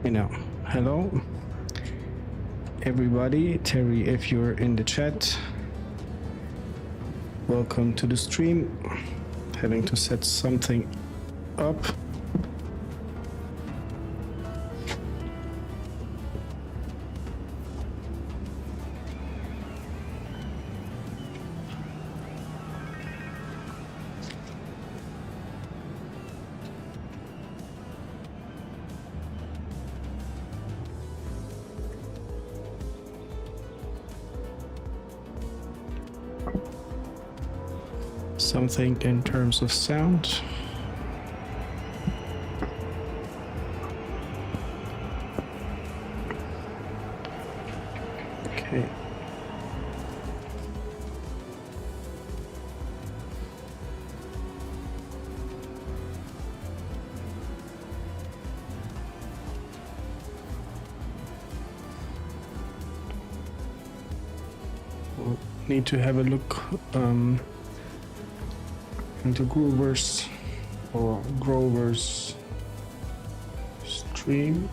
Hello everybody. Terry, if you're in the chat, welcome to the stream. Having to set something up. Something in terms of sound. Okay. We'll need to have a look into Grover's stream.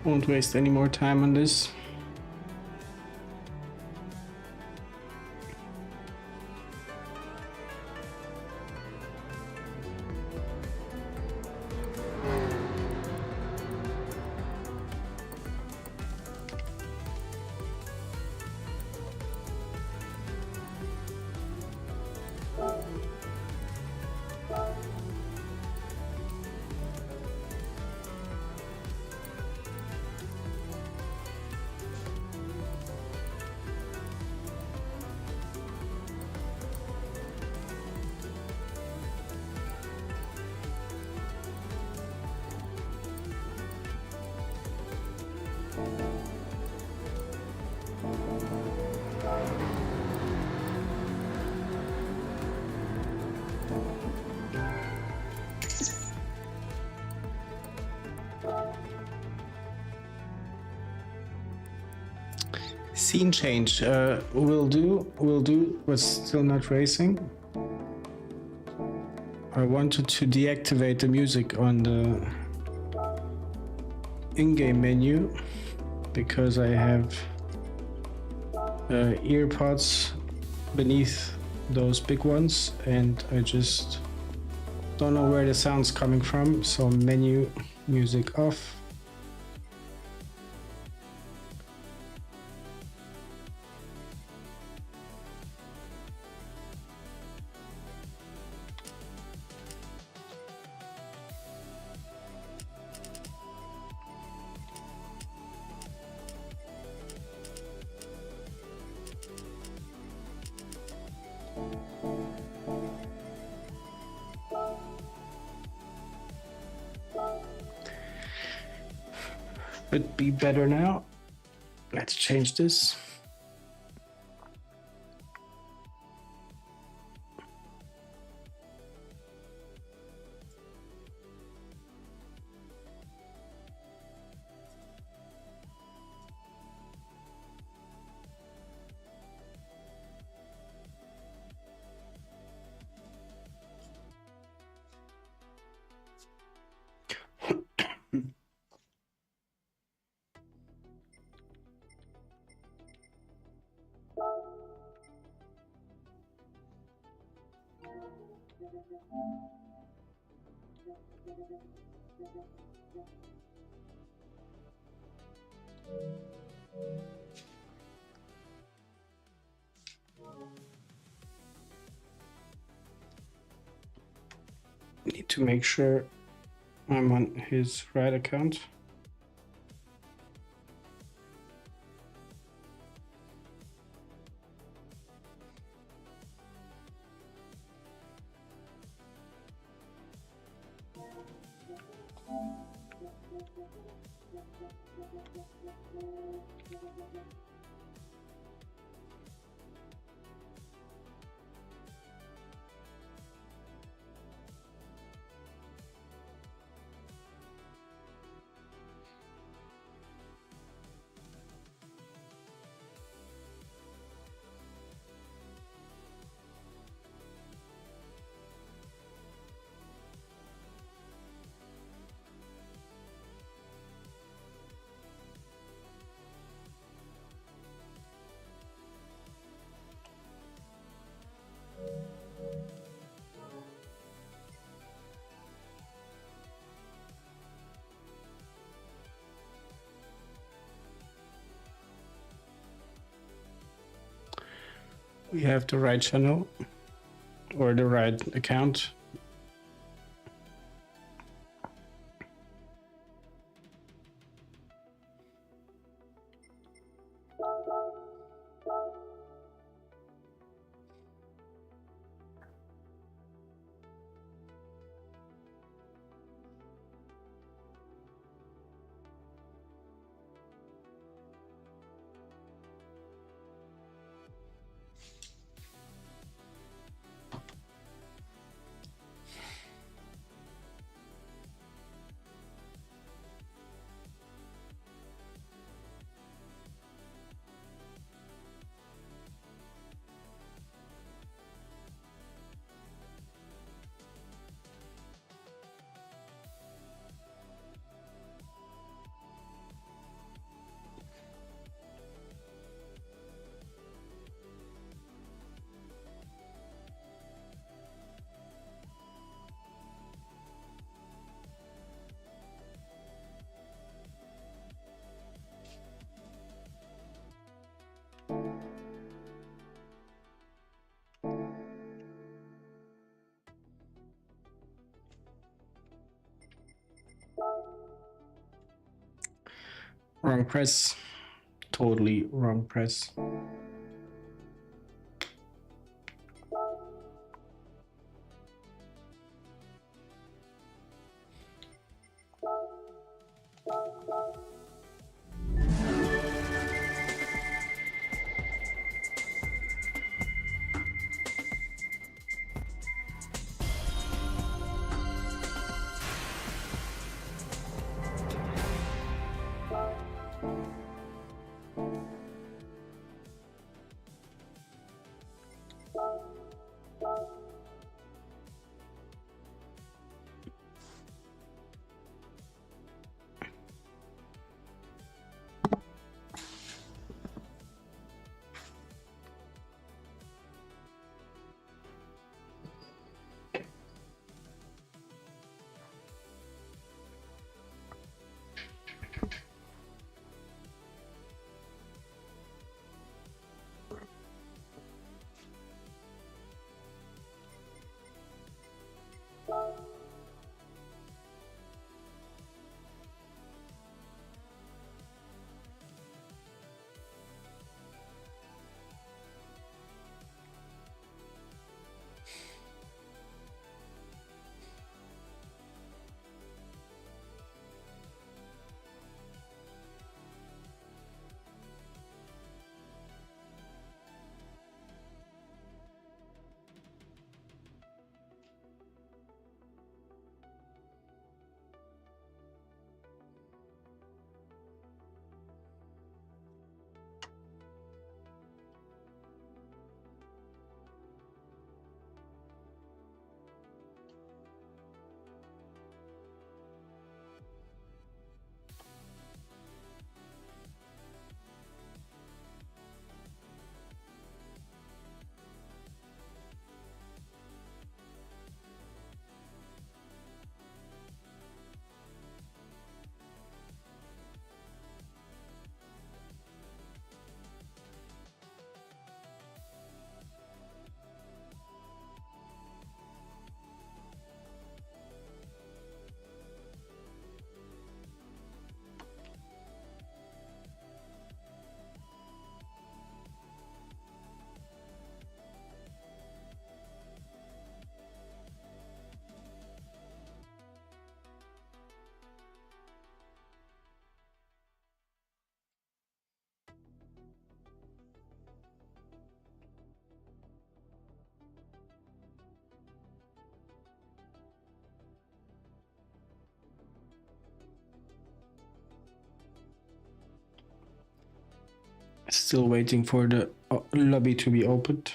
Won't waste any more time on this. Scene change will do, but still not racing. I wanted to deactivate the music on the in-game menu because I have ear pods beneath those big ones and I just don't know where the sound's coming from, so menu, music off. Should be better now. Let's change this. Need to make sure I'm on his right account. We have the right channel or the right account. Wrong press. Totally wrong press. Still waiting for the lobby to be opened.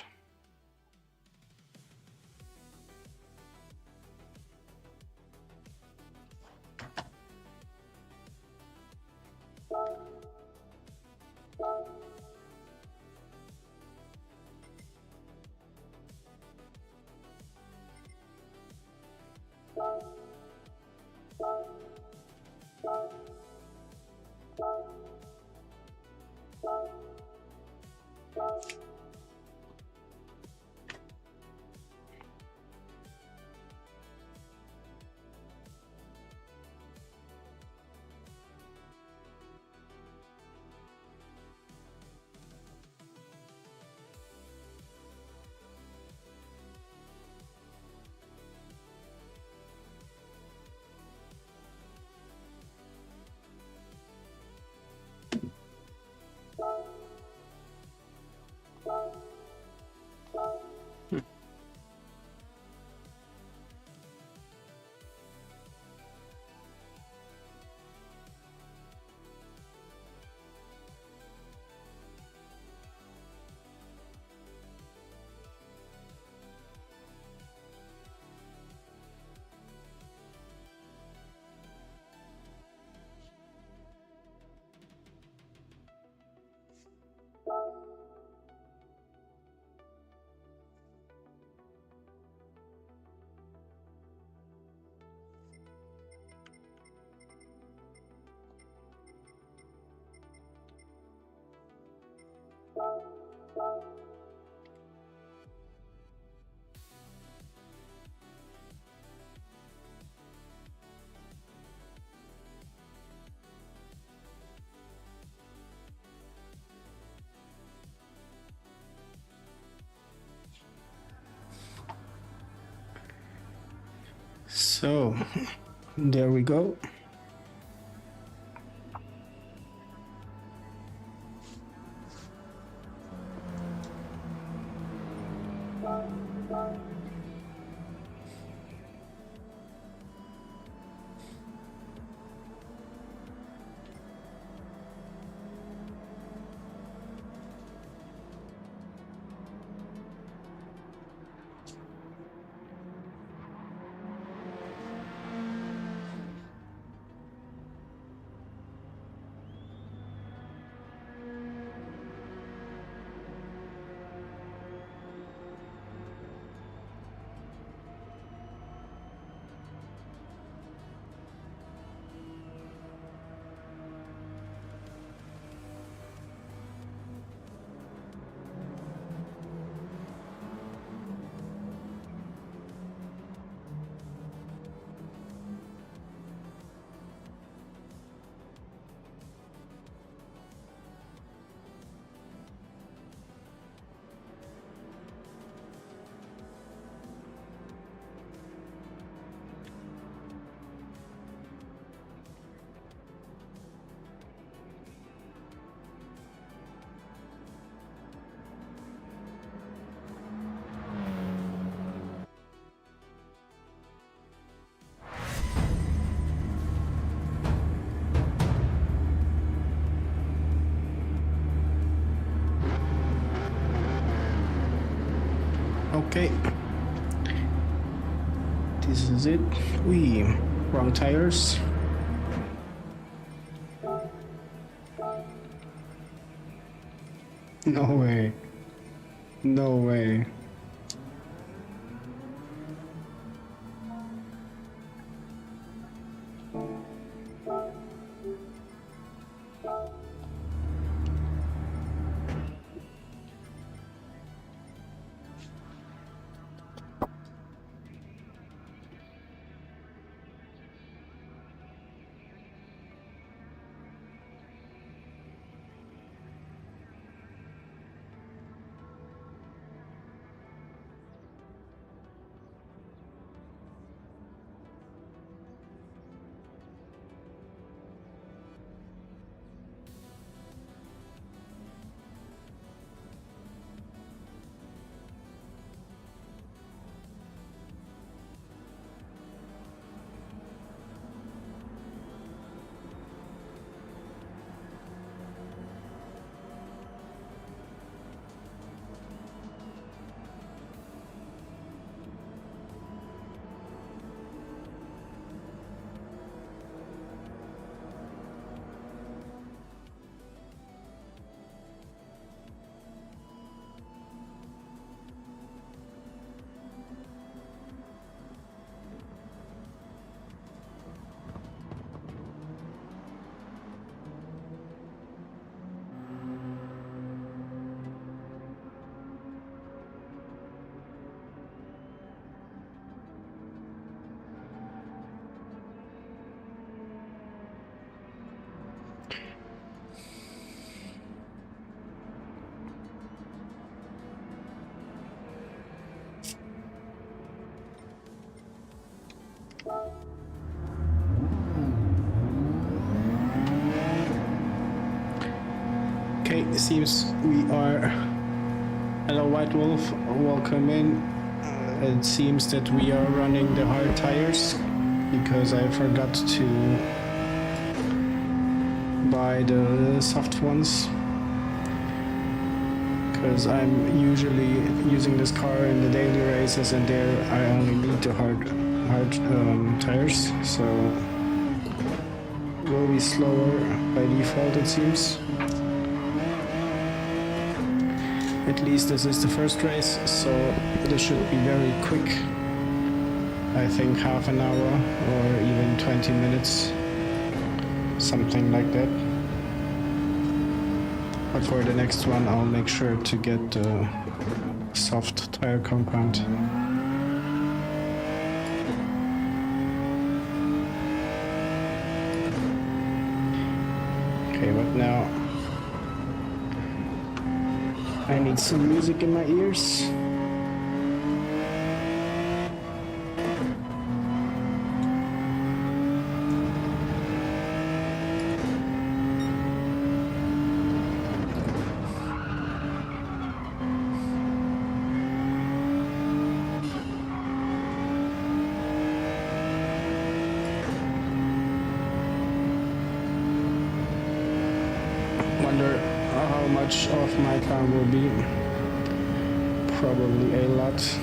So there we go. Okay, this is it. Wrong tires. No way. No way. Okay, it seems we are... Hello White Wolf, welcome in. It seems that we are running the hard tires because I forgot to buy the soft ones. Because I'm usually using this car in the daily races and there I only need the hard tires, so it will be slower by default it seems. At least this is the first race, so this should be very quick. I think half an hour or even 20 minutes, something like that. But for the next one I'll make sure to get the soft tire compound. Okay, but now I need some music in my ears. Wonder how much off my time will be. Probably a lot.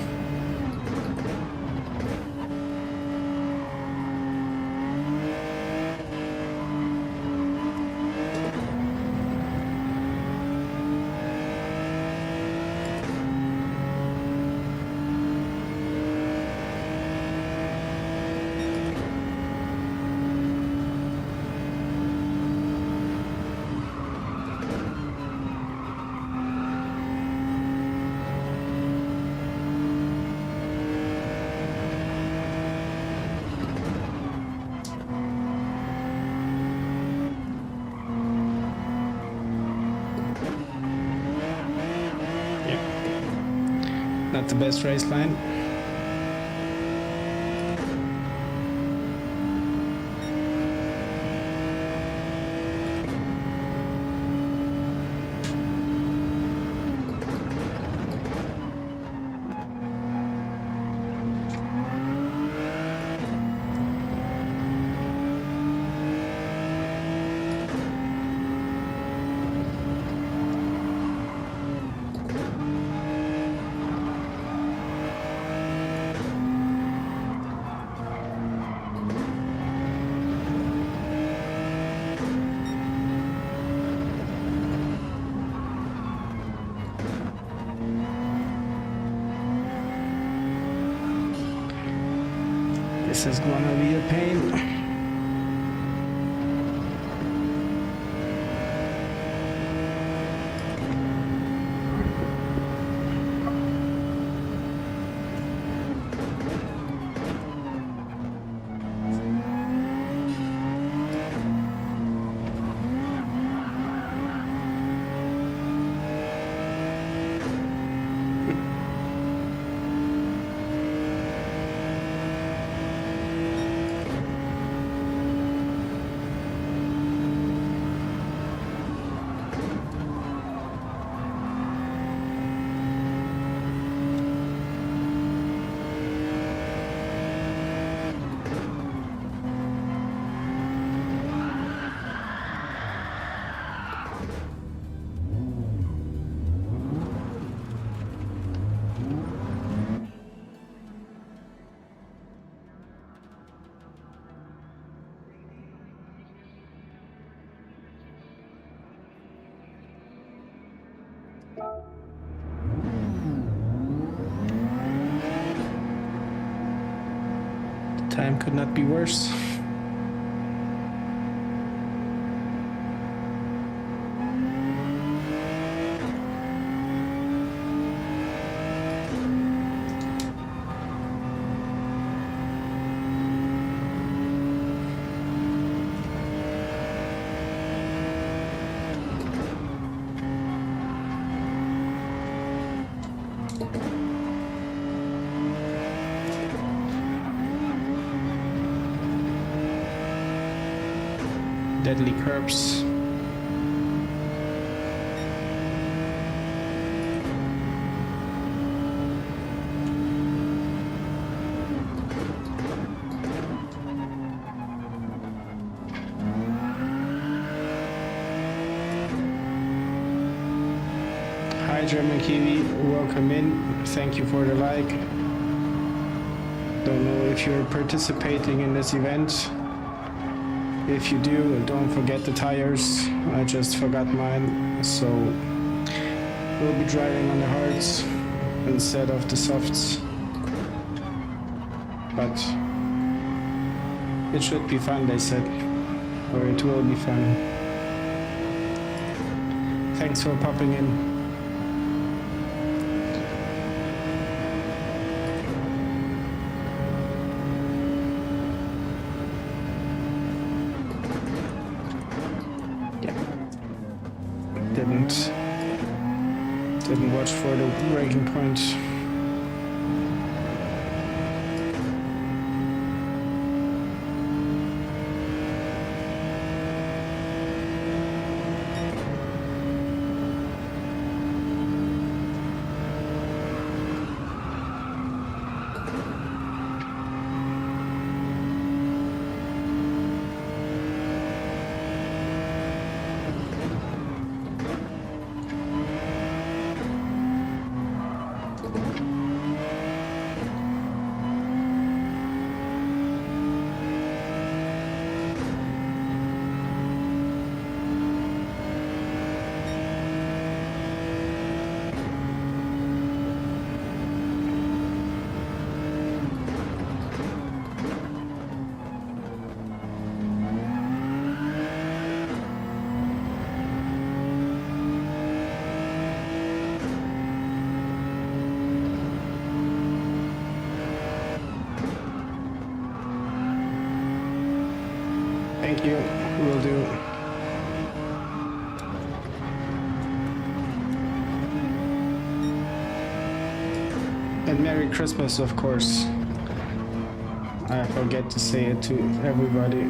Not the best race line. This is gonna be a pain. Time could not be worse. Deadly curbs. Hi German Kiwi, welcome in. Thank you for the like. Don't know if you're participating in this event. If you do, don't forget the tires. I just forgot mine, so we'll be driving on the hards instead of the softs. But it should be fun, they said, or it will be fun. Thanks for popping in. Didn't watch for the breaking point. Thank you, will do. And Merry Christmas, of course. I forget to say it to everybody.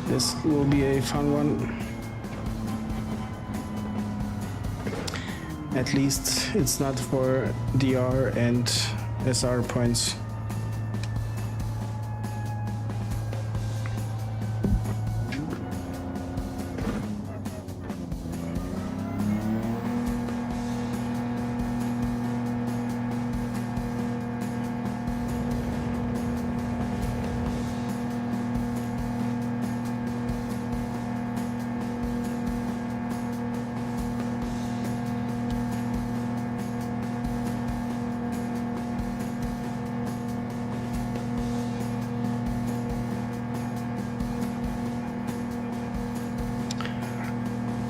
This will be a fun one. At least it's not for DR and SR points.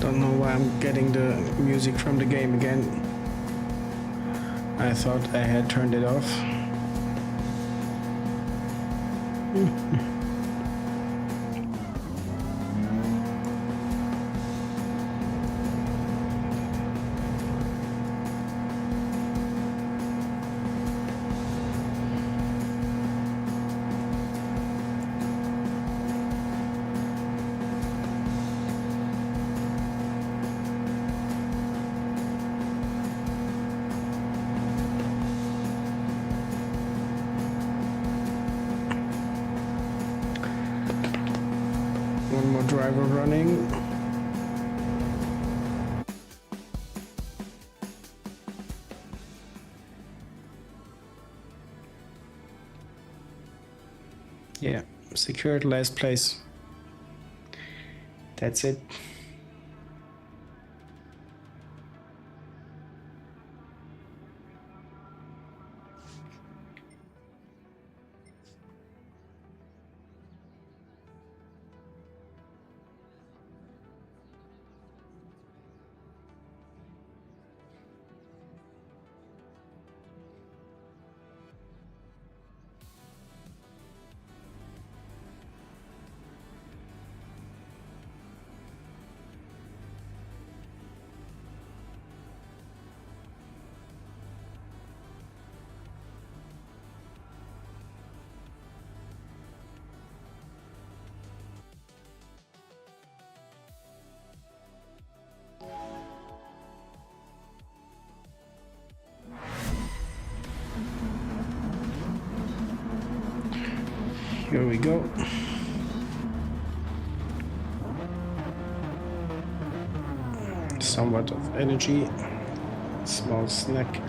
Don't know why I'm getting the music from the game again. I thought I had turned it off. One more driver running. Yeah, secured last place. That's it. Here we go. Somewhat of energy, small snack.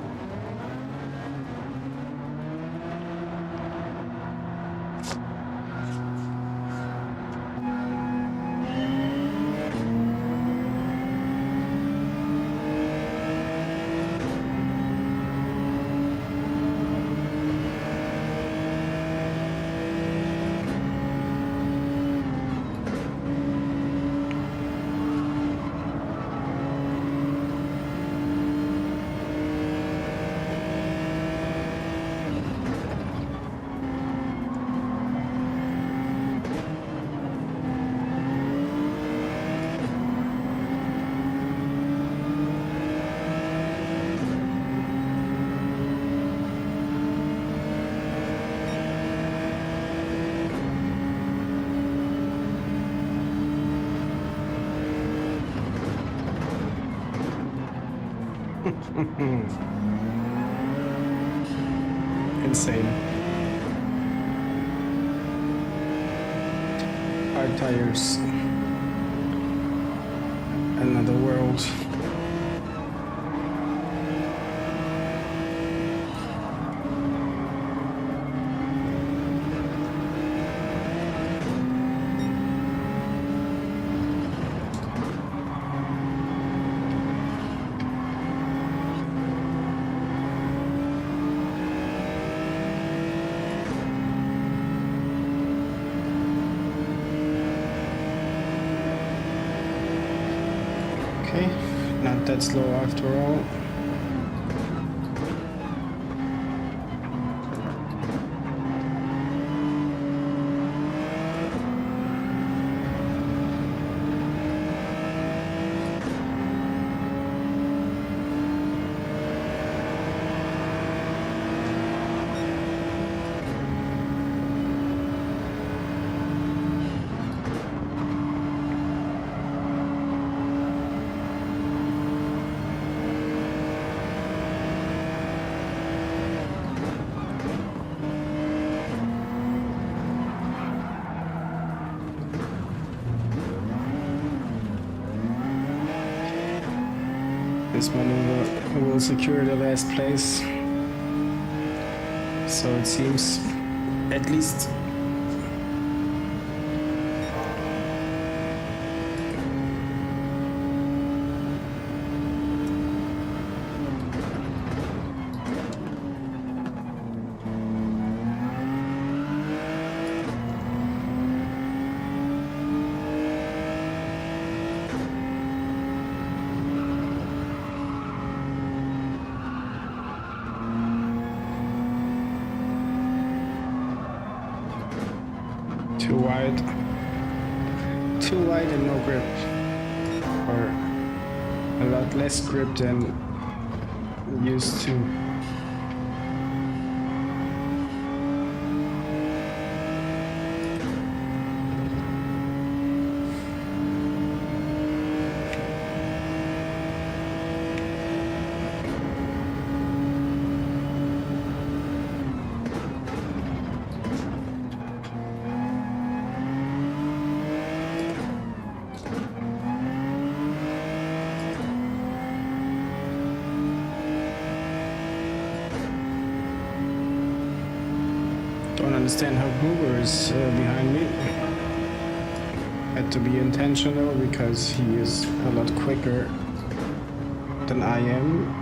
Insane. Hard tires. Another world. Okay, not that slow after all. This maneuver will secure the last place, so it seems, at least. Too wide and no grip, or a lot less grip than used to. Don't understand how Gruber is behind me. Had to be intentional because he is a lot quicker than I am.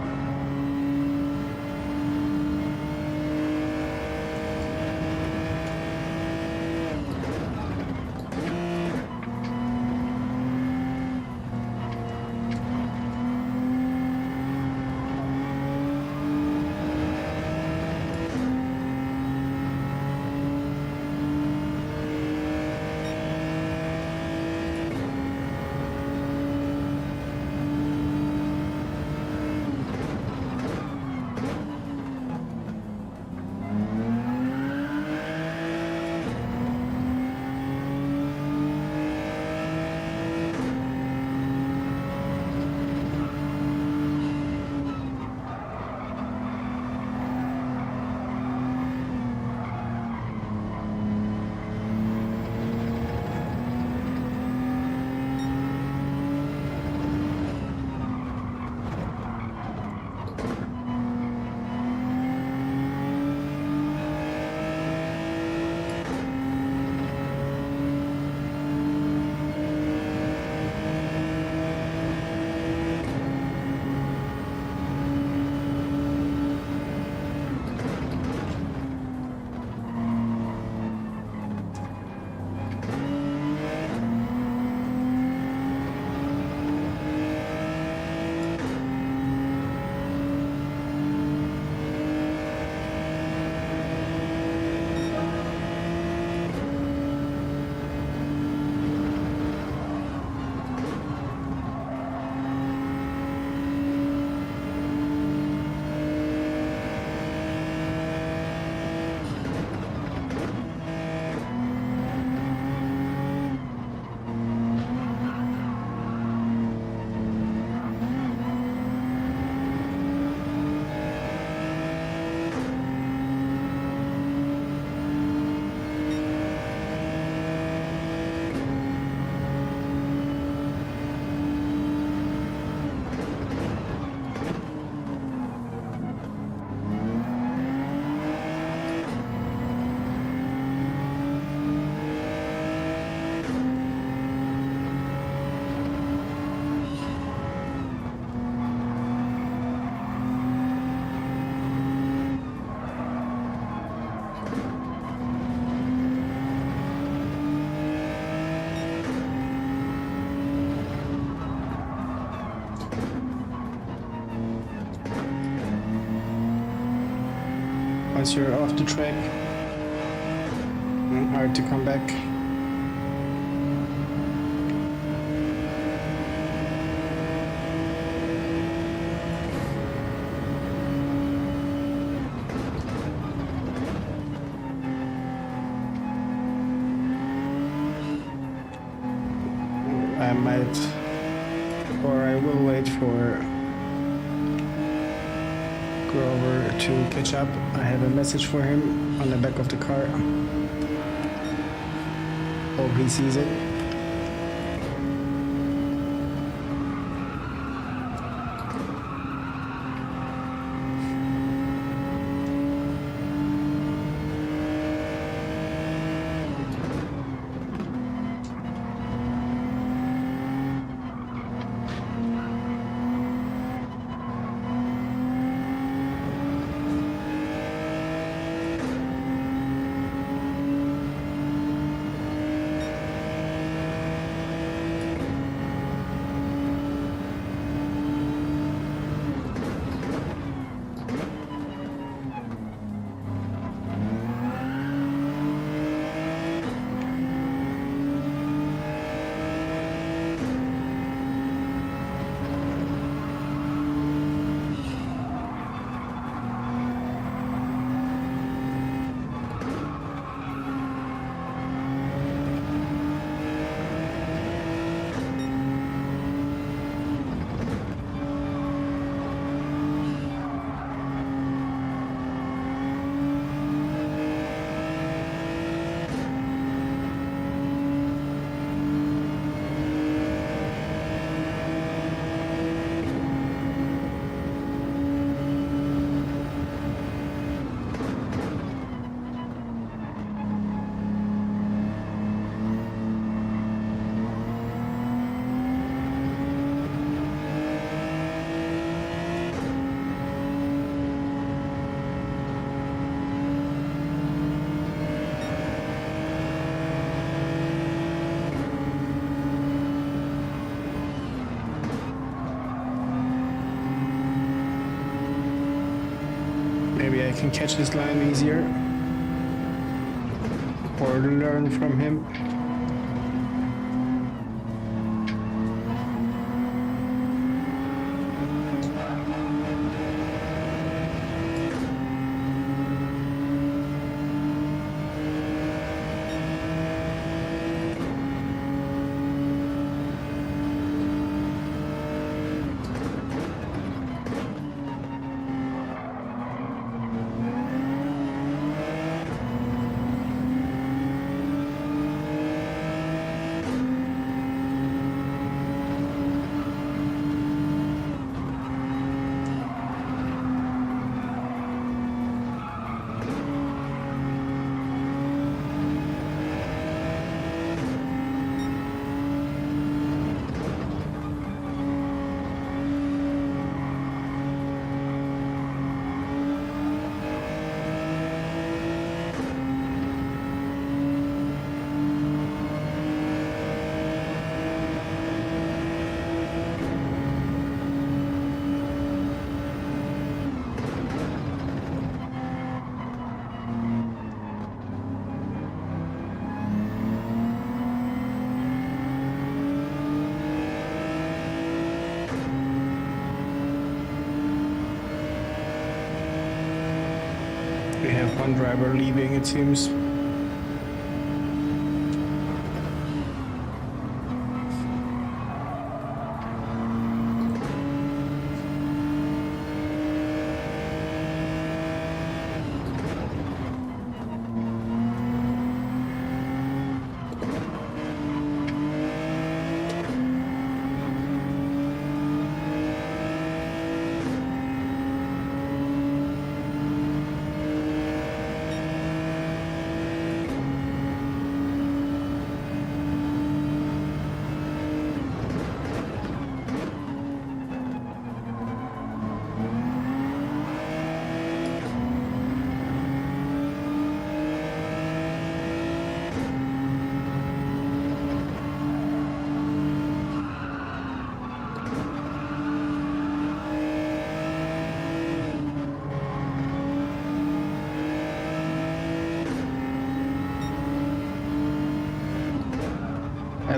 once you're off the track. Hard to come back. I might, or I will wait for Grover to catch up. I have a message for him on the back of the car. Hope he sees it. Maybe I can catch this line easier or learn from him. We have one driver leaving, it seems.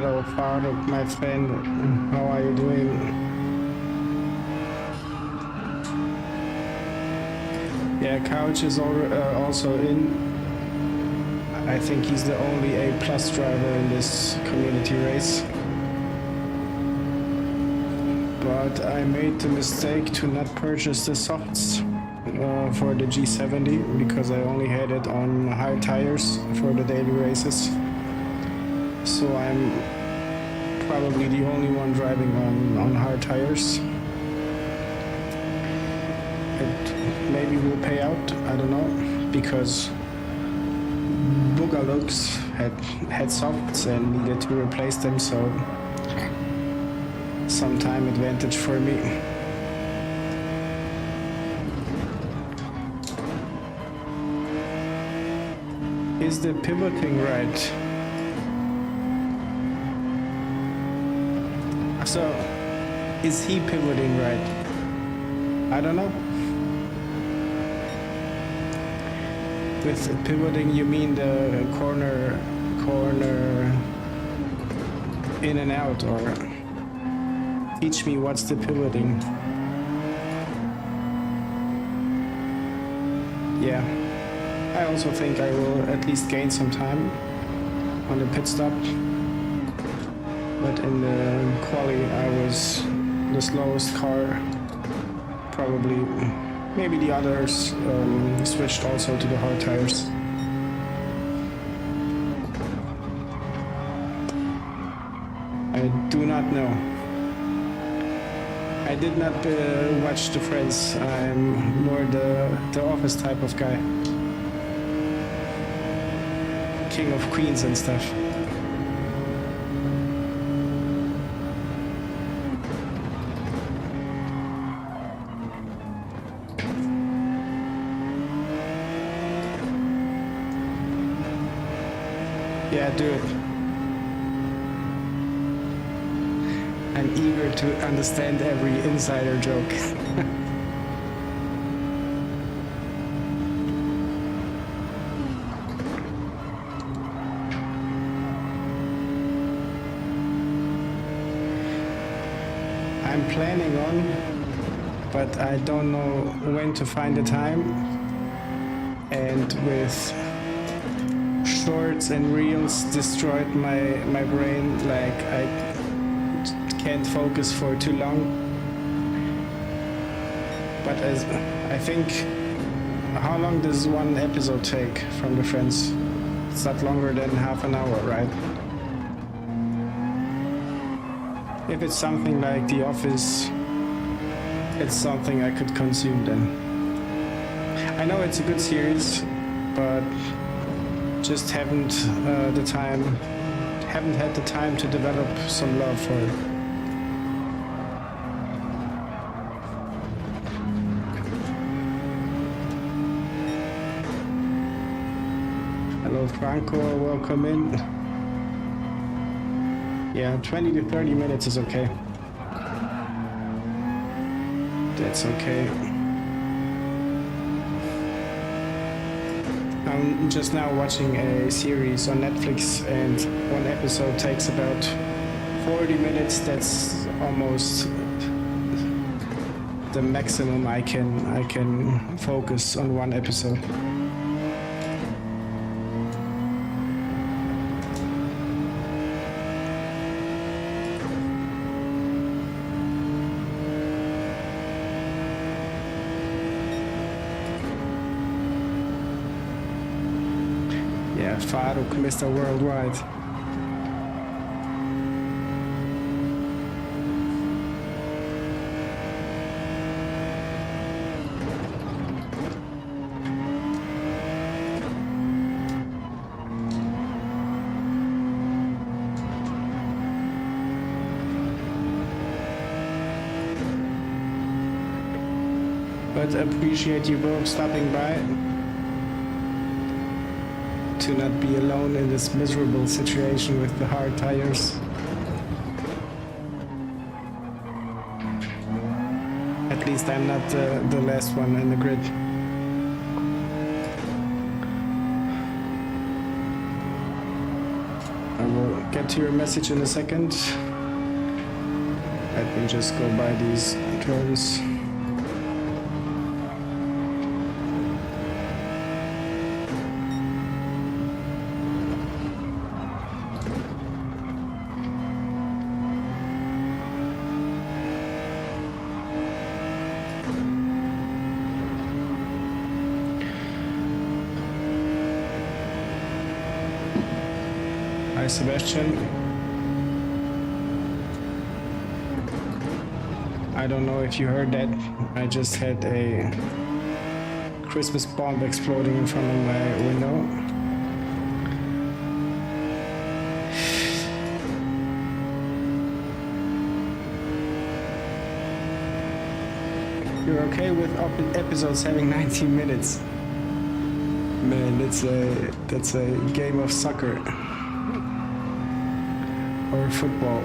Hello, Faruk, my friend. How are you doing? Yeah, Couch is also in. I think he's the only A+ driver in this community race. But I made the mistake to not purchase the softs for the G70 because I only had it on hard tires for the daily races. So I'm probably the only one driving on hard tires. It maybe will pay out, I don't know, because Boogalooks had softs and needed to replace them, so some time advantage for me. Is the pivoting right? So, is he pivoting right? I don't know. With pivoting, you mean the corner in and out, or teach me what's the pivoting? Yeah, I also think I will at least gain some time on the pit stop. But in the quali, I was the slowest car. Probably, maybe the others switched also to the hard tires. I do not know. I did not watch the Friends. I'm more the office type of guy. King of Queens and stuff. Yeah, do it. I'm eager to understand every insider joke. I'm planning on, but I don't know when to find the time. And with shorts and reels destroyed my brain, like I can't focus for too long. But as I think, how long does one episode take from the Friends? It's not longer than half an hour, right? If it's something like The Office, it's something I could consume then. I know it's a good series, but just haven't had the time to develop some love for it. Hello Franco, welcome in. Yeah, 20 to 30 minutes is okay. That's okay. I'm just now watching a series on Netflix, and one episode takes about 40 minutes. That's almost the maximum I can focus on one episode. Faruk, Mr. Worldwide. But appreciate you both stopping by. To not be alone in this miserable situation with the hard tires. At least I'm not the last one in the grid. I will get to your message in a second. Let me just go by these turns. Hi Sebastian. I don't know if you heard that. I just had a Christmas bomb exploding in front of my window. You're okay with episodes having 19 minutes? Man, that's a game of soccer. Or football.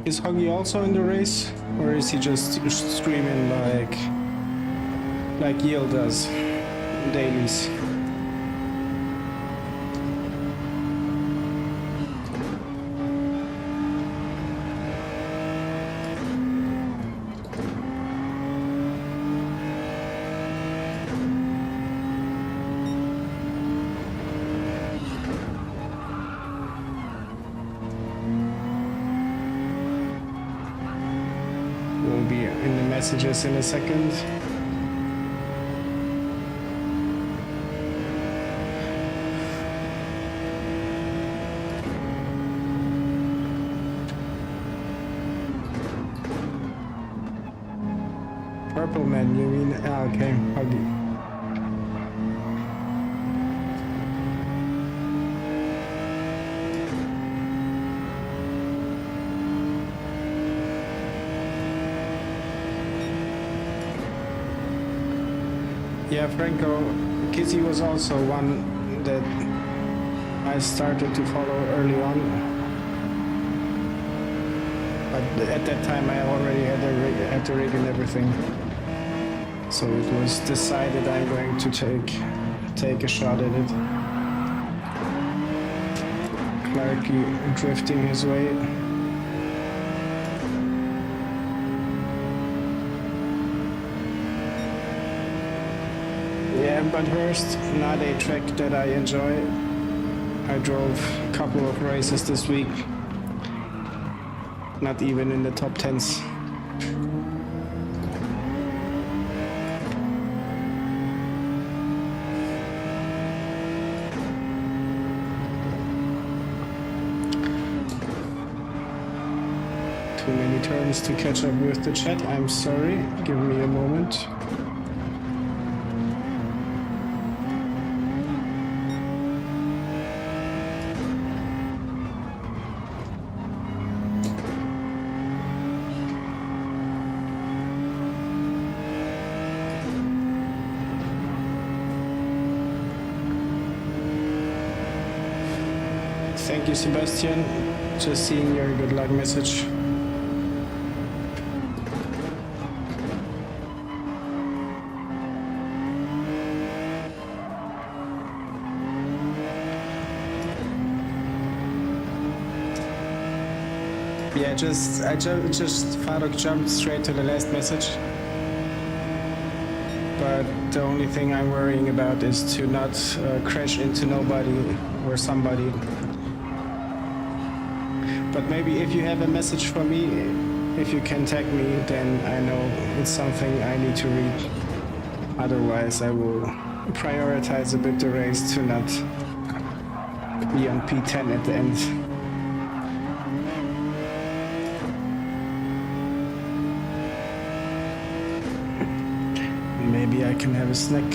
Is Huggy also in the race, or is he just streaming like Yale does, dailies? Messages in a second. Purple man, you mean? Okay, Huggy. Yeah, Franco, Kizzy was also one that I started to follow early on. But at that time I already had the rig and everything. So it was decided I'm going to take a shot at it. Clarky drifting his way. Yeah, but Hurst, not a track that I enjoy. I drove a couple of races this week. Not even in the top 10s. Too many turns to catch up with the chat. I'm sorry. Give me a moment. Thank you, Sebastian. Just seeing your good luck message. Yeah, just Faruk jumped straight to the last message. But the only thing I'm worrying about is to not crash into nobody or somebody. But maybe if you have a message for me, if you can tag me, then I know it's something I need to read. Otherwise, I will prioritize a bit the race to not be on P10 at the end. Maybe I can have a snack.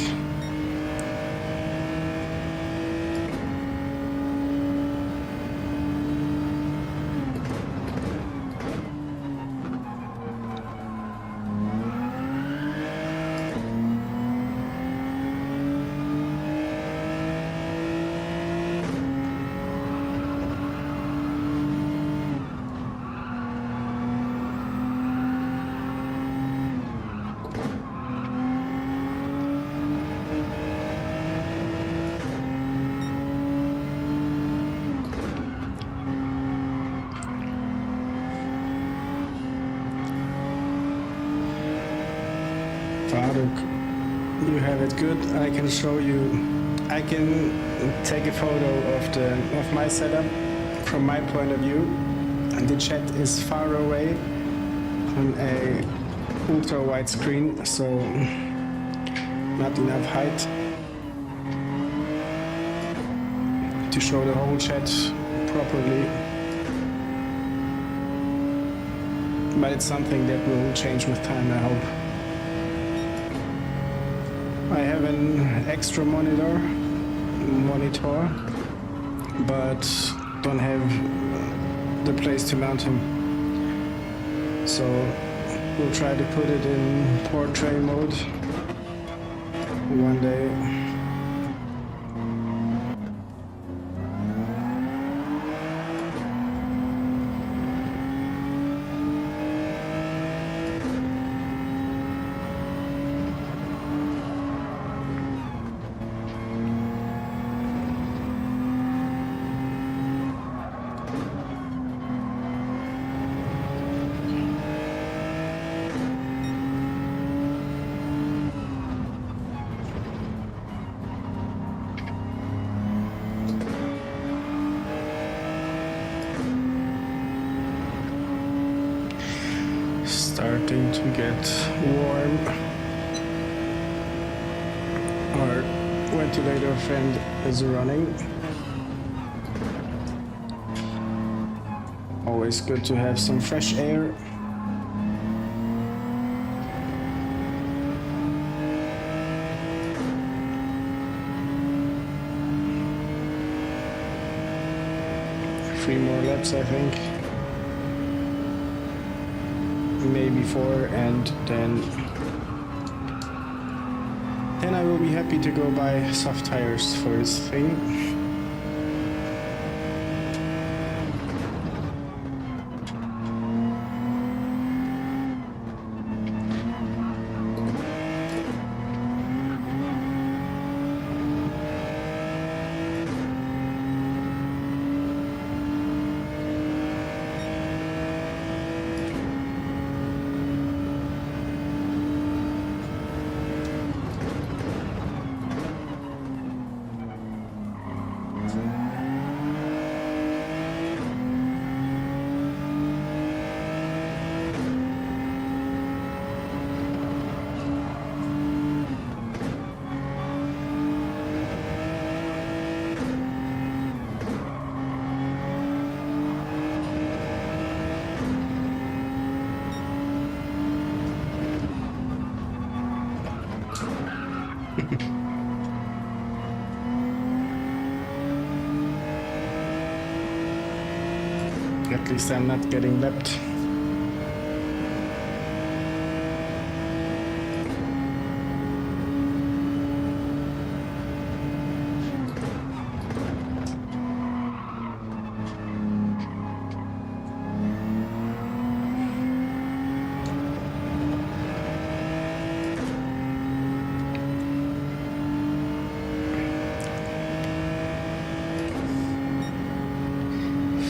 now you have it good, I can show you. I can take a photo of my setup from my point of view, and the chat is far away on a ultra wide screen, so not enough height to show the whole chat properly. But it's something that will change with time, I hope. I have an extra monitor, but don't have the place to mount him. So we'll try to put it in portrait mode one day. Starting to get warm. Our ventilator fan is running. Always good to have some fresh air. Three more laps, I think. Maybe 4, and then I will be happy to go buy soft tires for this thing. At least I'm not getting lapped.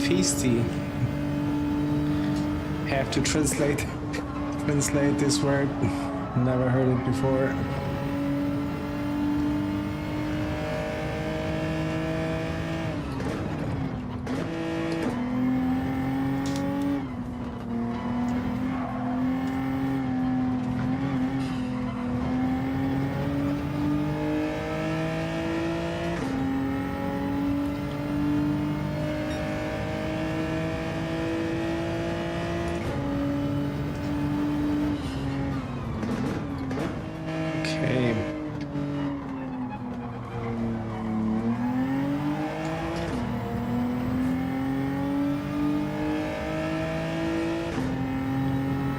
Feisty. Have to translate this word. Never heard it before.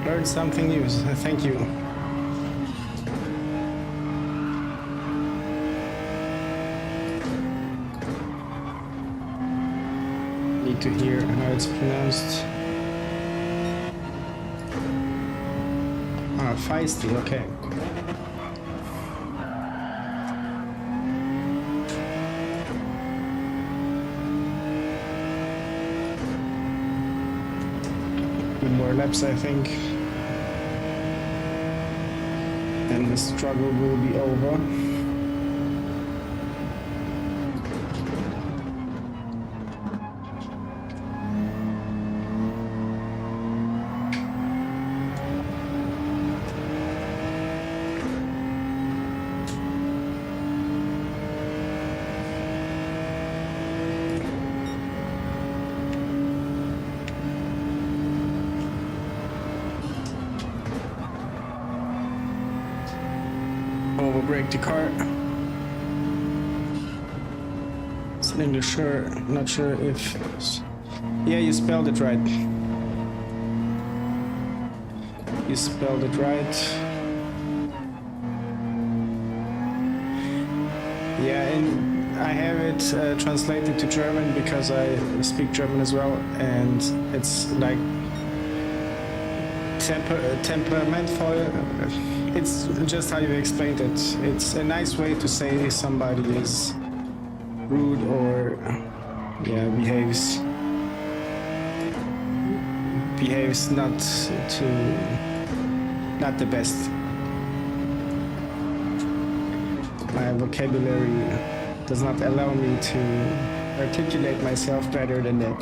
Learned something new. Thank you. Need to hear how it's pronounced. Ah, feisty. Okay. More laps, I think, and the struggle will be over. Overbrake the car. Cylinder sure, not sure if... Yeah, you spelled it right. You spelled it right. Yeah, and I have it translated to German because I speak German as well, and it's like temperamental. It's just how you explained it. It's a nice way to say somebody is rude or yeah, behaves not the best. My vocabulary does not allow me to articulate myself better than that.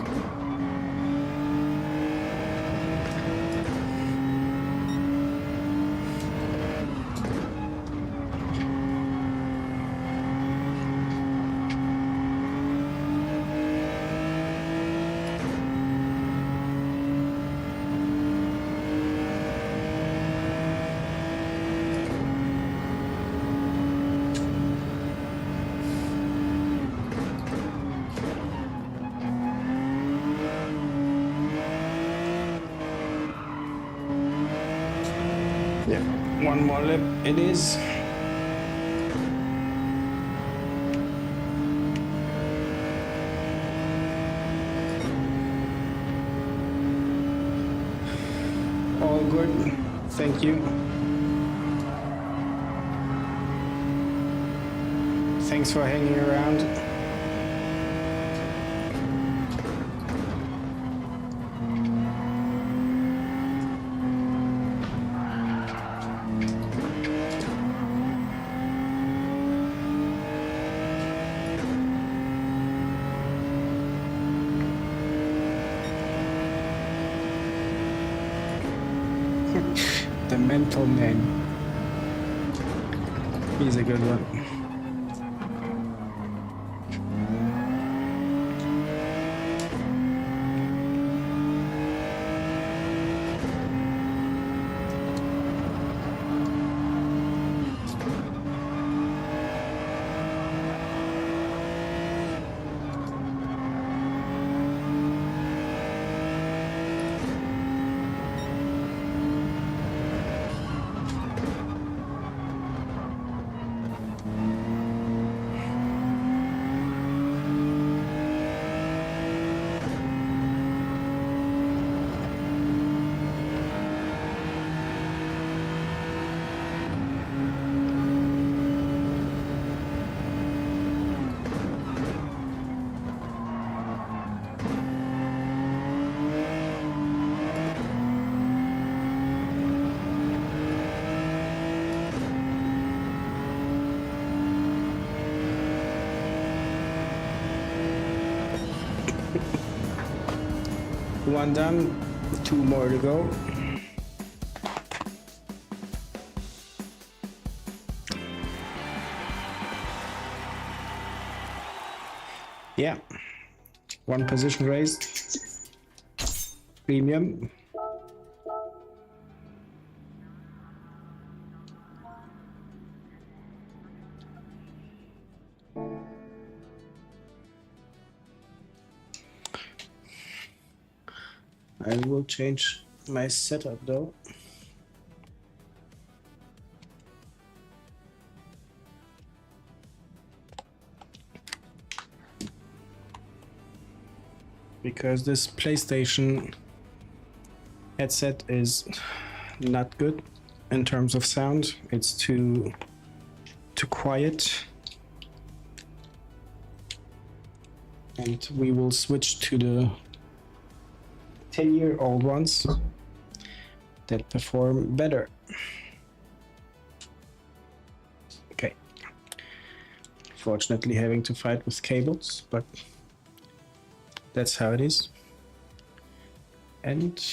Yeah, one more lap it is. All good, thank you. Thanks for hanging around. The mental man. He's a good one. One done, two more to go. Yeah, one position raised. Premium. I will change my setup though. Because this PlayStation headset is not good in terms of sound. It's too quiet. And we will switch to the 10-year-old ones that perform better. Fortunately having to fight with cables, but that's how it is. And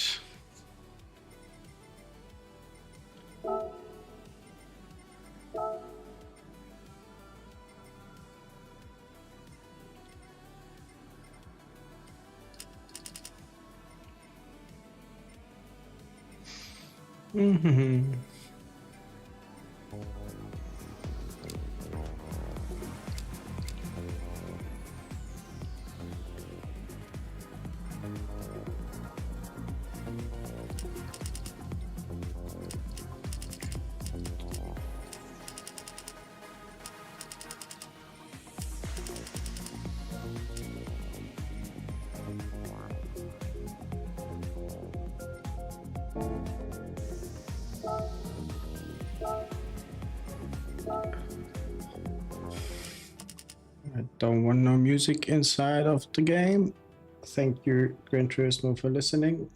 I don't want no music inside of the game. Thank you, Gran Turismo, for listening.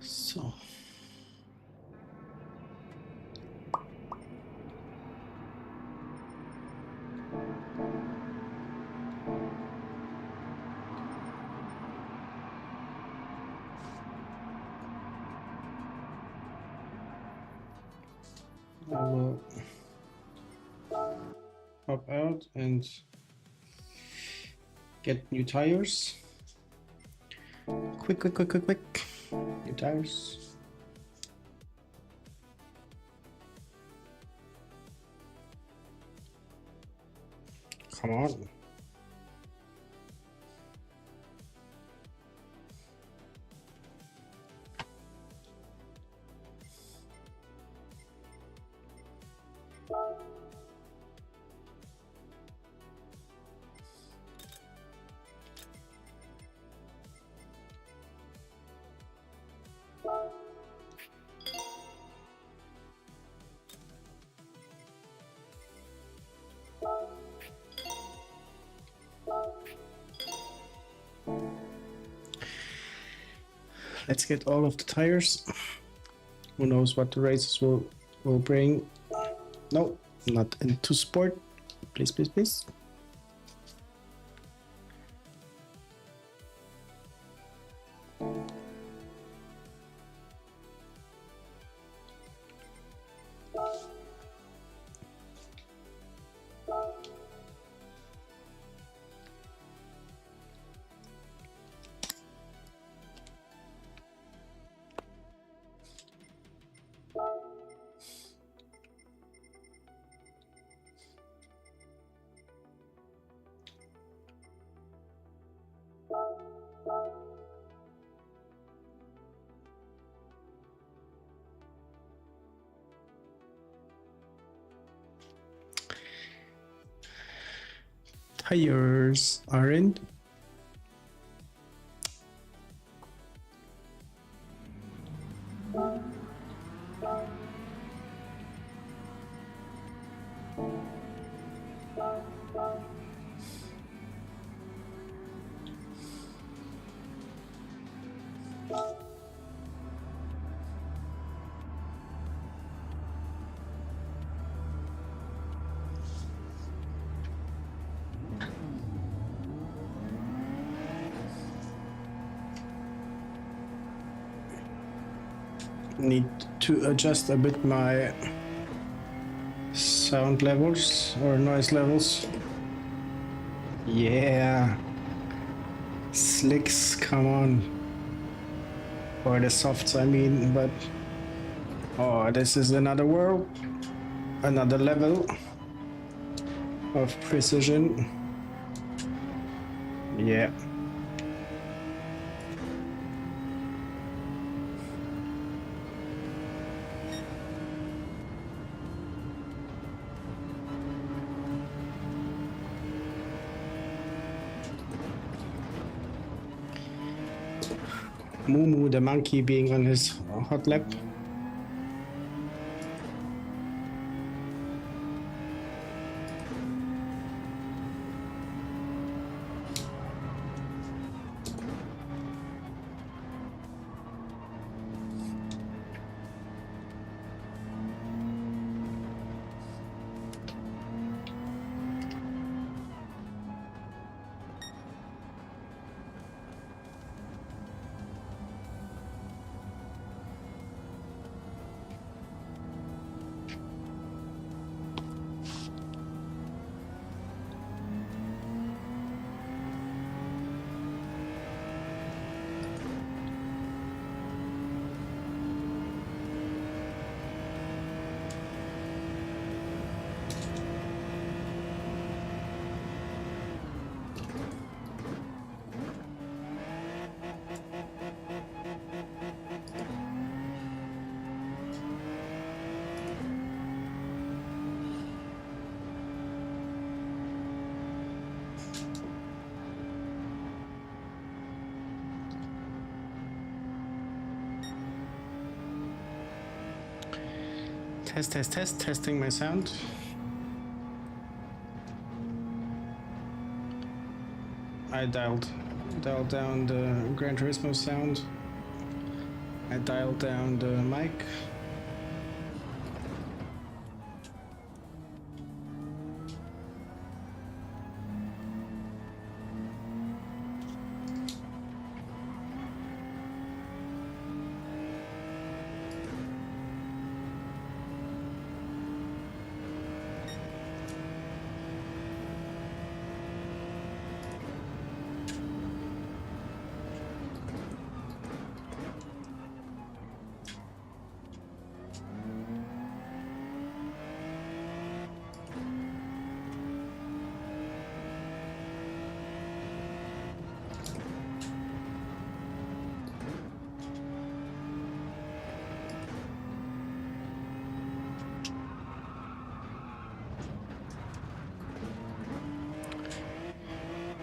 So. I will hop out and get new tires. Quick. New tires. Come on. Let's get all of the tires. Who knows what the races will bring. No, not into sport. Please. Tires are in. Need to adjust a bit my sound levels or noise levels. Yeah, slicks, come on. Or the softs, I mean, but oh, this is another world, another level of precision. Yeah. Mumu, the monkey, being on his hot lap. Testing my sound. I dialed down the Gran Turismo sound. I dialed down the mic.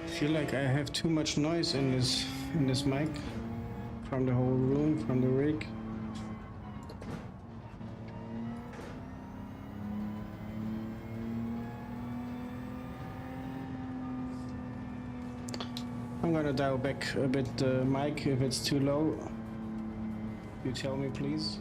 I feel like I have too much noise in this mic from the whole room, from the rig. I'm gonna dial back a bit the mic if it's too low. You tell me, please.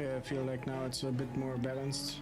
Okay, I feel like now it's a bit more balanced.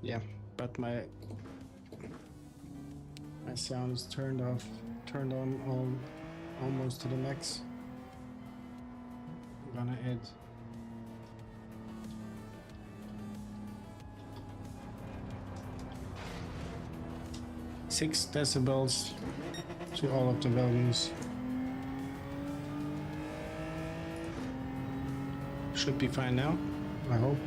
Yeah, but my sound is turned on almost to the max. I'm gonna add 6 decibels to all of the values. Should be fine now, I hope.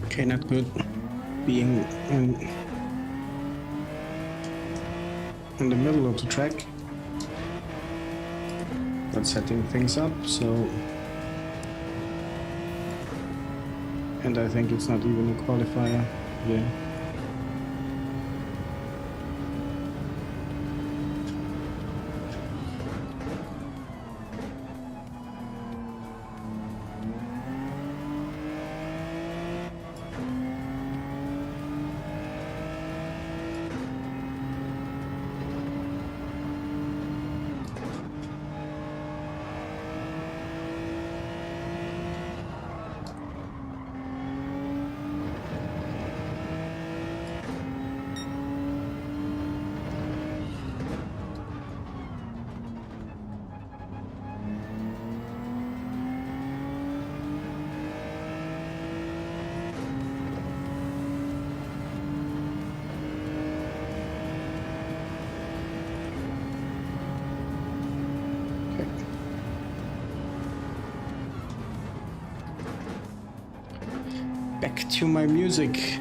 Okay, not good. Being in the middle of the track, but setting things up, so... And I think it's not even a qualifier, yeah. Back to my music.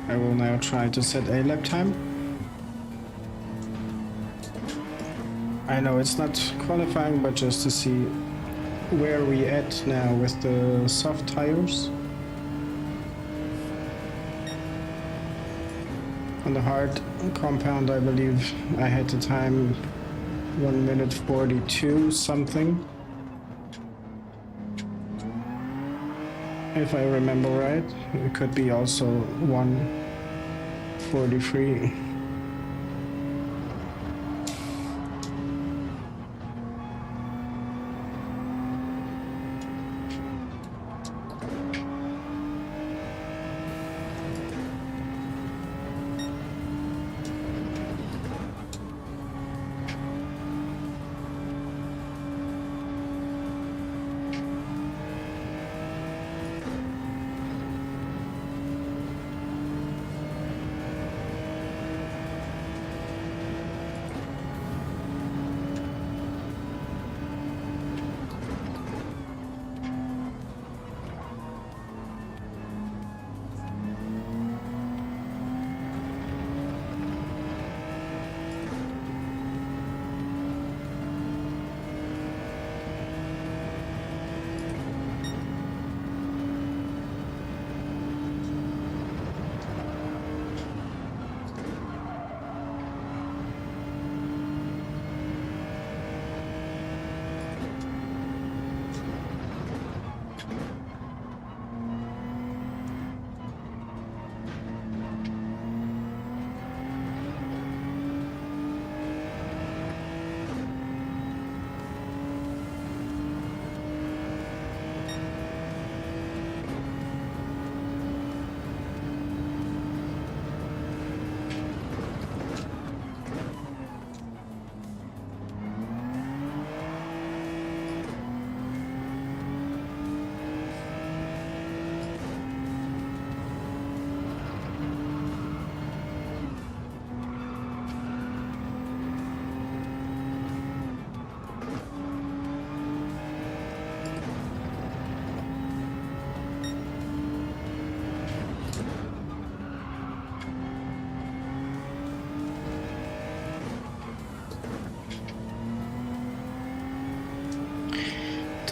I will now try to set a lap time. I know it's not qualifying, but just to see where are we at now with the soft tires? On the hard compound, I believe I had the time 1 minute 42 something, if I remember right. It could be also 1:43.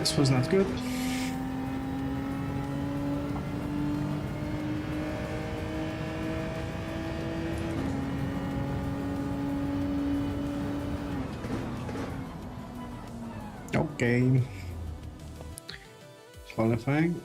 This was not good. Okay. Qualifying.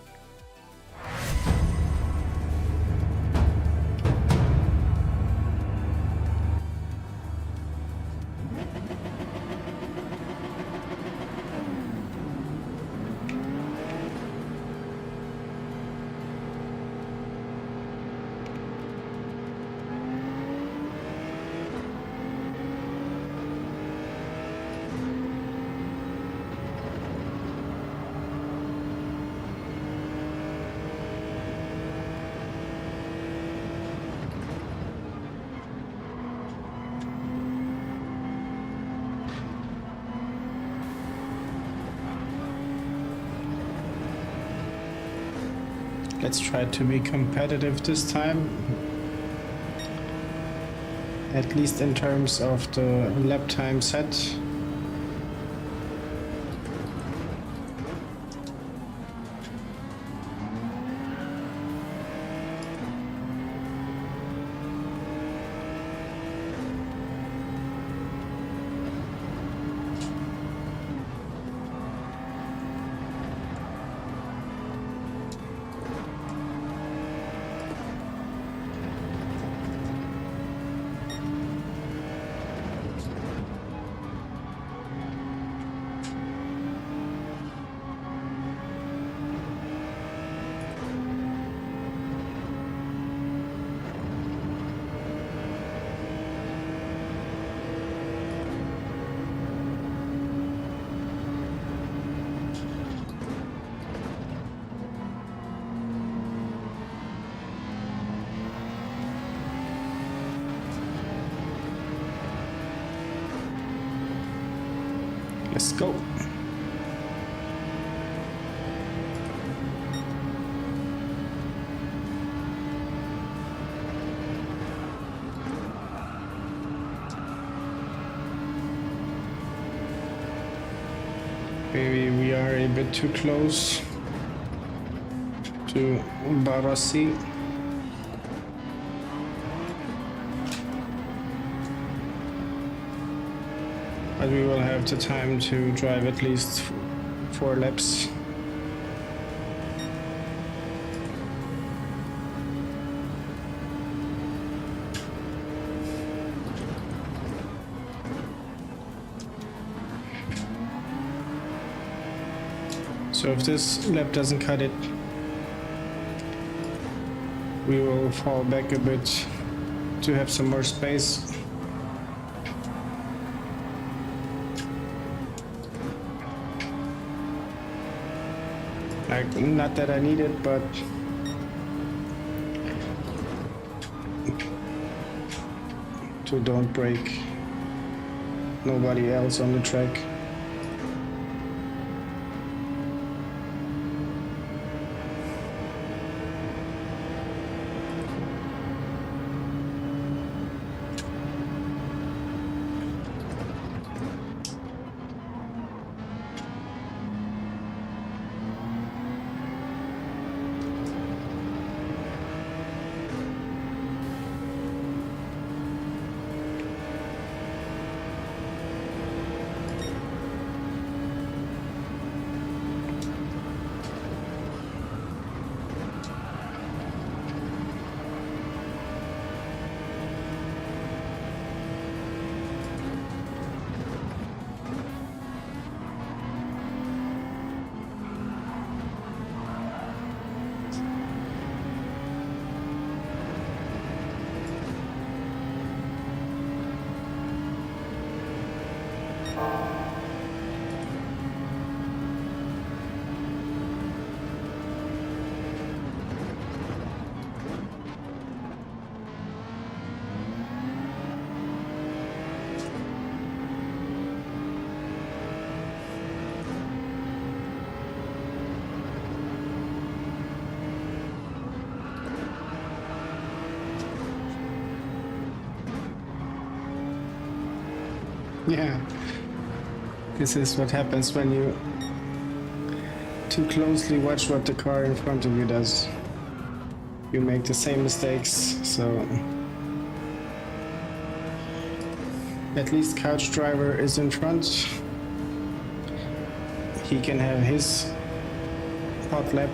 Let's try to be competitive this time, at least in terms of the lap time set. Let's go. Maybe we are a bit too close to Barassi. But we will have the time to drive at least 4 laps. So if this lap doesn't cut it, we will fall back a bit to have some more space. Like, not that I need it, but to don't break nobody else on the track. Yeah, this is what happens when you too closely watch what the car in front of you does. You make the same mistakes, so at least Couch Driver is in front. He can have his hot lap.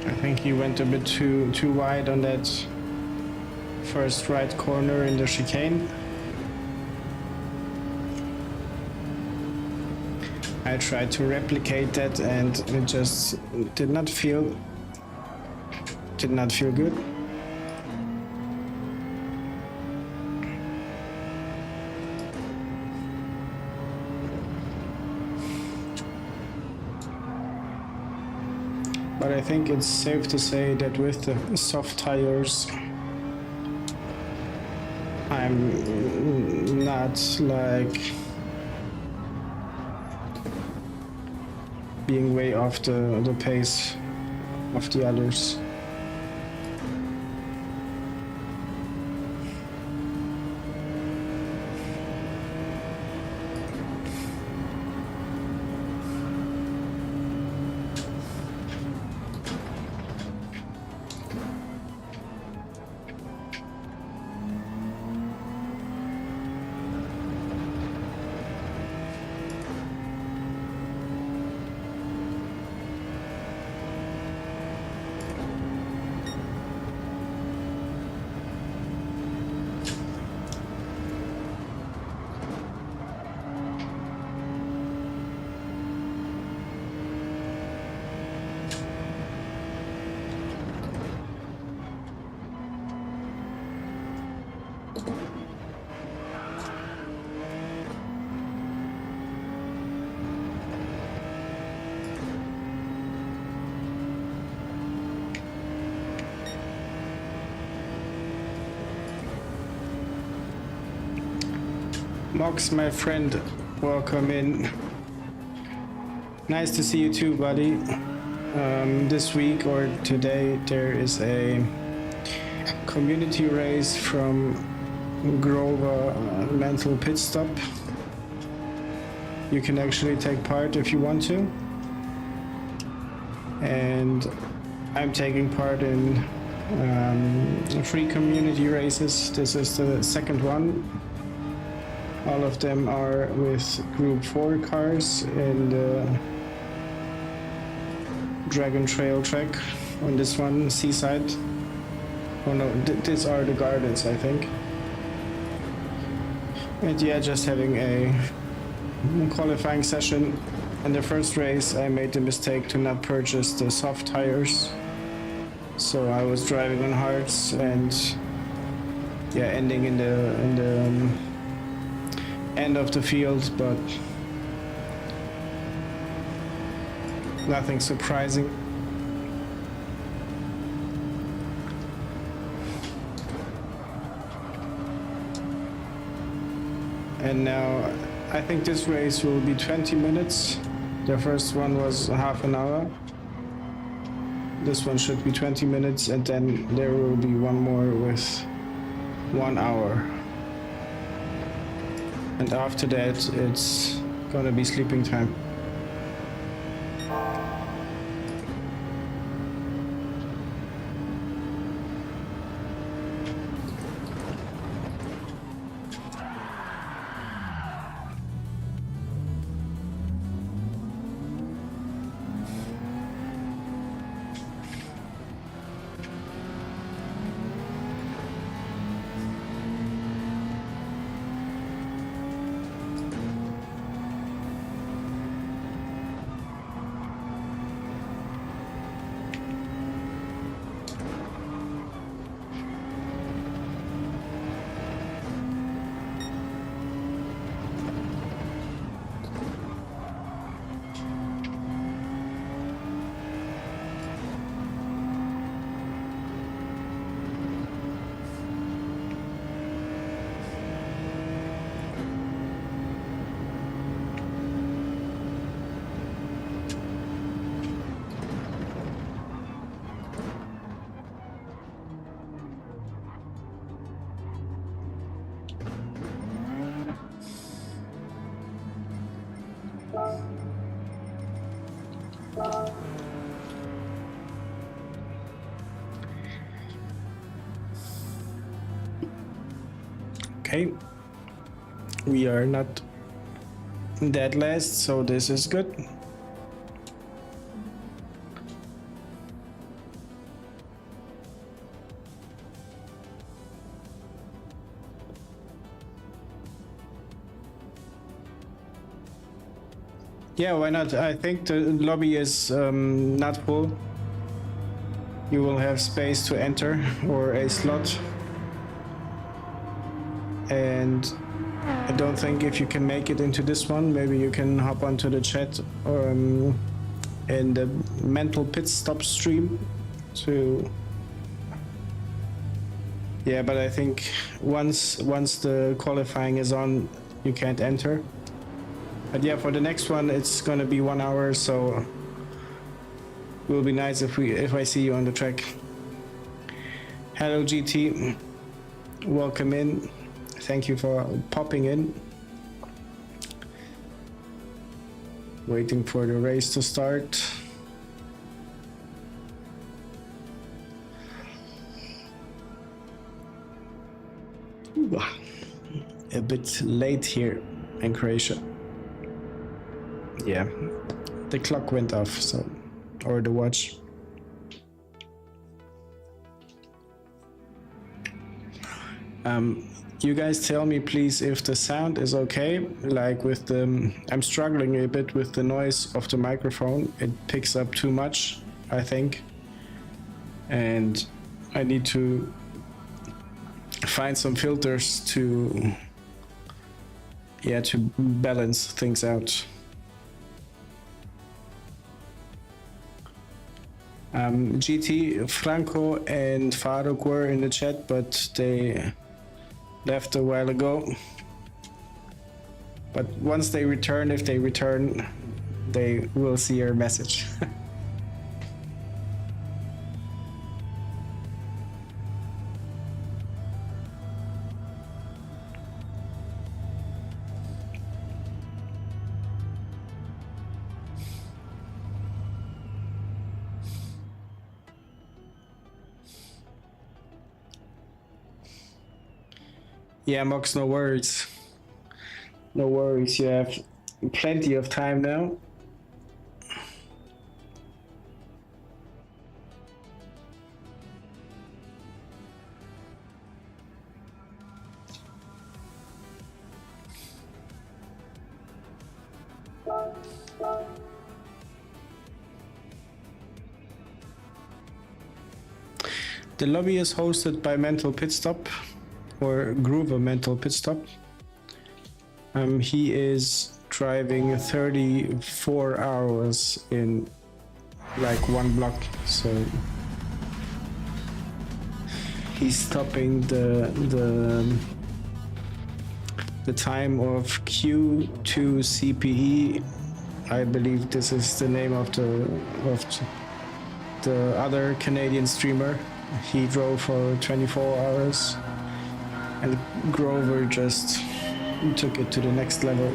I think he went a bit too wide on that first right corner in the chicane. I tried to replicate that and it just did not feel good. But I think it's safe to say that with the soft tires, I'm not like being way off the pace of the others. Mox, my friend, welcome in. Nice to see you too, buddy. This week or today there is a community race from Grover MentalPitStop. You can actually take part if you want to. And I'm taking part in 3 community races. This is the second one. All of them are with Group 4 cars in the Dragon Trail track. On this one, Seaside. Oh no, these are the Gardens, I think. And yeah, just having a qualifying session. In the first race, I made the mistake to not purchase the soft tires. So I was driving on hards and yeah, ending in the end of the field, but nothing surprising. And now I think this race will be 20 minutes. The first one was half an hour. This one should be 20 minutes, and then there will be one more with 1 hour. And after that, it's gonna be sleeping time. Okay, we are not dead last, so this is good. Yeah, why not? I think the lobby is not full. You will have space to enter or a slot. And I don't think if you can make it into this one, maybe you can hop onto the chat in the MentalPitStop stream to... Yeah, but I think once the qualifying is on, you can't enter. But yeah, for the next one, it's gonna be 1 hour, so it will be nice if I see you on the track. Hello GT, welcome in. Thank you for popping in. Waiting for the race to start. A bit late here in Croatia. Yeah, the clock went off, so, or the watch. You guys tell me please if the sound is okay, like with the... I'm struggling a bit with the noise of the microphone. It picks up too much, I think. And I need to find some filters to... yeah, to balance things out. GT, Franco and Faruk were in the chat, but they left a while ago. But once they return, if they return, they will see your message. Yeah, Mox, no worries. No worries, you have plenty of time now. The lobby is hosted by MentalPitStop, or Groover MentalPitStop. He is driving 34 hours in like one block, so he's stopping the time of Q2 CPE. I believe this is the name of the other Canadian streamer. He drove for 24 hours, and Grover just took it to the next level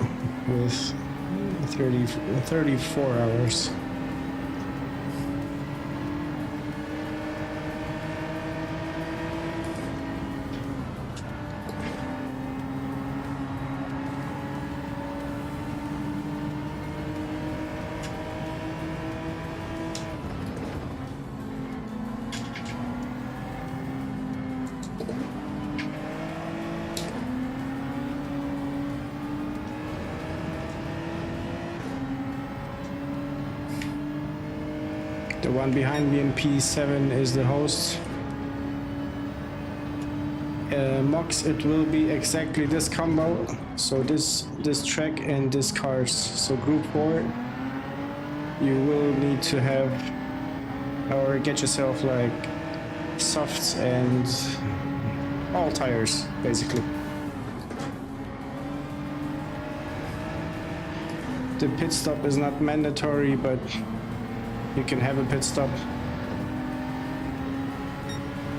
with 34 hours. The one behind me in P7 is the host. Mox, it will be exactly this combo. So this track and this cars. So group 4, you will need to have, or get yourself like softs and all tires, basically. The pit stop is not mandatory, but you can have a pit stop.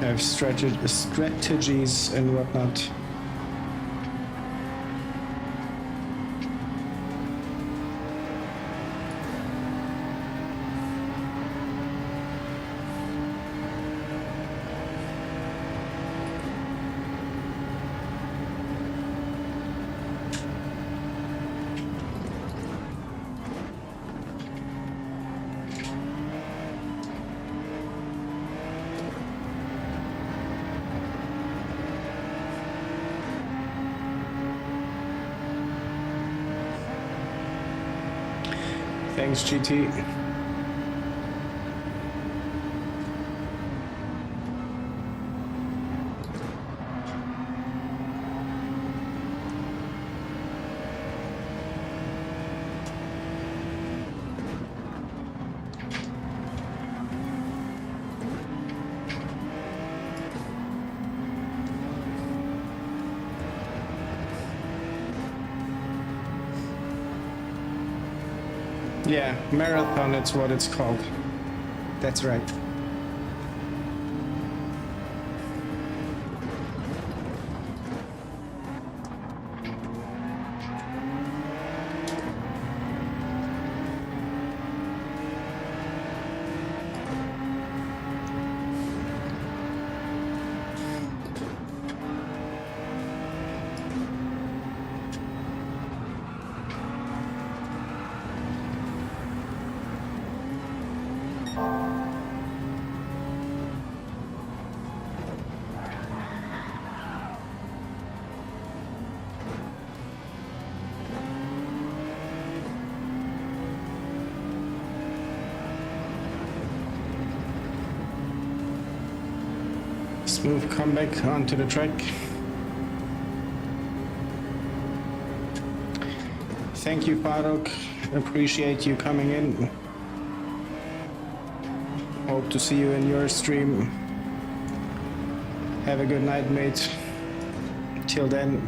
Have strategies and whatnot. Thanks, GT. Yeah, marathon, it's what it's called. That's right. Smooth comeback onto the track. Thank you, Farok. Appreciate you coming in. Hope to see you in your stream. Have a good night, mate. Till then.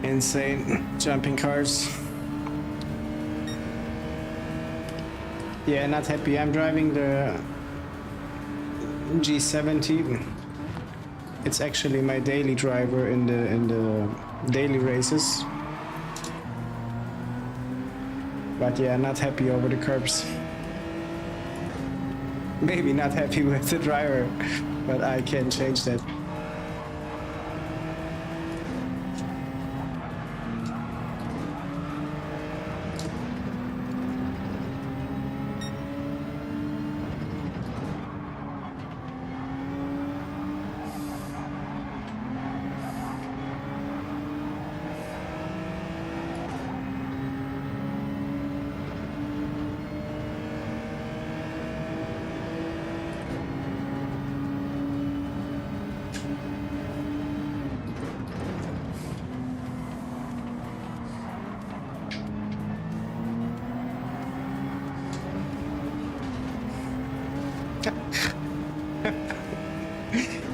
Insane jumping cars. Yeah, not happy. I'm driving the G70. It's actually my daily driver in the daily races. But yeah, not happy over the curbs. Maybe not happy with the driver, but I can change that.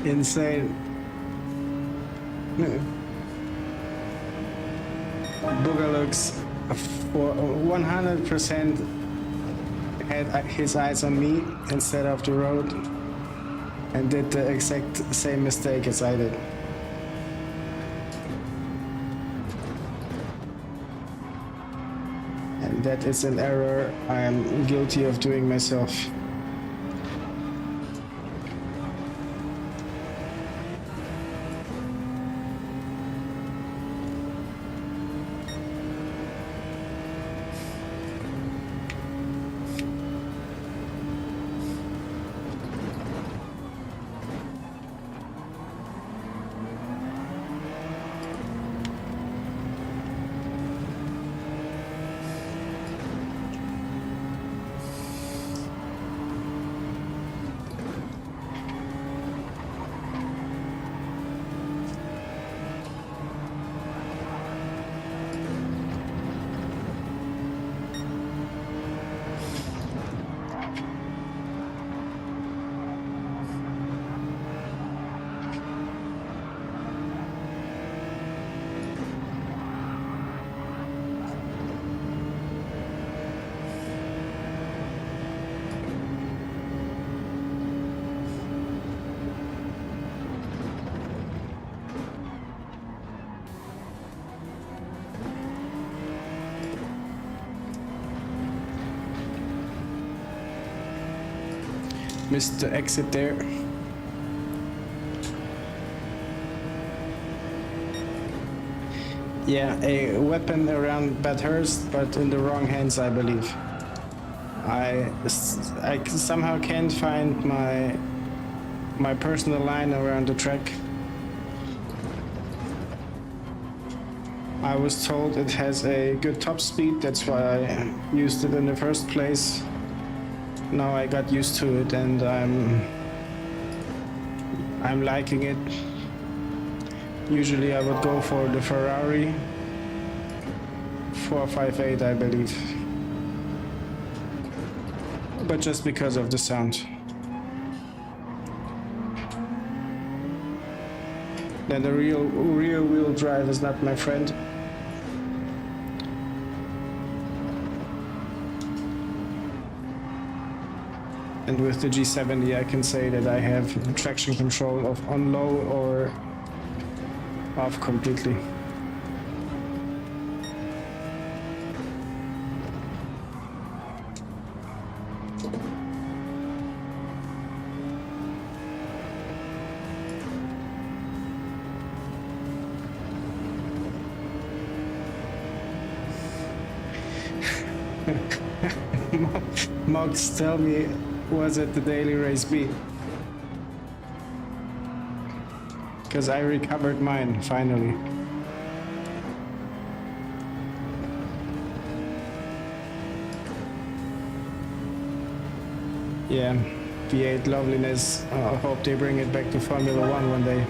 Insane. Boogalooks for 100% had his eyes on me instead of the road and did the exact same mistake as I did. And that is an error I am guilty of doing myself. Missed the exit there. Yeah, a weapon around Bathurst, but in the wrong hands, I believe. I somehow can't find my personal line around the track. I was told it has a good top speed, that's why I used it in the first place. Now I got used to it and I'm liking it. Usually I would go for the Ferrari 458, I believe. But just because of the sound. Then the rear wheel drive is not my friend. And with the G70 I can say that I have traction control on low or off completely. Mox, tell me, was it the daily race B? Because I recovered mine, finally. Yeah, V8 loveliness. I hope they bring it back to Formula 1 one day.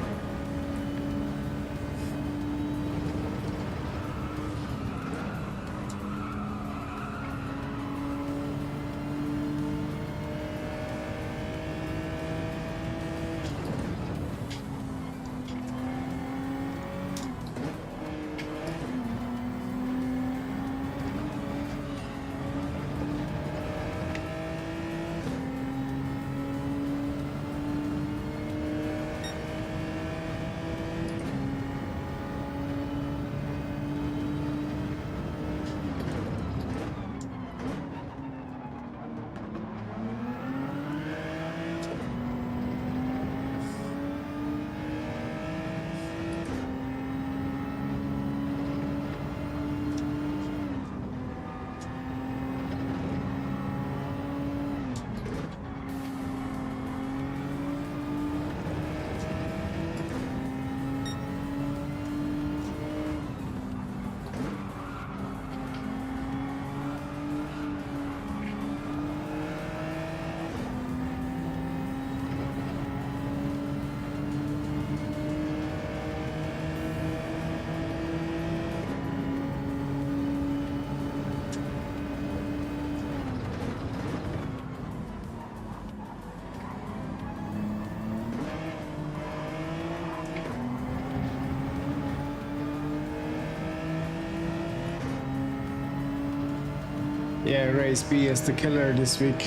Yeah, race B is the killer this week.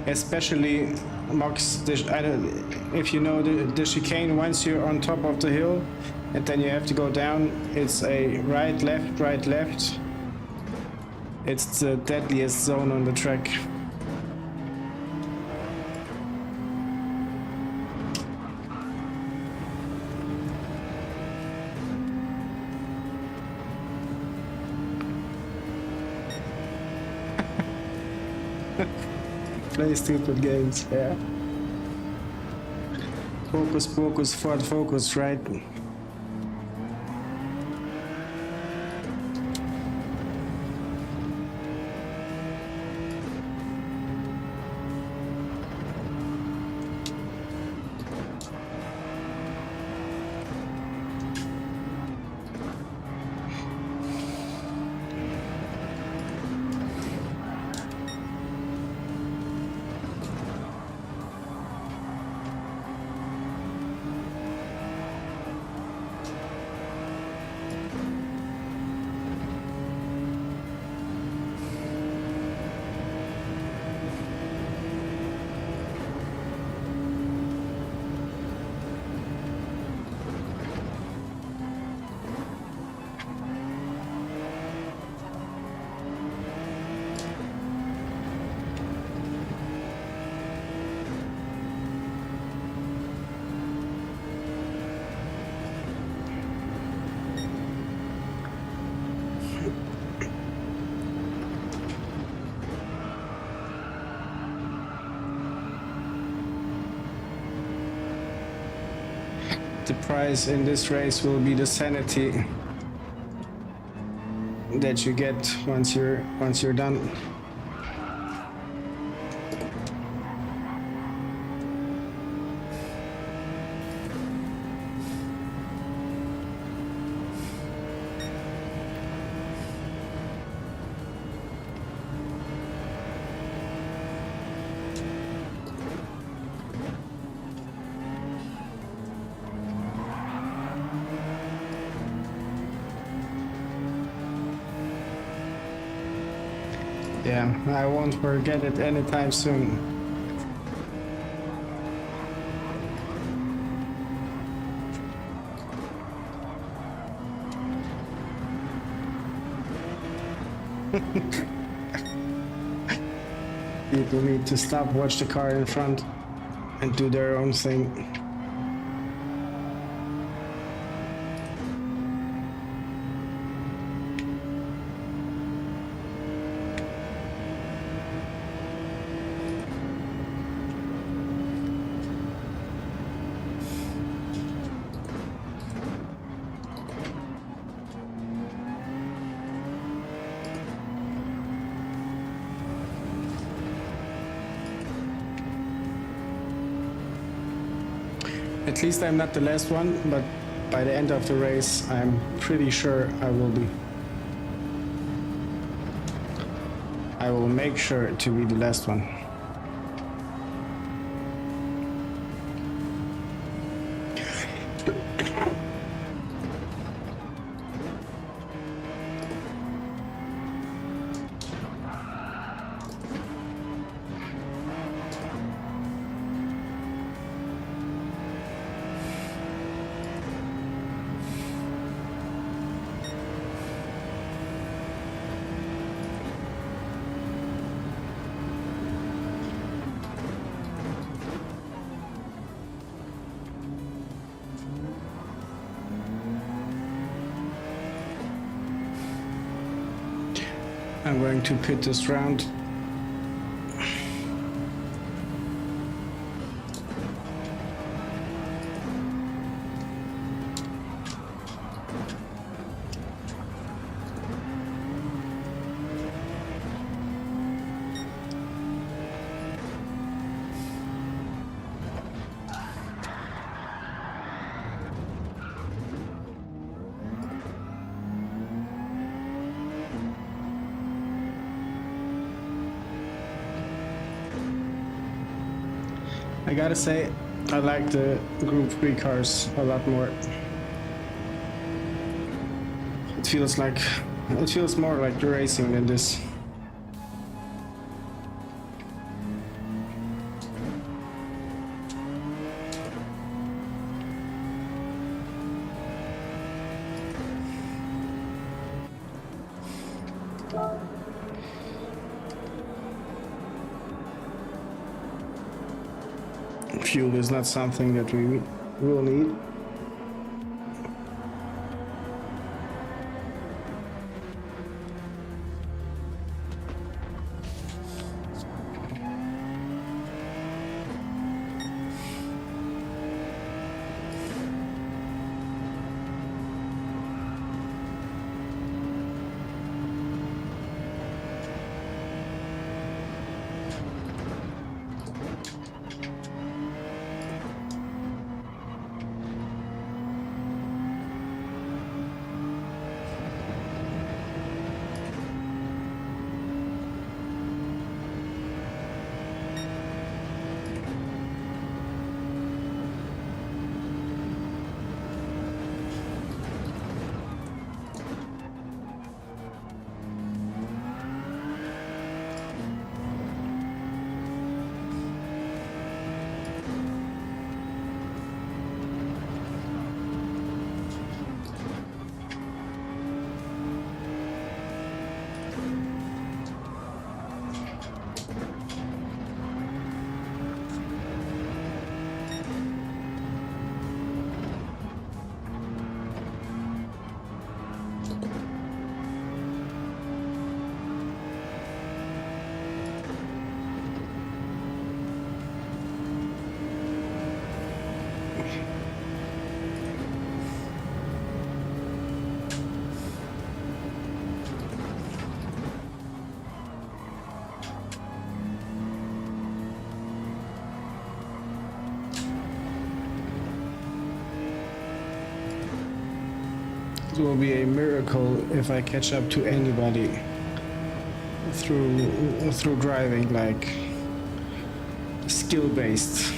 Especially Max, if you know the chicane, once you're on top of the hill and then you have to go down, it's a right, left, right, left. It's the deadliest zone on the track. Play stupid games, yeah. Focus, focus, Ford focus, right? The prize in this race will be the sanity that you get once you're done. Yeah, I won't forget it anytime soon. People need to stop, watch the car in front, and do their own thing. At least I'm not the last one, but by the end of the race, I'm pretty sure I will be. I will make sure to be the last one. I'm going to pit this round. I gotta say, I like the Group 3 cars a lot more. It feels more like racing than this. Fuel is not something that we will need. It will be a miracle if I catch up to anybody through driving, like skill-based.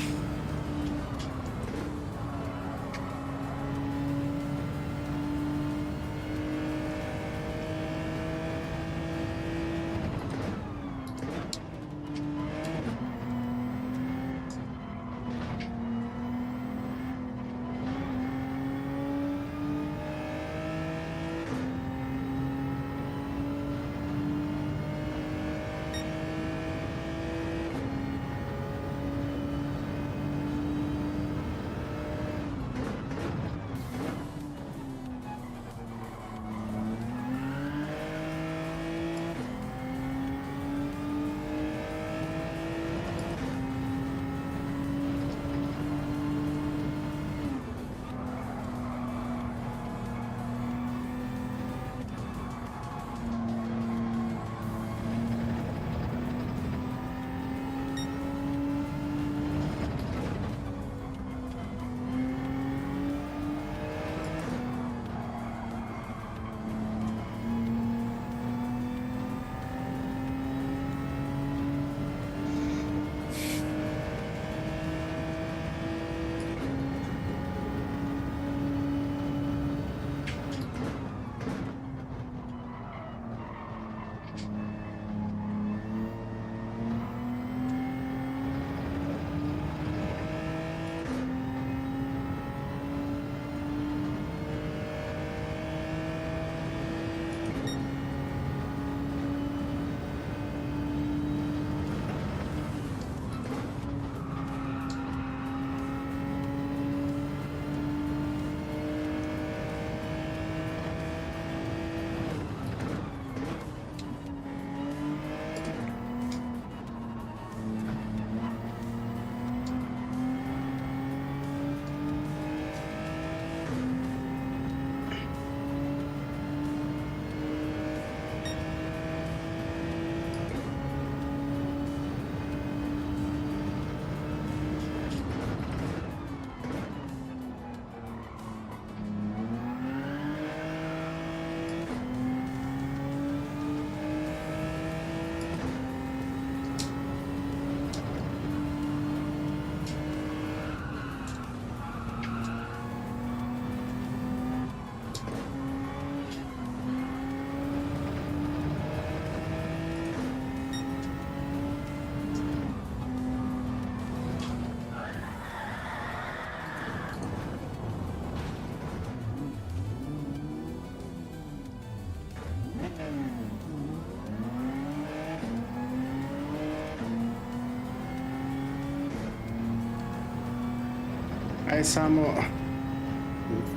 Hi Samo,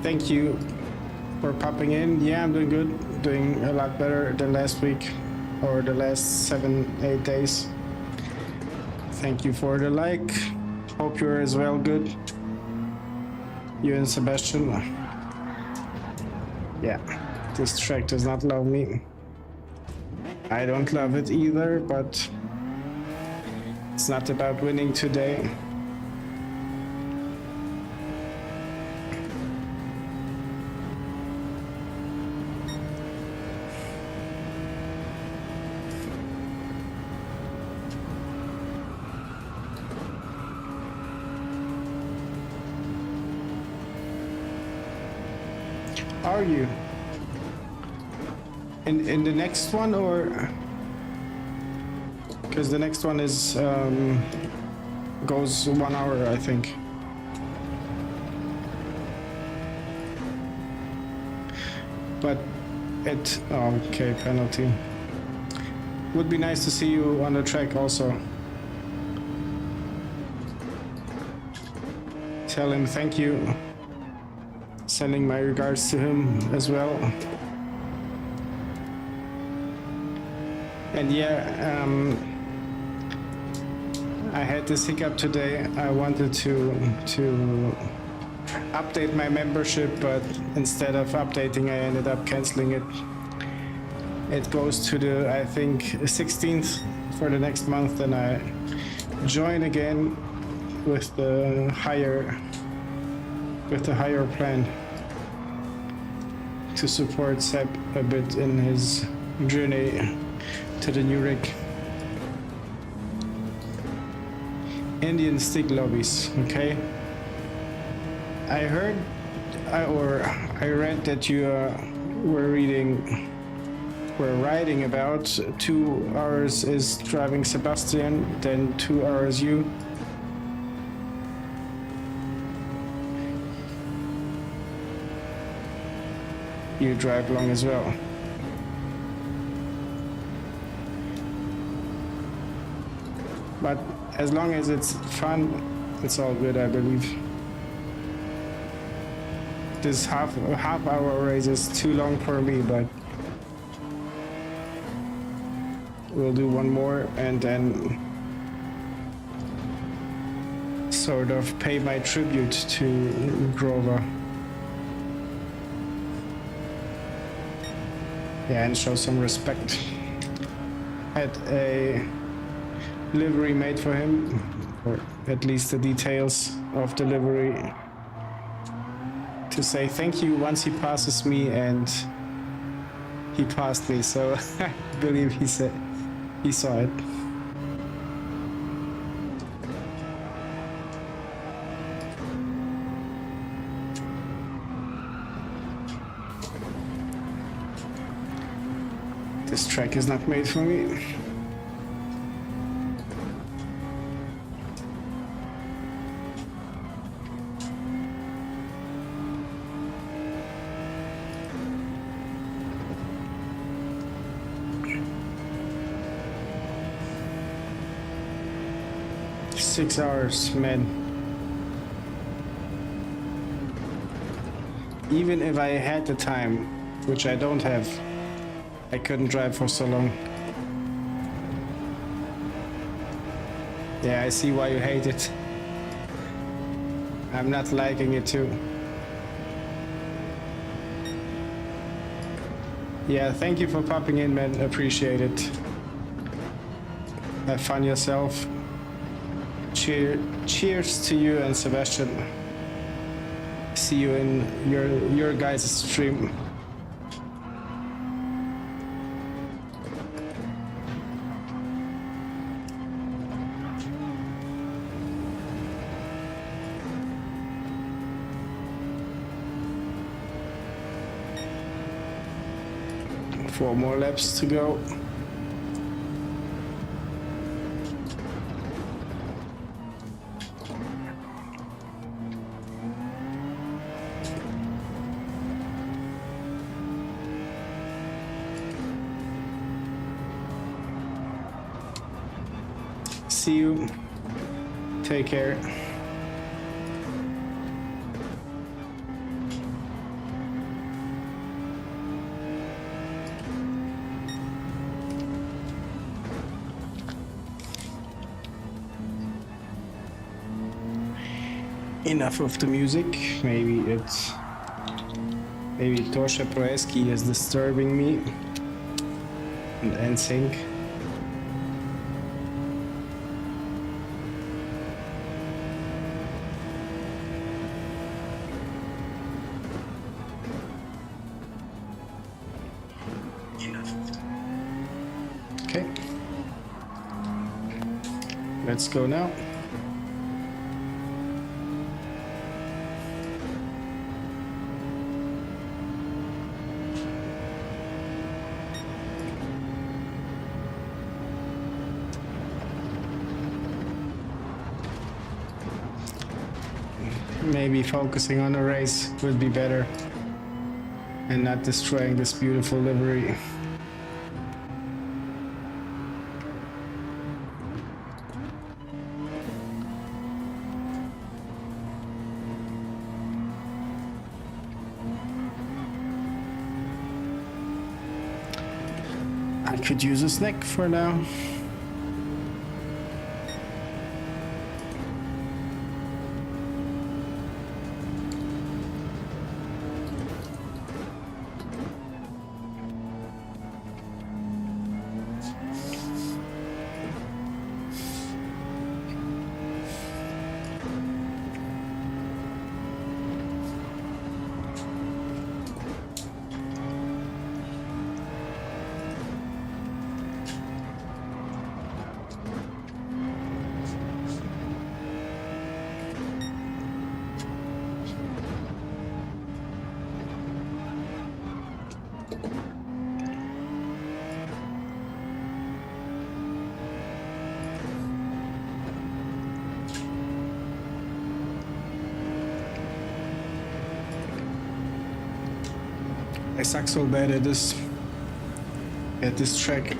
thank you for popping in. Yeah, I'm doing good, doing a lot better than last week or the last 7-8 days. Thank you for the like. Hope you're as well good. You and Sebastian. Yeah, this track does not love me. I don't love it either, but it's not about winning today. Are you in the next one, or because the next one is goes 1 hour, I think. But it okay, penalty. Would be nice to see you on the track also. Tell him thank you. Sending my regards to him as well. And yeah, I had this hiccup today. I wanted to update my membership, but instead of updating, I ended up canceling it. It goes to the, I think, 16th for the next month, and I join again with the higher plan to support Seb a bit in his journey to the new rig. Indian stick lobbies, okay? I heard, I read that you were writing about 2 hours is driving Sebastian, then 2 hours you. You drive long as well. But as long as it's fun, it's all good, I believe. This half hour race is too long for me, but we'll do one more and then sort of pay my tribute to Grover. Yeah, and show some respect. Had a livery made for him, or at least the details of the livery, to say thank you once he passes me, and he passed me, so I believe he saw it. This track is not made for me. Six hours, man. Even if I had the time, which I don't have, I couldn't drive for so long. Yeah, I see why you hate it. I'm not liking it too. Yeah, thank you for popping in, man. Appreciate it. Have fun yourself. Cheers to you and Sebastian. See you in your guys' stream. Four more laps to go. See you. Take care. Enough of the music. Maybe Tosha Proeski is disturbing me. And NSYNC. Okay. Let's go now. Maybe focusing on a race would be better and not destroying this beautiful livery. I could use a snack for now. I suck so bad at this track.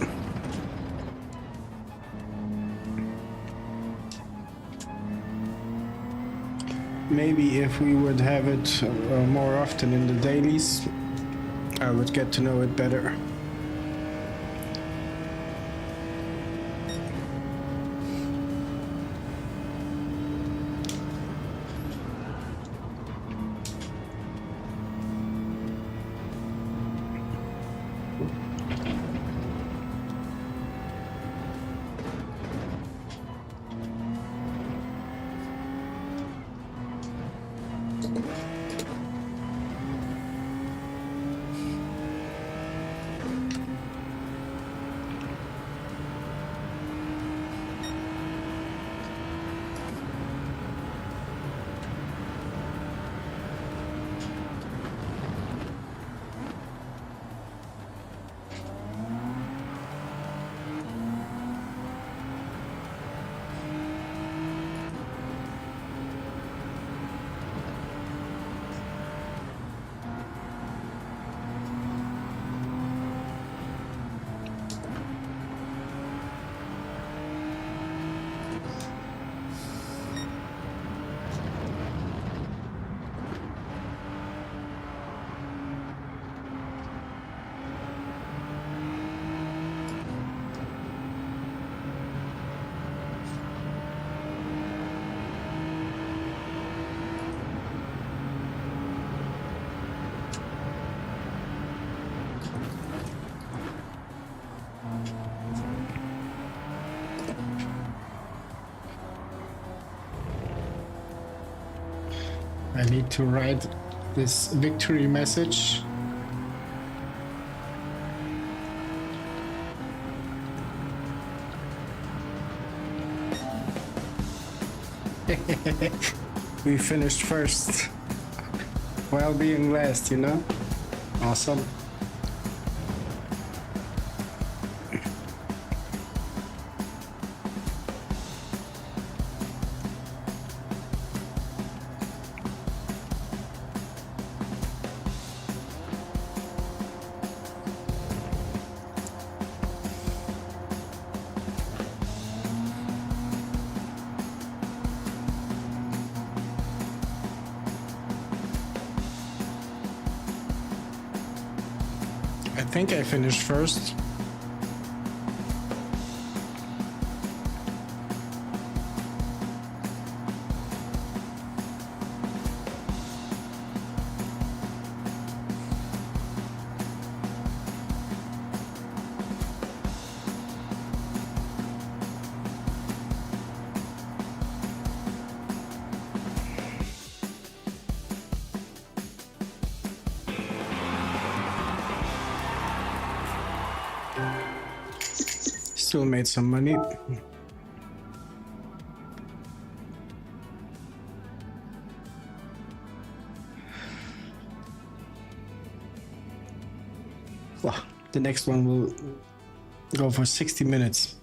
Maybe if we would have it more often in the dailies, I would get to know it better. I need to write this victory message. We finished first while being last, you know? Awesome. I think I finished first. Still made some money. Well, the next one will go for 60 minutes.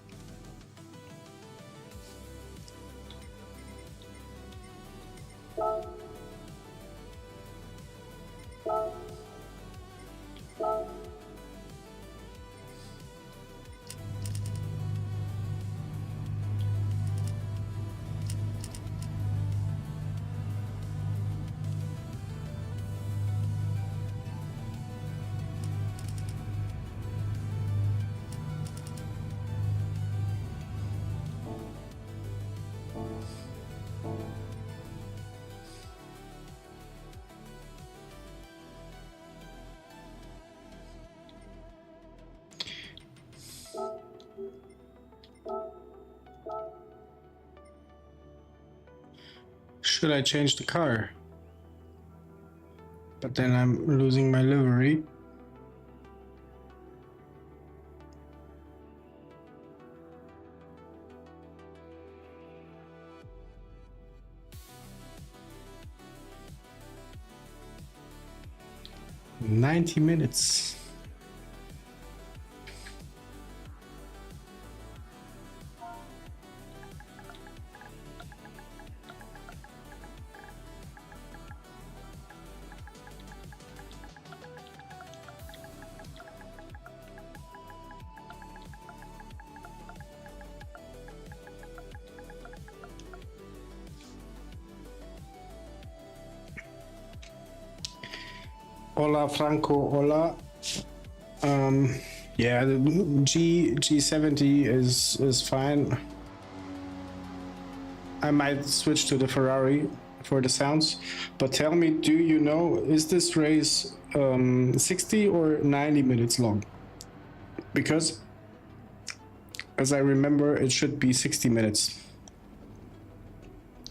Should I change the car? But then I'm losing my livery. "90 minutes. Hola Franco, hola. Yeah, the G70 is fine. I might switch to the Ferrari for the sounds, but tell me, do you know, is this race 60 or 90 minutes long? Because as I remember, it should be 60 minutes.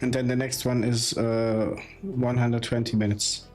And then the next one is 120 minutes.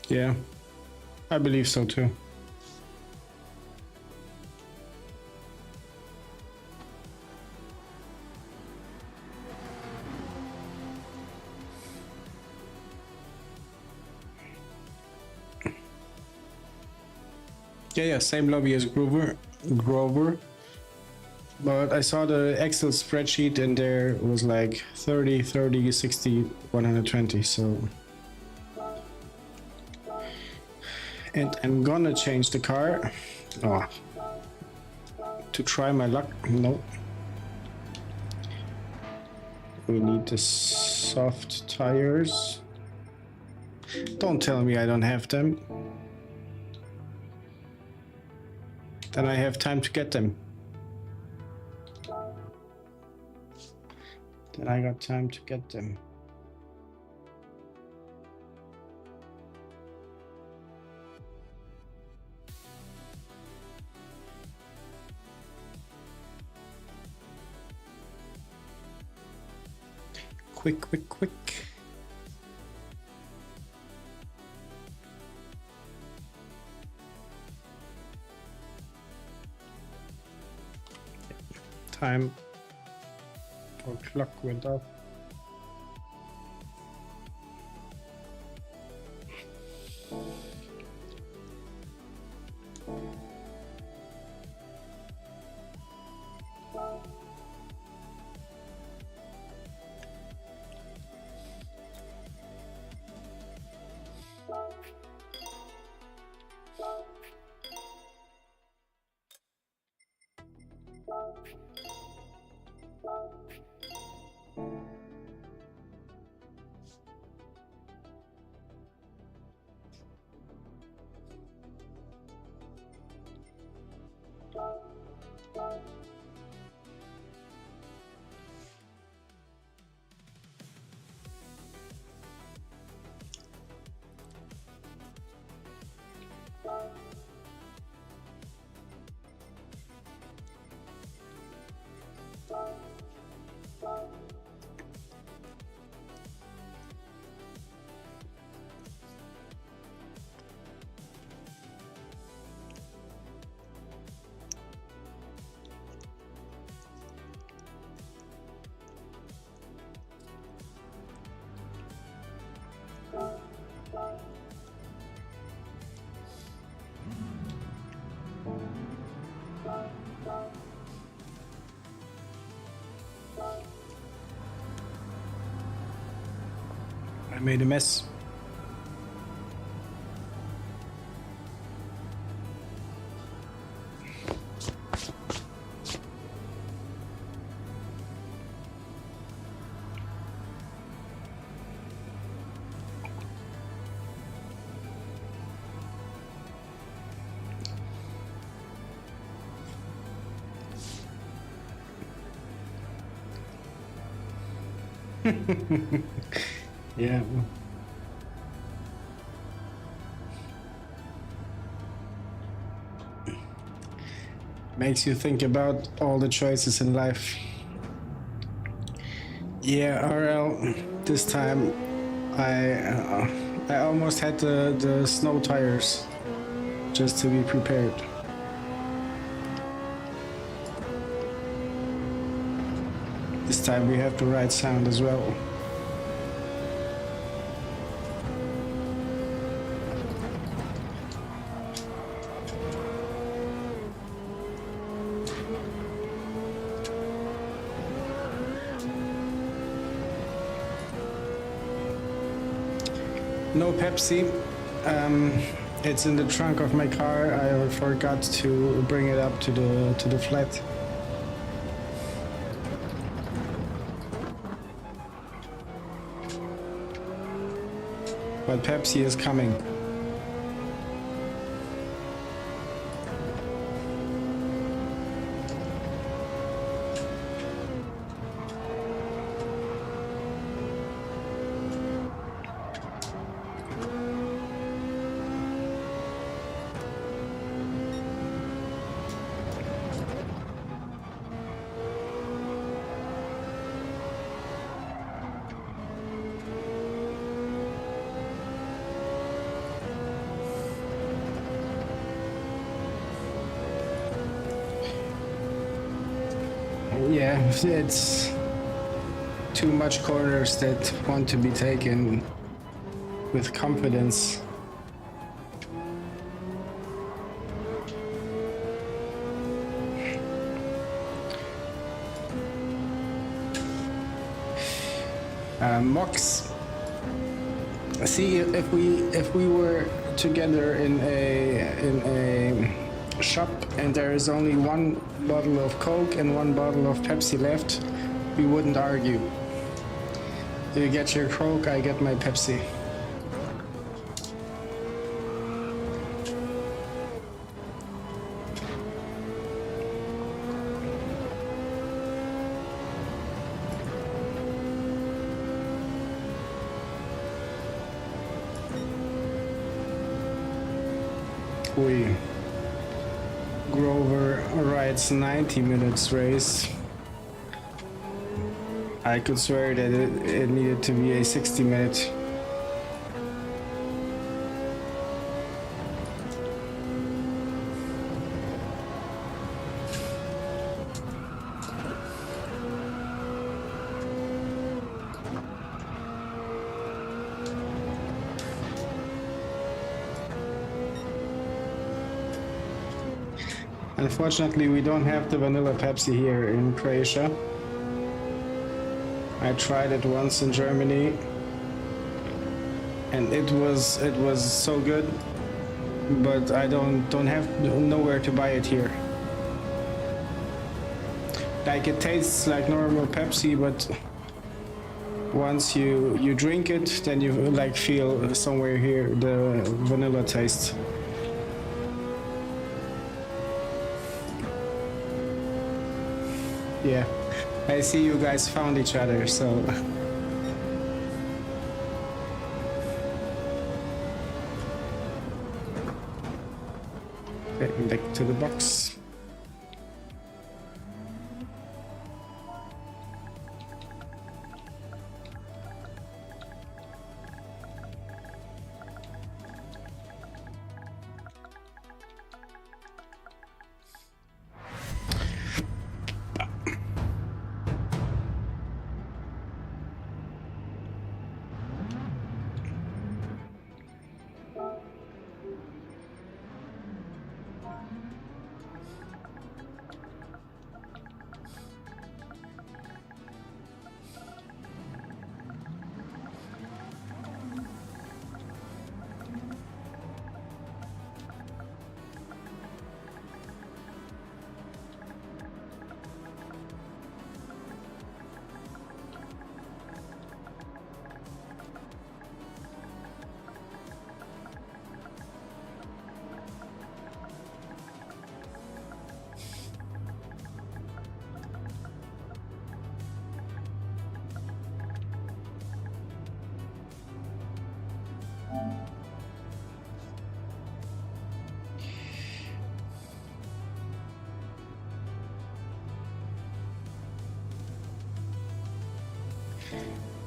Yeah, I believe so too. Yeah, same lobby as Grover. But I saw the Excel spreadsheet and there was like 30, 30, 60, 120, so... And I'm gonna change the car. Oh. To try my luck. No. We need the soft tires. Don't tell me I don't have them. Then I have time to get them. Then I got time to get them. Quick, quick, quick. Time. Our clock went off. I made a mess. Yeah. Makes you think about all the choices in life. Yeah, RL, this time I almost had the snow tires just to be prepared. This time we have the right sound as well. No Pepsi. It's in the trunk of my car. I forgot to bring it up to the flat. But Pepsi is coming. Yeah, it's too much corners that want to be taken with confidence. Mox. See, if we were together in a shop and there is only one bottle of Coke and one bottle of Pepsi left, we wouldn't argue. You get your Coke, I get my Pepsi. Grover rides 90 minutes race. I could swear that it needed to be a 60-minute. Unfortunately, we don't have the vanilla Pepsi here in Croatia. I tried it once in Germany, and it was so good, but I don't have nowhere to buy it here. Like it tastes like normal Pepsi, but once you drink it, then you like feel somewhere here the vanilla taste. Yeah, I see you guys found each other, so okay, back to the box.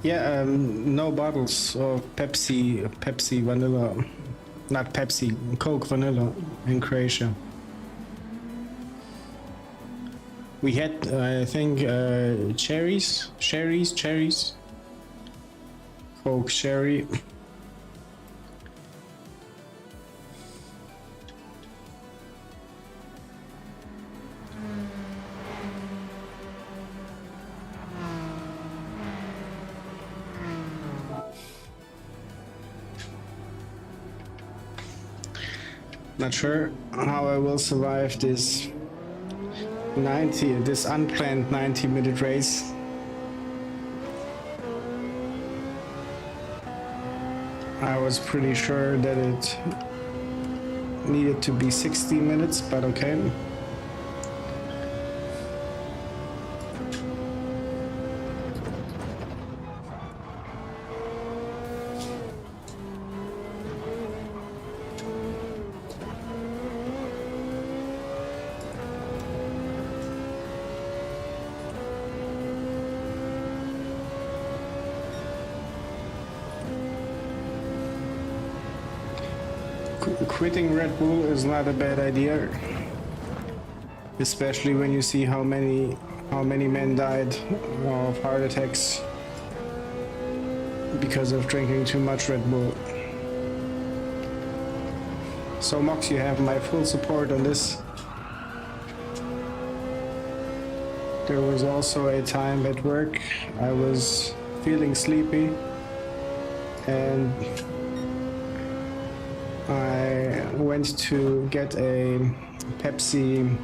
Yeah, no bottles of Pepsi vanilla, not Pepsi, Coke vanilla in Croatia. We had, I think, cherries, Coke cherry. Not sure how I will survive this unplanned 90-minute race. I was pretty sure that it needed to be 60 minutes, but okay. Quitting Red Bull is not a bad idea, especially when you see how many men died of heart attacks because of drinking too much Red Bull. So Mox, you have my full support on this. There was also a time at work I was feeling sleepy and I went to get a Pepsi,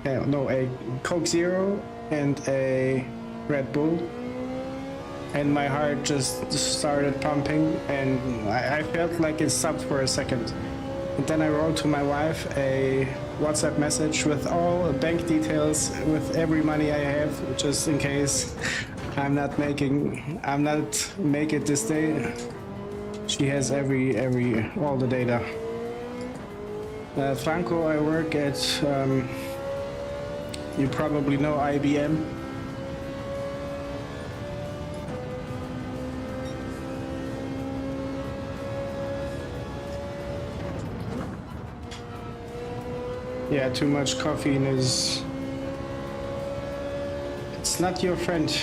a Coke Zero and a Red Bull, and my heart just started pumping and I felt like it stopped for a second. And then I wrote to my wife a WhatsApp message with all bank details, with every money I have, just in case I'm not make it this day. She has all the data. Franco, I work at, you probably know IBM. Yeah, too much caffeine it's not your friend.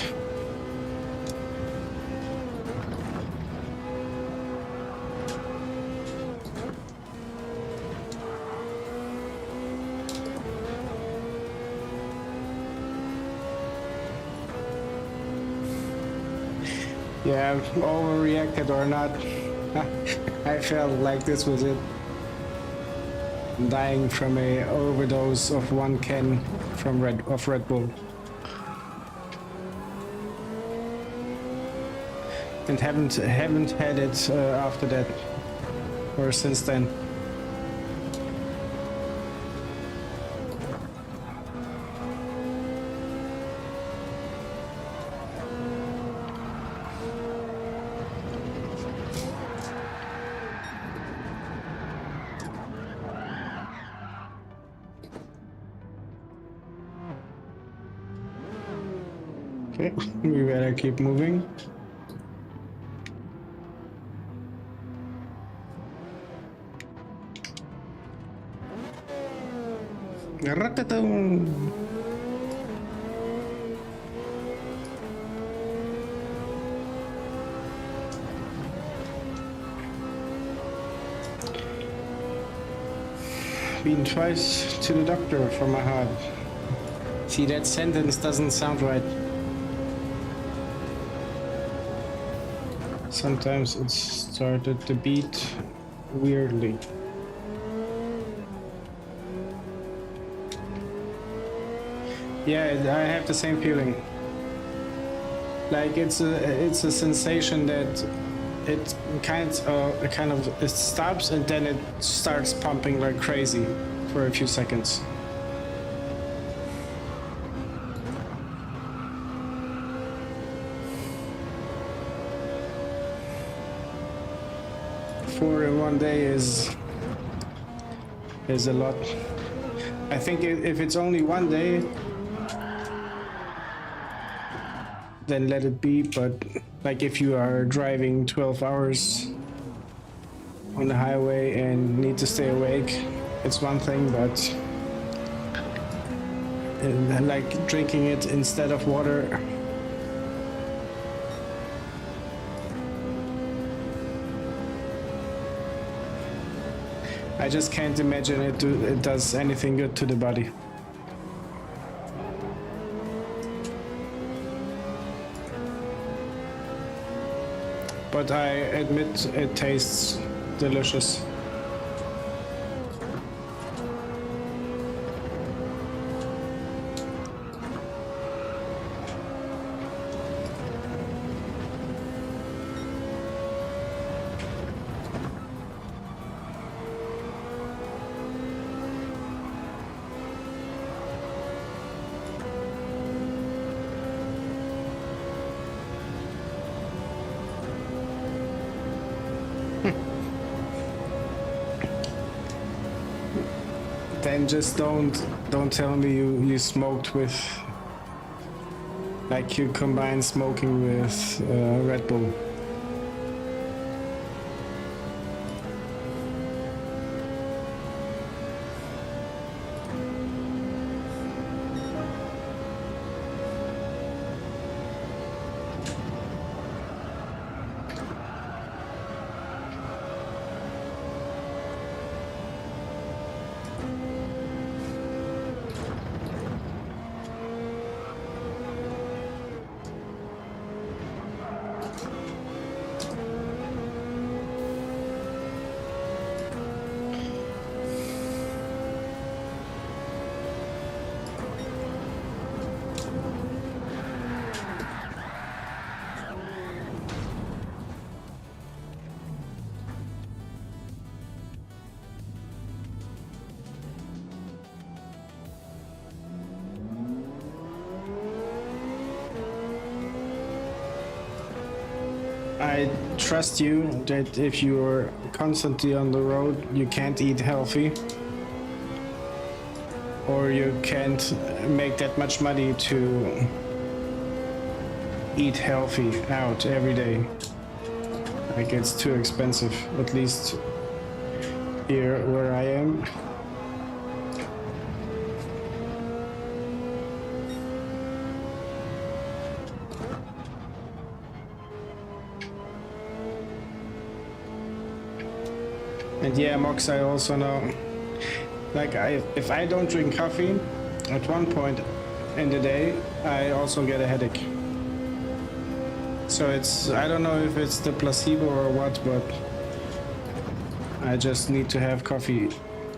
Yeah, overreacted or not, I felt like this was it. dying from a overdose of one can from Red Bull. And haven't had it after that or since then. Okay, we better keep moving. Been twice to the doctor for my heart. See, that sentence doesn't sound right. Sometimes it started to beat weirdly. Yeah, I have the same feeling. Like it's a sensation that it kind of it stops and then it starts pumping like crazy for a few seconds. Four in one day is a lot. I think if it's only one day, then let it be, but like if you are driving 12 hours on the highway and need to stay awake, it's one thing, but like drinking it instead of water, I just can't imagine it does anything good to the body. But I admit it tastes delicious. Then just don't tell me you smoked with, like you combine smoking with Red Bull. I trust you that if you're constantly on the road, you can't eat healthy, or you can't make that much money to eat healthy out every day. Like it's too expensive, at least here where I am. And yeah, Mox, I also know, like if I don't drink coffee, at one point in the day, I also get a headache. So I don't know if it's the placebo or what, but I just need to have coffee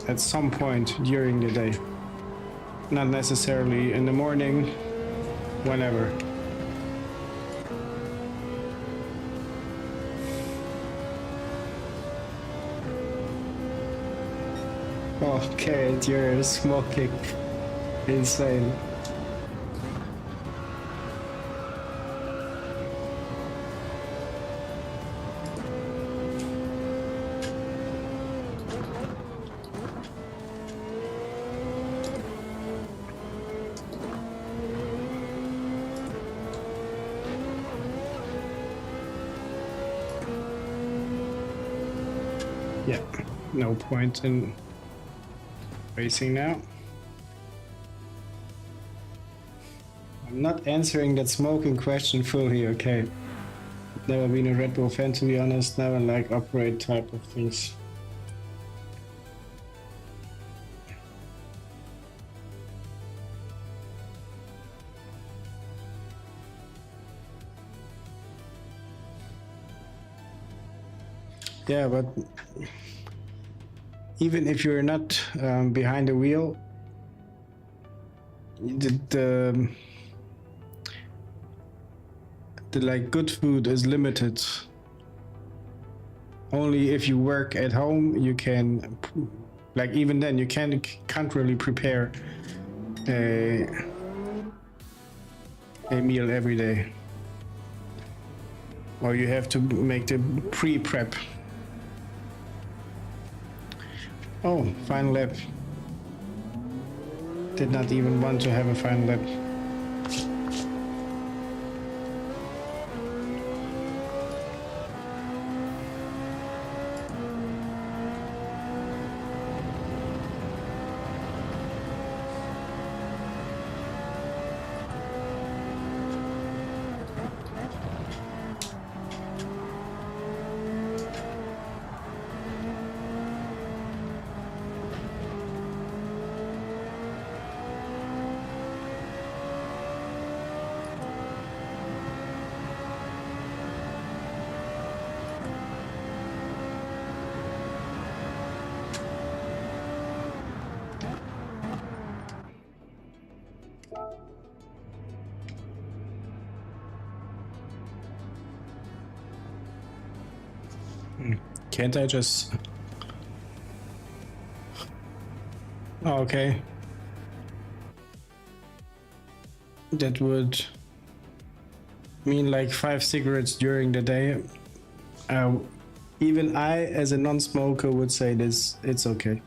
at some point during the day. Not necessarily in the morning, whenever. Okay, you're smoking. Insane. Yeah, no point in racing now. I'm not answering that smoking question fully, okay. Never been a Red Bull fan, to be honest. Never like upgrade type of things. Yeah, but even if you're not behind the wheel, the like good food is limited. Only if you work at home, you can, like even then you can't really prepare a meal every day, or you have to make the pre-prep. Oh, final lap. Did not even want to have a final lap. Can't I just... Oh, okay. That would mean like 5 cigarettes during the day. Even I, as a non-smoker, would say this, it's okay.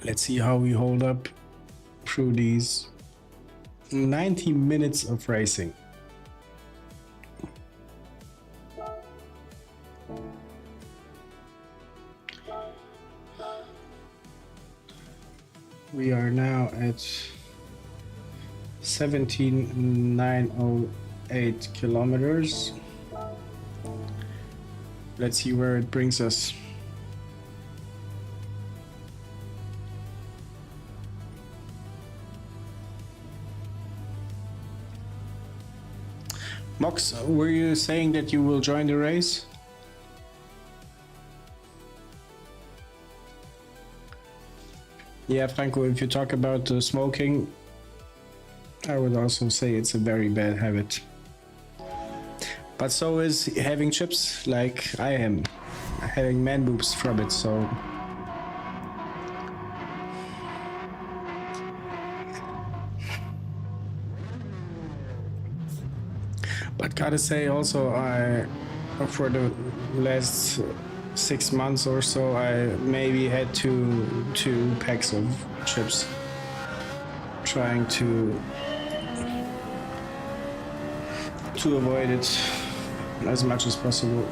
Let's see how we hold up through these 90 minutes of racing. We are now at 17,908 kilometers. Let's see where it brings us. Mox, were you saying that you will join the race? Yeah, Franco, if you talk about smoking, I would also say it's a very bad habit. But so is having chips, like I am. Having man boobs from it, so... But gotta say also, for the last 6 months or so, I maybe had two packs of chips, trying to avoid it as much as possible.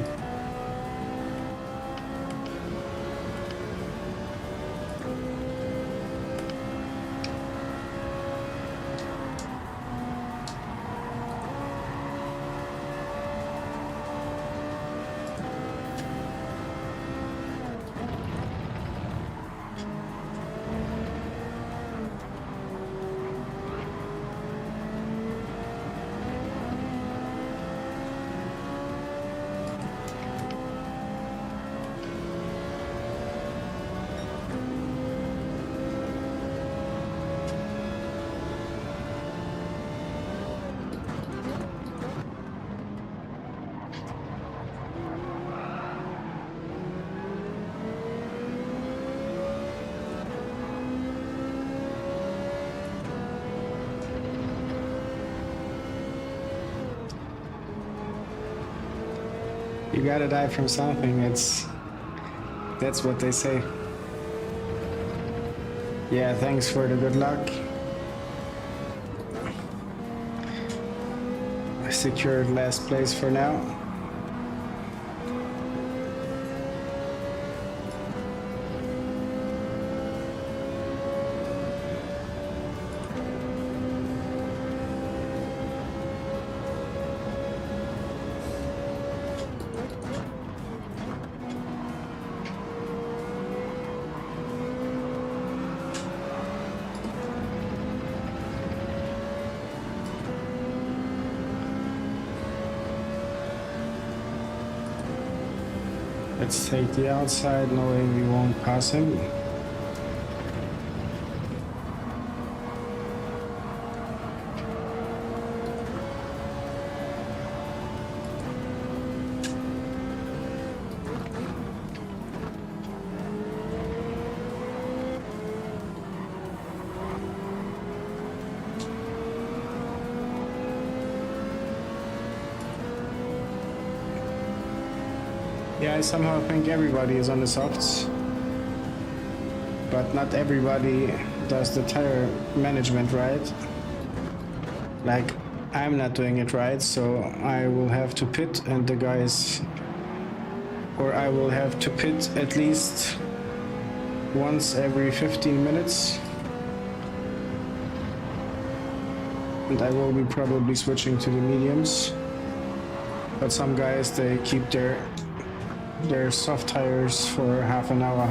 You gotta die from something. That's what they say. Yeah, thanks for the good luck. I secured last place for now. Let's take the outside, knowing we won't pass him. Yeah, I somehow think everybody is on the softs, but not everybody does the tire management right. Like, I'm not doing it right, so I will have to pit, and the guys, or I will have to pit at least once every 15 minutes. And I will be probably switching to the mediums. But some guys, they keep their soft tires for half an hour.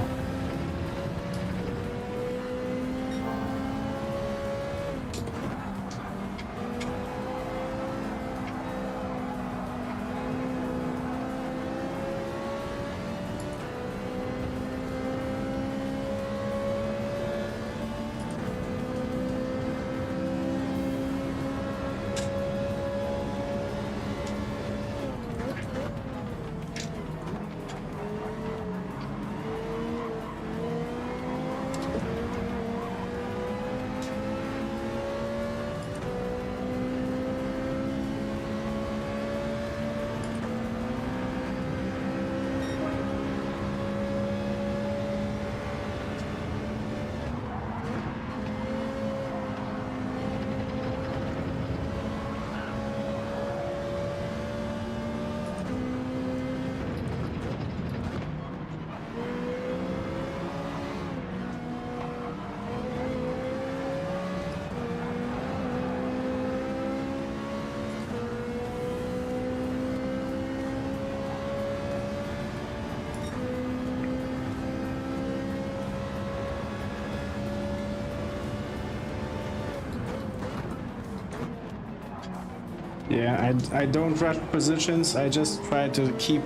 Yeah, I don't rush positions. I just try to keep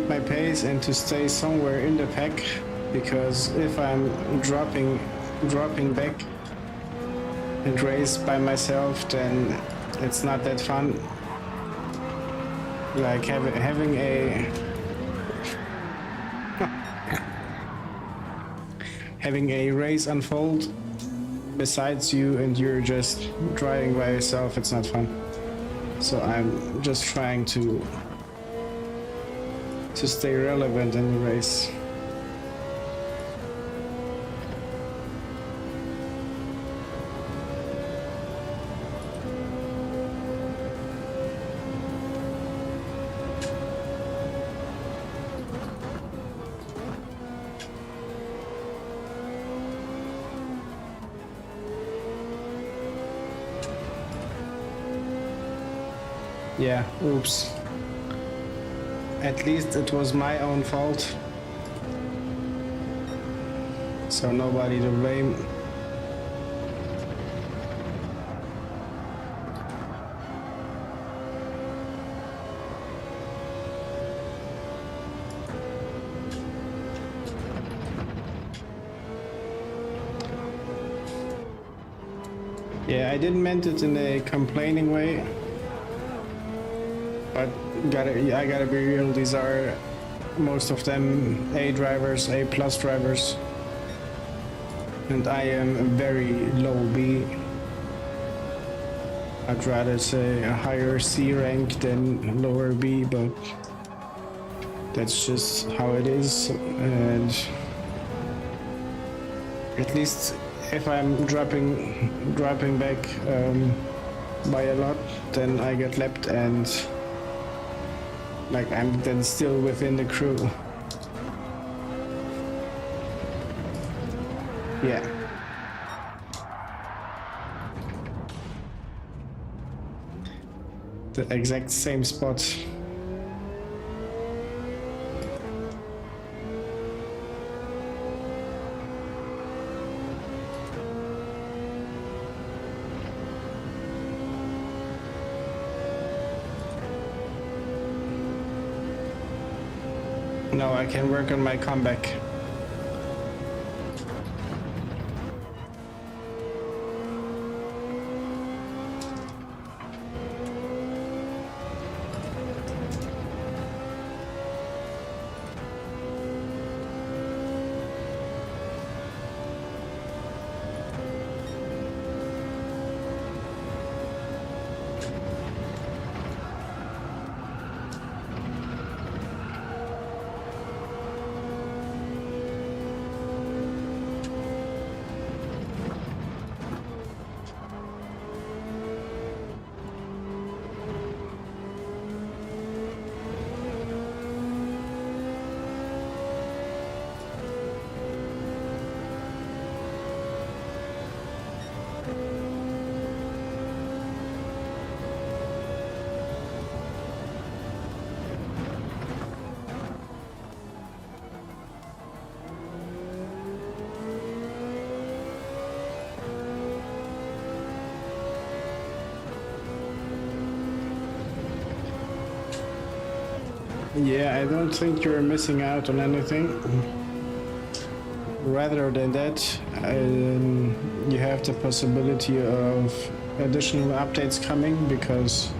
my pace and to stay somewhere in the pack, because if I'm dropping back and race by myself, then it's not that fun. Like having a race unfold besides you and you're just driving by yourself, it's not fun. So I'm just trying to stay relevant in the race. Yeah, oops. At least it was my own fault. So nobody to blame. Yeah, I didn't mean it in a complaining way. But I gotta be real, these are most of them A drivers, A plus drivers. And I am a very low B. I'd rather say a higher C rank than lower B, but that's just how it is. And at least if I'm dropping back by a lot, then I get lapped and like I'm then still within the crew. Yeah. The exact same spot. Now I can work on my comeback. Yeah, I don't think you're missing out on anything. Rather than that, you have the possibility of additional updates coming because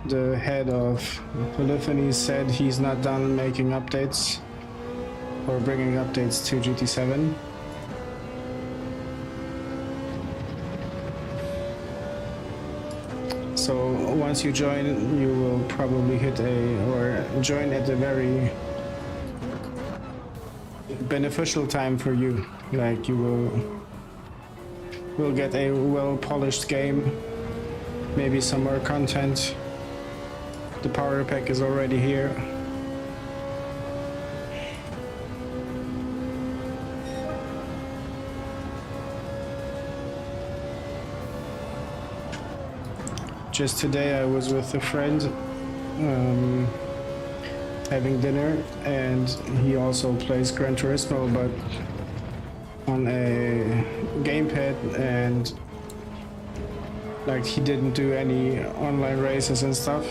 the head of Polyphony said he's not done making updates or bringing updates to GT7. So once you join, you will probably join at a very beneficial time for you. Like you will get a well-polished game, maybe some more content. The power pack is already here. Just today I was with a friend having dinner, and he also plays Gran Turismo but on a gamepad, and like he didn't do any online races and stuff,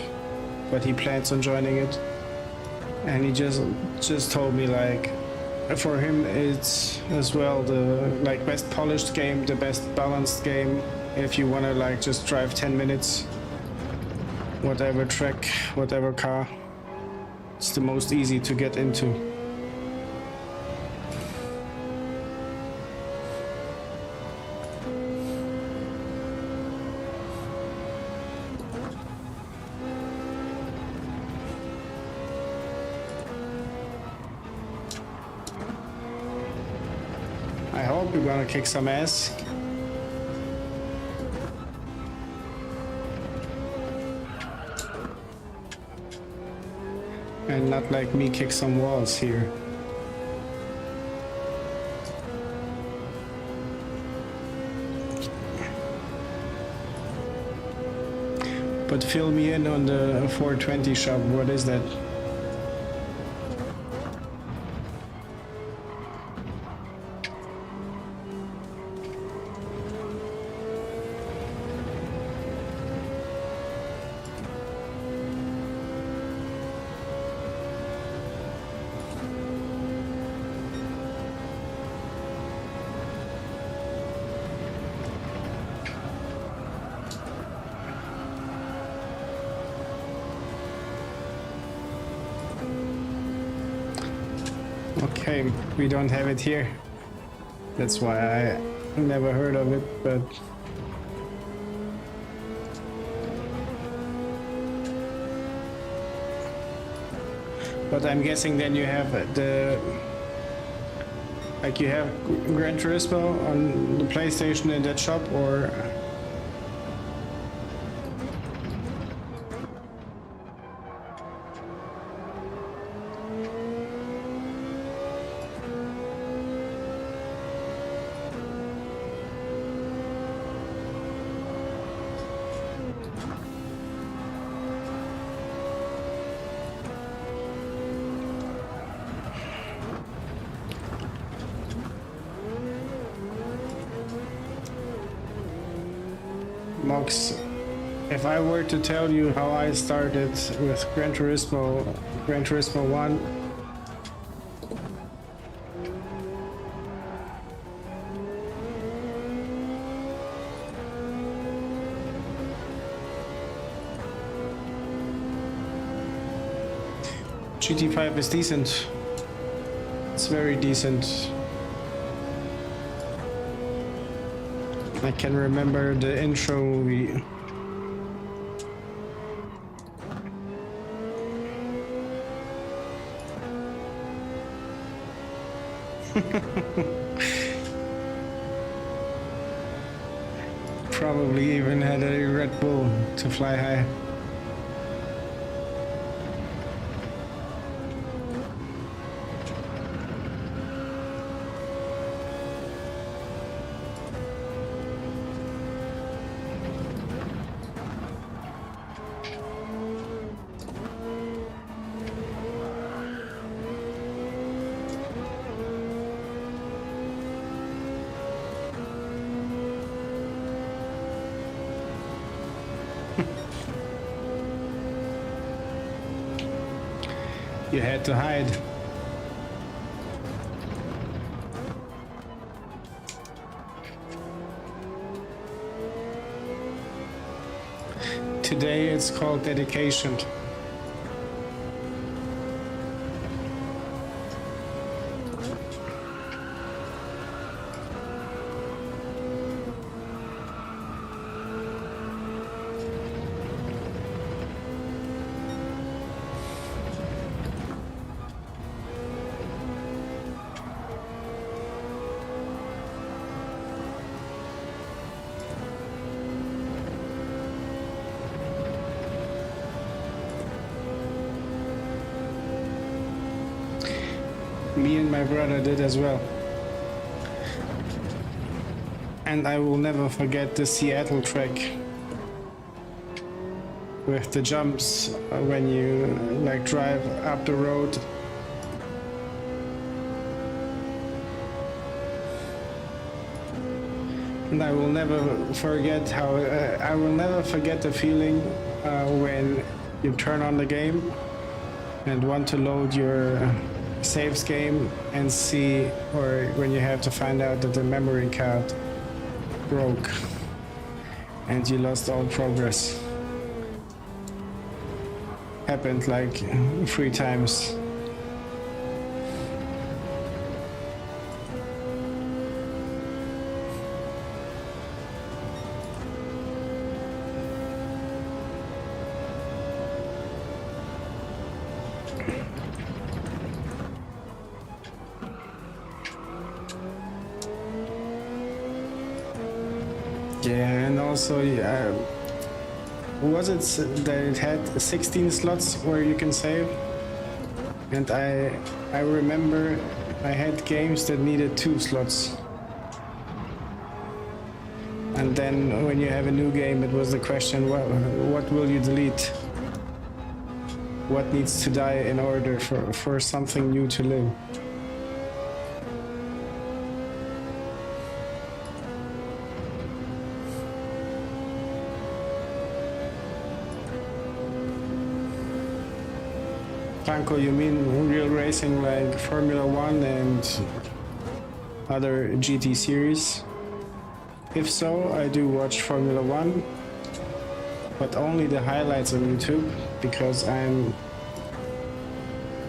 but he plans on joining it. And he just told me like for him it's as well the like best polished game, the best balanced game. If you want to like just drive 10 minutes, whatever track, whatever car, it's the most easy to get into. I hope you're gonna kick some ass. And not like me kick some walls here. But fill me in on the 420 shop, what is that? Okay, we don't have it here. That's why I never heard of it, but But I'm guessing then you have the... Like you have Gran Turismo on the PlayStation in that shop, or... Mox, if I were to tell you how I started with Gran Turismo 1, GT5 is decent. It's very decent. I can remember the intro movie. Probably even had a Red Bull to fly high. You had to hide. Today it's called dedication. Me and my brother did as well. And I will never forget the Seattle track with the jumps when you like drive up the road. And I will never forget the feeling when you turn on the game and want to load your saves game and see, or when you have to find out that the memory card broke and you lost all progress. Happened like 3 times. Yeah, and also, was it that it had 16 slots where you can save? And I remember I had games that needed 2 slots. And then when you have a new game, it was the question, what will you delete? What needs to die in order for something new to live? Franco, you mean real racing like Formula 1 and other GT series? If so, I do watch Formula 1, but only the highlights on YouTube, because I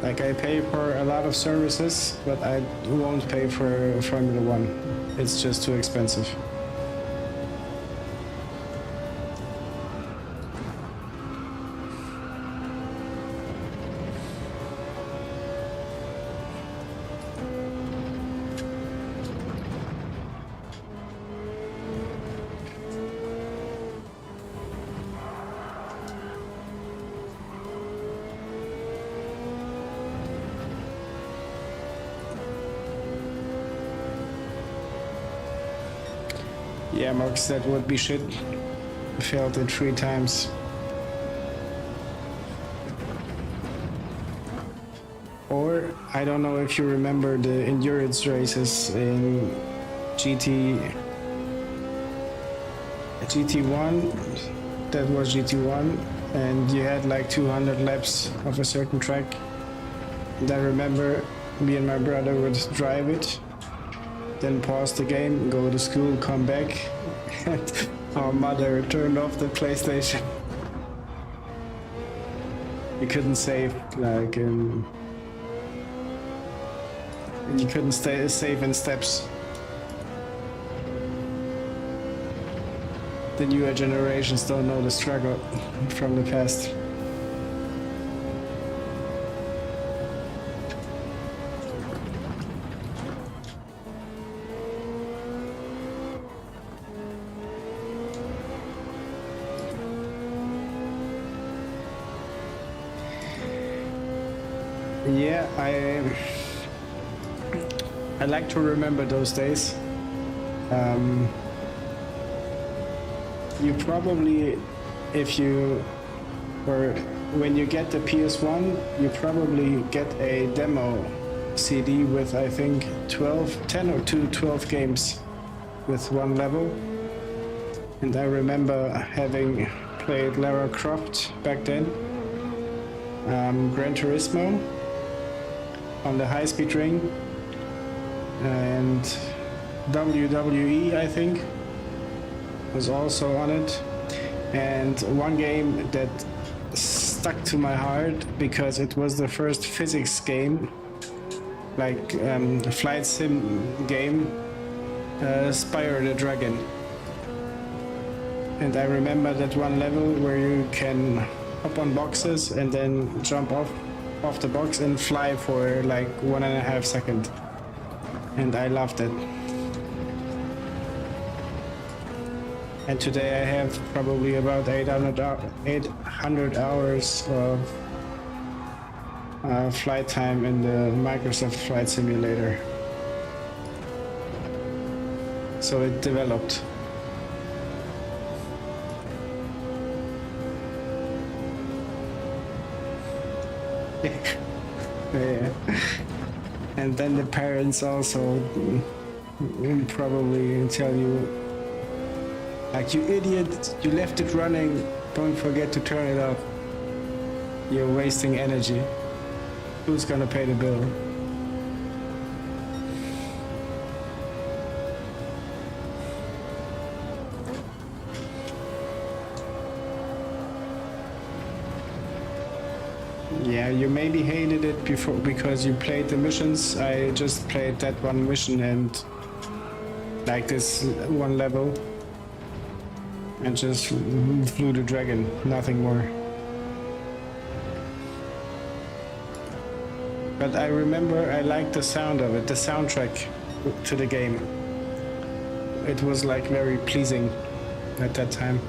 pay for a lot of services, but I won't pay for Formula 1. It's just too expensive. Yeah, Max, that would be shit. Failed it 3 times. Or, I don't know if you remember the endurance races in GT1, that was GT1, and you had like 200 laps of a certain track. And I remember me and my brother would drive it, then pause the game, go to school, come back, and our mother turned off the PlayStation. You couldn't save, like, you couldn't save in steps. The newer generations don't know the struggle from the past. Yeah, I like to remember those days. You probably, when you get the PS1, you probably get a demo CD with, I think, 10 or 12 games with one level. And I remember having played Lara Croft back then, Gran Turismo on the high-speed ring, and WWE, I think, was also on it. And one game that stuck to my heart because it was the first physics game, like a flight sim game, Spyro the Dragon. And I remember that one level where you can hop on boxes and then jump off the box and fly for like 1.5 seconds. And I loved it. And today I have probably about 800 hours of flight time in the Microsoft Flight Simulator. So it developed. Yeah. And then the parents also will probably tell you, like, you idiot, you left it running, don't forget to turn it off. You're wasting energy. Who's gonna pay the bill? Yeah, you maybe hated it before because you played the missions. I just played that one mission and like this one level and just flew the dragon, nothing more. But I remember I liked the sound of it, the soundtrack to the game. It was like very pleasing at that time.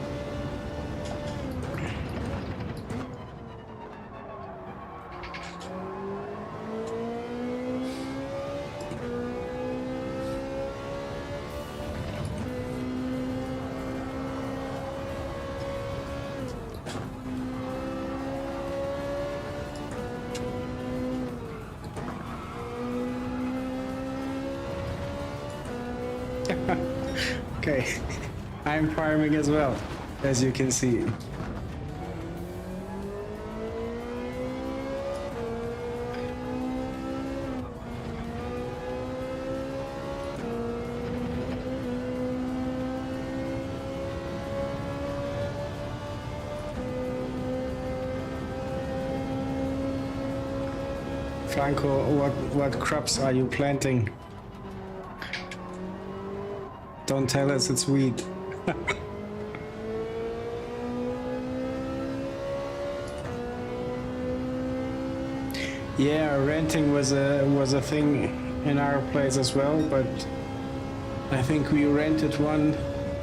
Okay, I'm farming as well, as you can see. Franco, what crops are you planting? Don't tell us it's wheat. Yeah, renting was a thing in our place as well, but I think we rented one,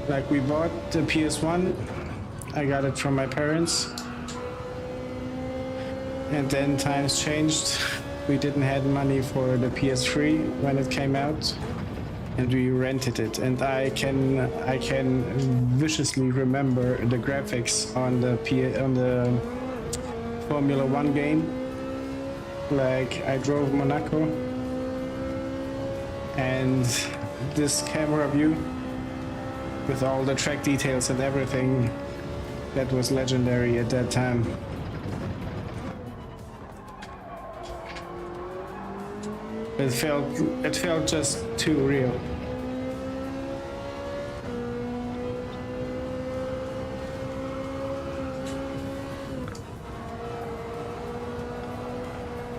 like we bought the PS1, I got it from my parents, and then times changed. We didn't have money for the PS3 when it came out, and we rented it, and I can viciously remember the graphics on the Formula 1 game. Like, I drove Monaco, and this camera view with all the track details and everything, that was legendary at that time. It felt just too real.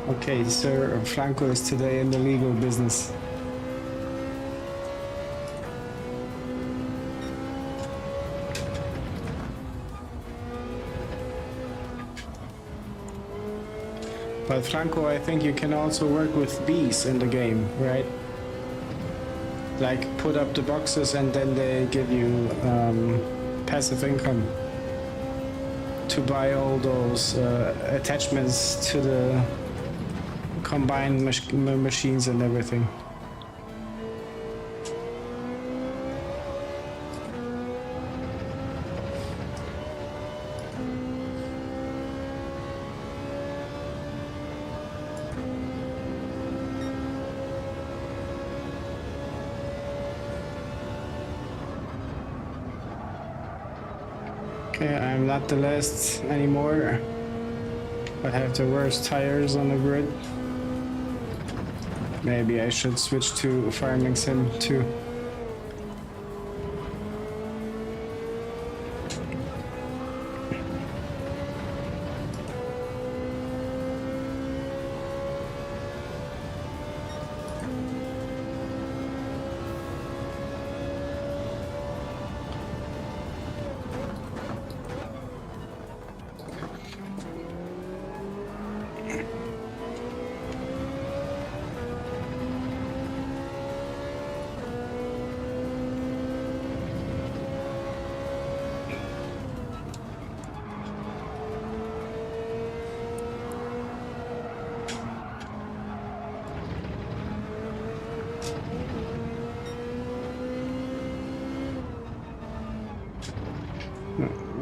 Okay, Sir Franco is today in the legal business. But Franco, I think you can also work with bees in the game, right? Like, put up the boxes and then they give you passive income to buy all those attachments to the combined machines and everything. Okay, I'm not the last anymore. I have the worst tires on the grid. Maybe I should switch to Farming Sim too.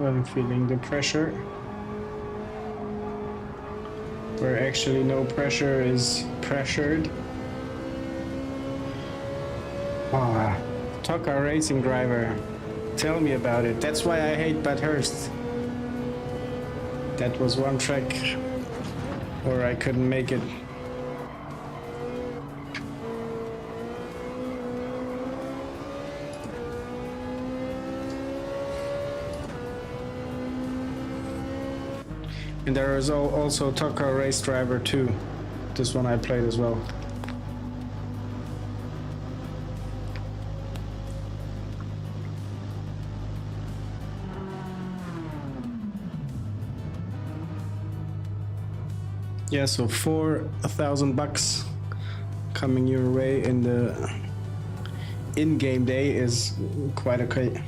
I'm feeling the pressure. Where actually no pressure is pressured. Ah, Tucker racing driver. Tell me about it. That's why I hate Bad Hearst. That was one track where I couldn't make it. And there is also Tucker Race Driver 2. This one I played as well. Yeah, so $4,000 coming your way in the in-game day is quite okay.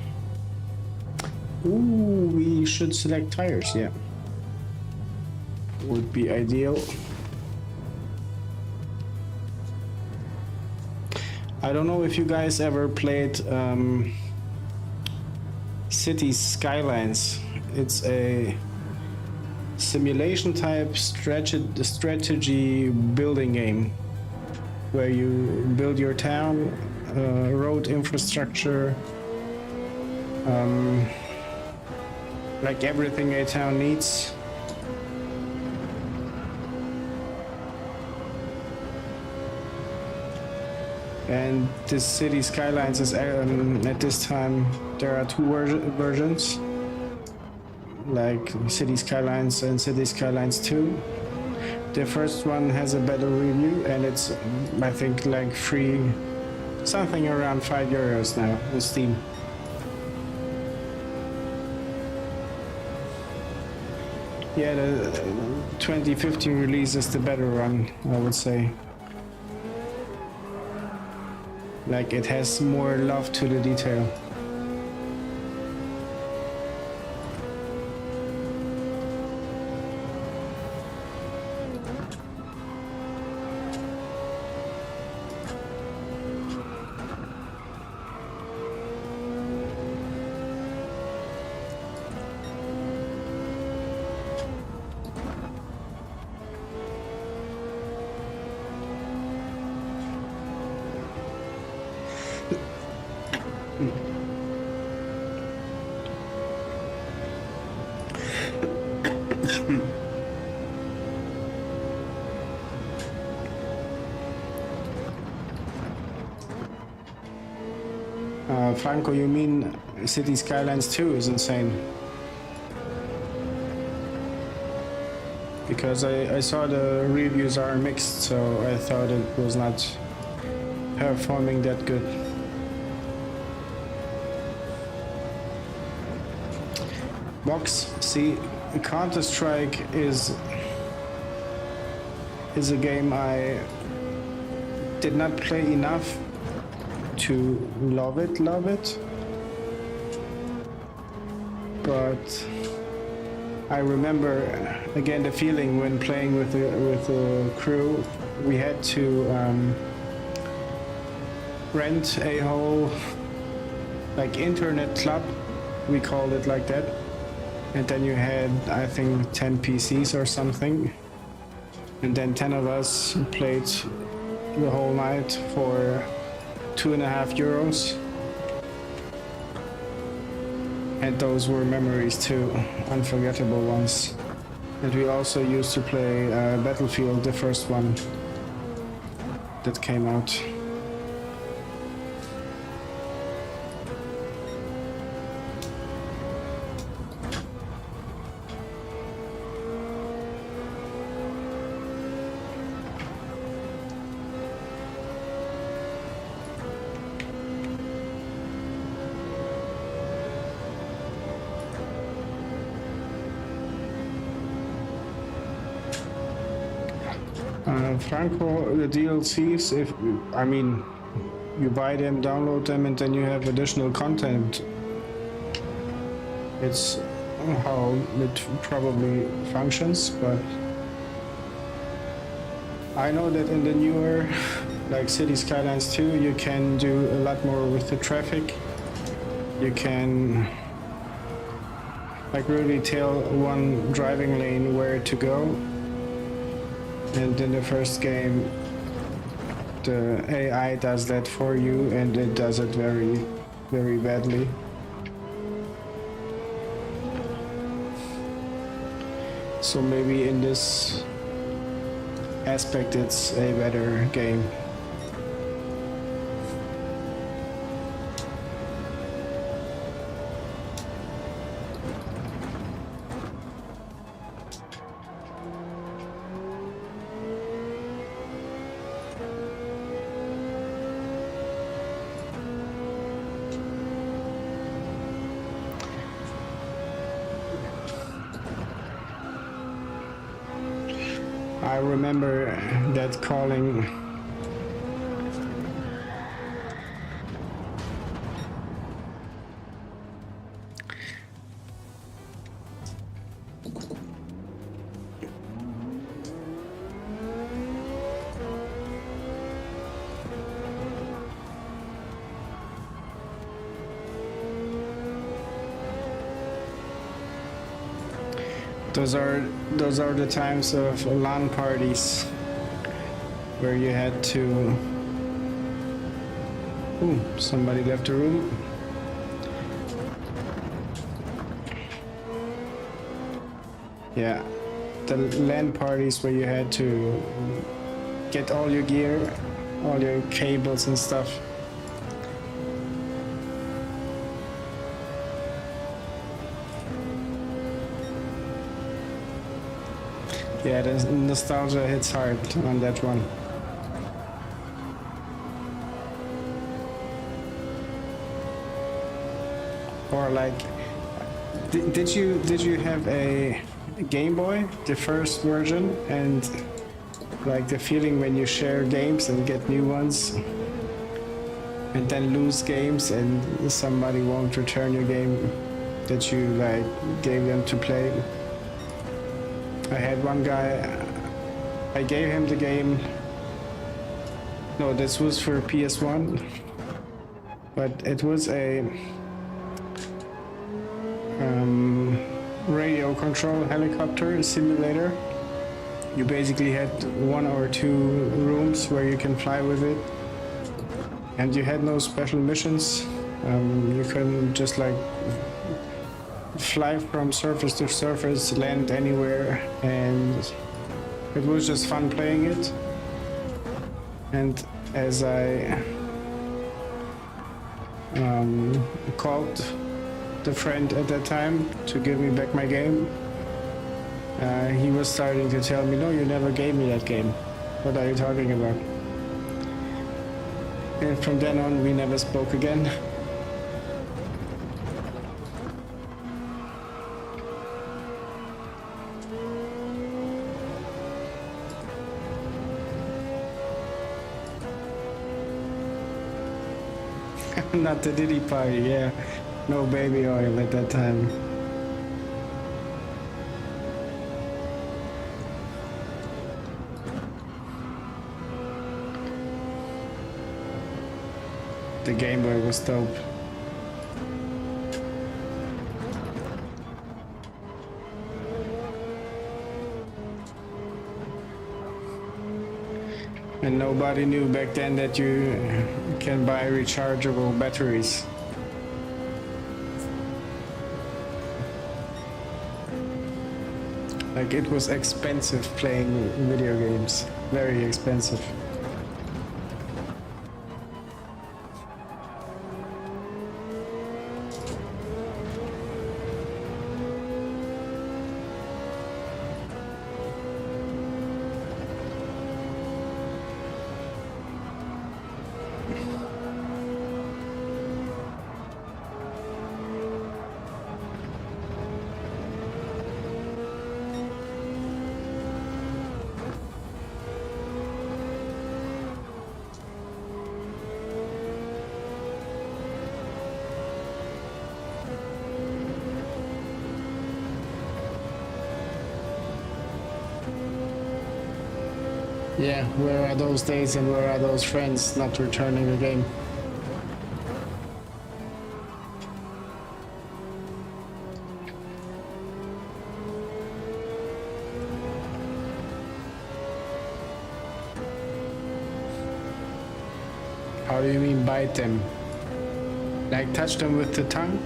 Ooh, we should select tires, yeah. Would be ideal. I don't know if you guys ever played Cities Skylines. It's a simulation type strategy building game where you build your town, road infrastructure, like everything a town needs. And this City Skylines is at this time there are two versions, like City Skylines and City Skylines 2. The first one has a better review, and it's I think like free, something around €5 now on Steam. Yeah, the 2015 release is the better one, I would say. Like, it has more love to the detail. Franco, you mean City Skylines 2 is insane? Because I saw the reviews are mixed, so I thought it was not performing that good. Box, see, Counter-Strike is a game I did not play enough to love it, but I remember again the feeling when playing with the crew. We had to rent a whole like internet club, we called it like that, and then you had I think 10 PCs or something, and then 10 of us played the whole night for €2.50, and those were memories too, unforgettable ones. And we also used to play Battlefield, the first one that came out. Franco, the DLCs, if I mean you buy them, download them, and then you have additional content. It's how it probably functions, but I know that in the newer like City Skylines 2 you can do a lot more with the traffic. You can like really tell one driving lane where to go. And in the first game, the AI does that for you, and it does it very, very badly. So maybe in this aspect, it's a better game. I remember that calling those are the times of LAN parties where you had to... Ooh, somebody left the room. Yeah, the LAN parties where you had to get all your gear, all your cables and stuff. Yeah, the nostalgia hits hard on that one. Or like, did you have a Game Boy, the first version, and like the feeling when you share games and get new ones, and then lose games and somebody won't return your game that you like gave them to play? I had one guy, I gave him the game, no, this was for PS1, but it was a radio control helicopter simulator. You basically had 1 or 2 rooms where you can fly with it, and you had no special missions. You couldn't just like fly from surface to surface, land anywhere, and it was just fun playing it. And as I called the friend at that time to give me back my game. He was starting to tell me, no, you never gave me that game. What are you talking about? And from then on, we never spoke again. Not the Diddy party, yeah. No baby oil at that time. The Game Boy was dope. And nobody knew back then that you can buy rechargeable batteries. Like, it was expensive playing video games. Very expensive. Yeah, where are those days and where are those friends not returning the game? How do you mean bite them? Like touch them with the tongue?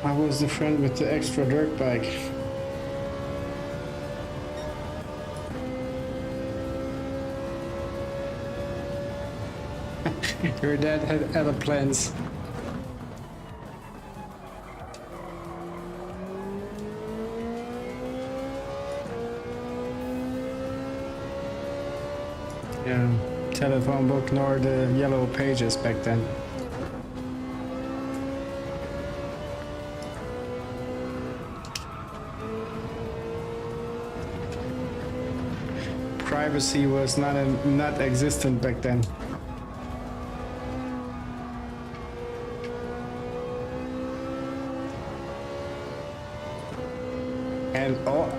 I was the friend with the extra dirt bike. Your dad had other plans. Yeah, telephone book nor the yellow pages back then. Privacy was not existent back then. And oh,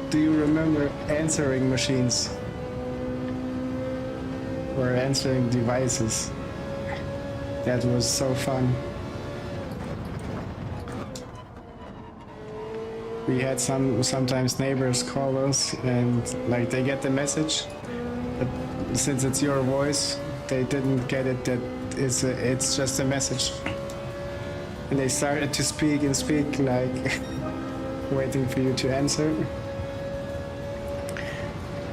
do you remember answering machines? Or answering devices? That was so fun. We had sometimes neighbors call us and like they get the message, but since it's your voice, they didn't get it that it's just a message. And they started to speak and speak like waiting for you to answer.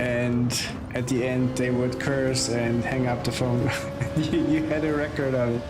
And at the end they would curse and hang up the phone. You had a record of it.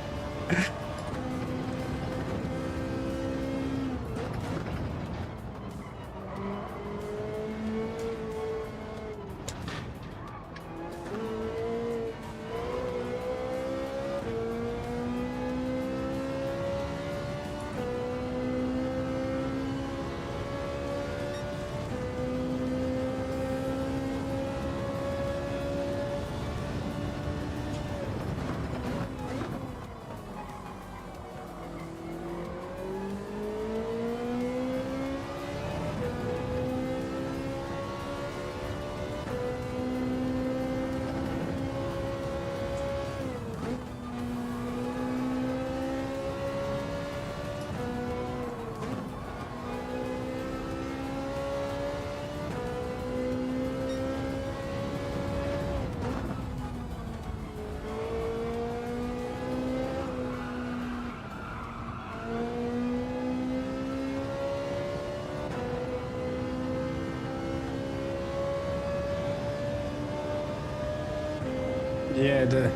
Yeah, the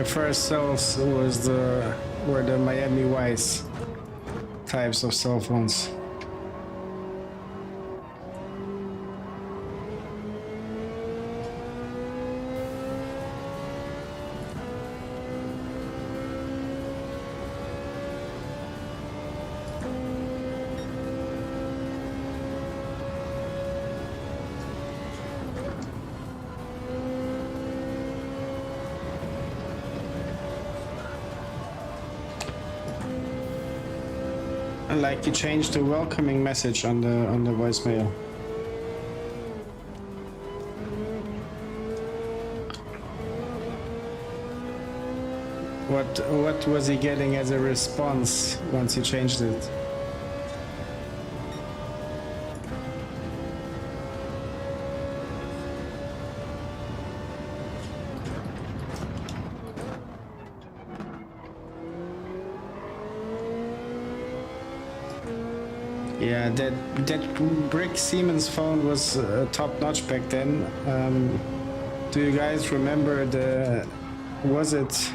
first cells were the Miami Vice types of cell phones. Like you changed the welcoming message on the voicemail. What was he getting as a response once you changed it? Yeah, that brick Siemens phone was top notch back then. Do you guys remember was it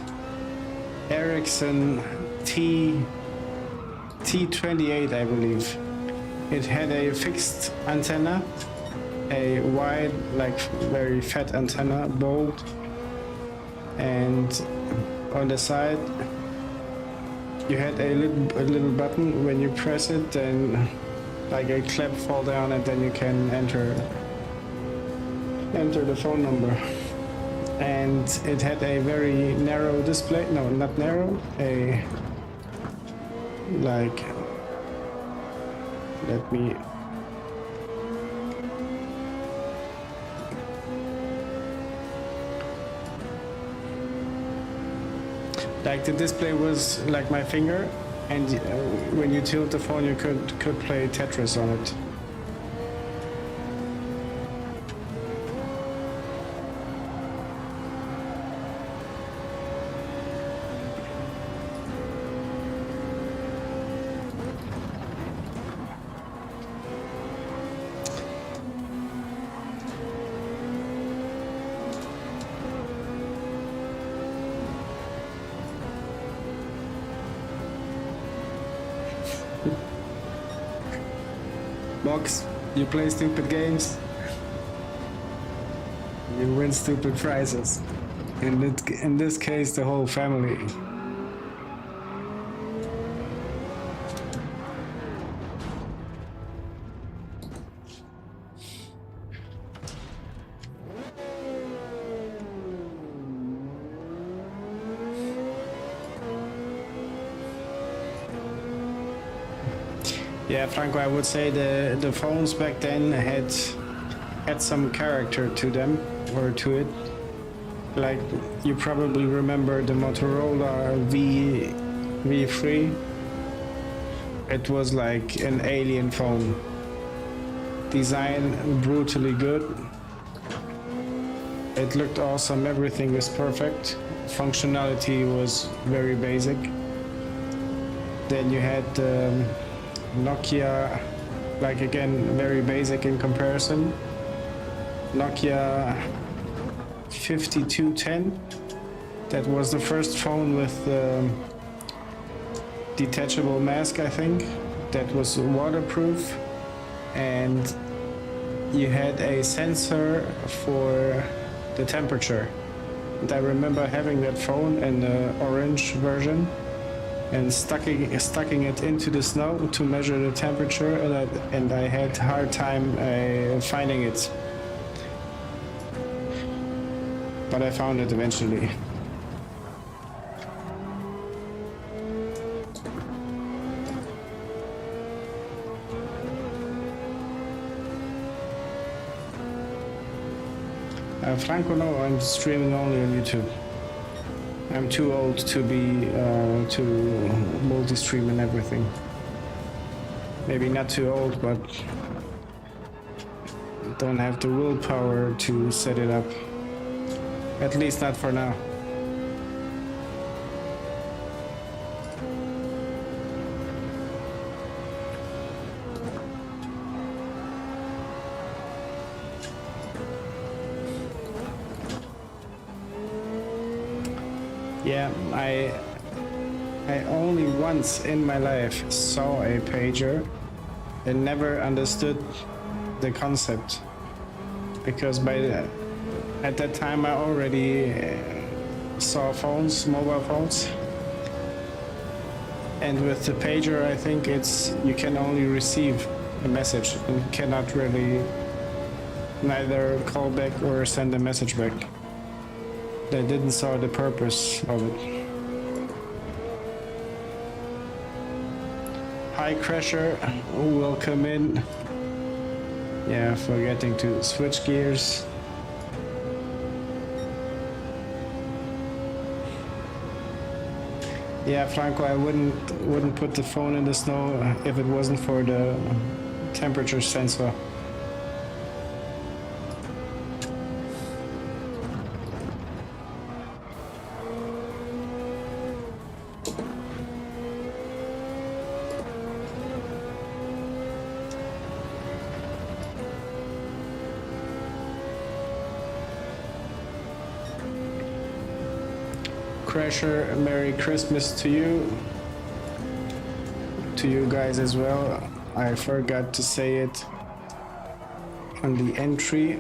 Ericsson T28, I believe? It had a fixed antenna, a wide, like very fat antenna, bold, and on the side you had a little button. When you press it, then like a clap fall down, and then you can enter the phone number. And it had a very narrow display. No, not narrow. Let me. Like the display was like my finger, and when you tilt the phone, you could play Tetris on it. Box, you play stupid games, you win stupid prizes. In this case, the whole family. Yeah, Franco, I would say the phones back then had some character to them, or to it. Like, you probably remember the Motorola V3. It was like an alien phone. Design brutally good. It looked awesome, everything was perfect. Functionality was very basic. Then you had Nokia, like again, very basic in comparison. Nokia 5210. That was the first phone with detachable mask, I think. That was waterproof, and you had a sensor for the temperature. And I remember having that phone in the orange version and stucking it into the snow to measure the temperature, and I had a hard time finding it. But I found it eventually. Franco, no, I'm streaming only on YouTube. I'm too old to be to multi-stream and everything. Maybe not too old, but don't have the willpower to set it up. At least not for now. Yeah, I only once in my life saw a pager and never understood the concept, because at that time I already saw phones, mobile phones, and with the pager I think you can only receive a message and cannot really neither call back or send a message back. They didn't saw the purpose of it. High Crasher will come in. Yeah, forgetting to switch gears. Yeah, Franco, I wouldn't put the phone in the snow if it wasn't for the temperature sensor. Crasher, Merry Christmas to you guys as well. I forgot to say it on the entry.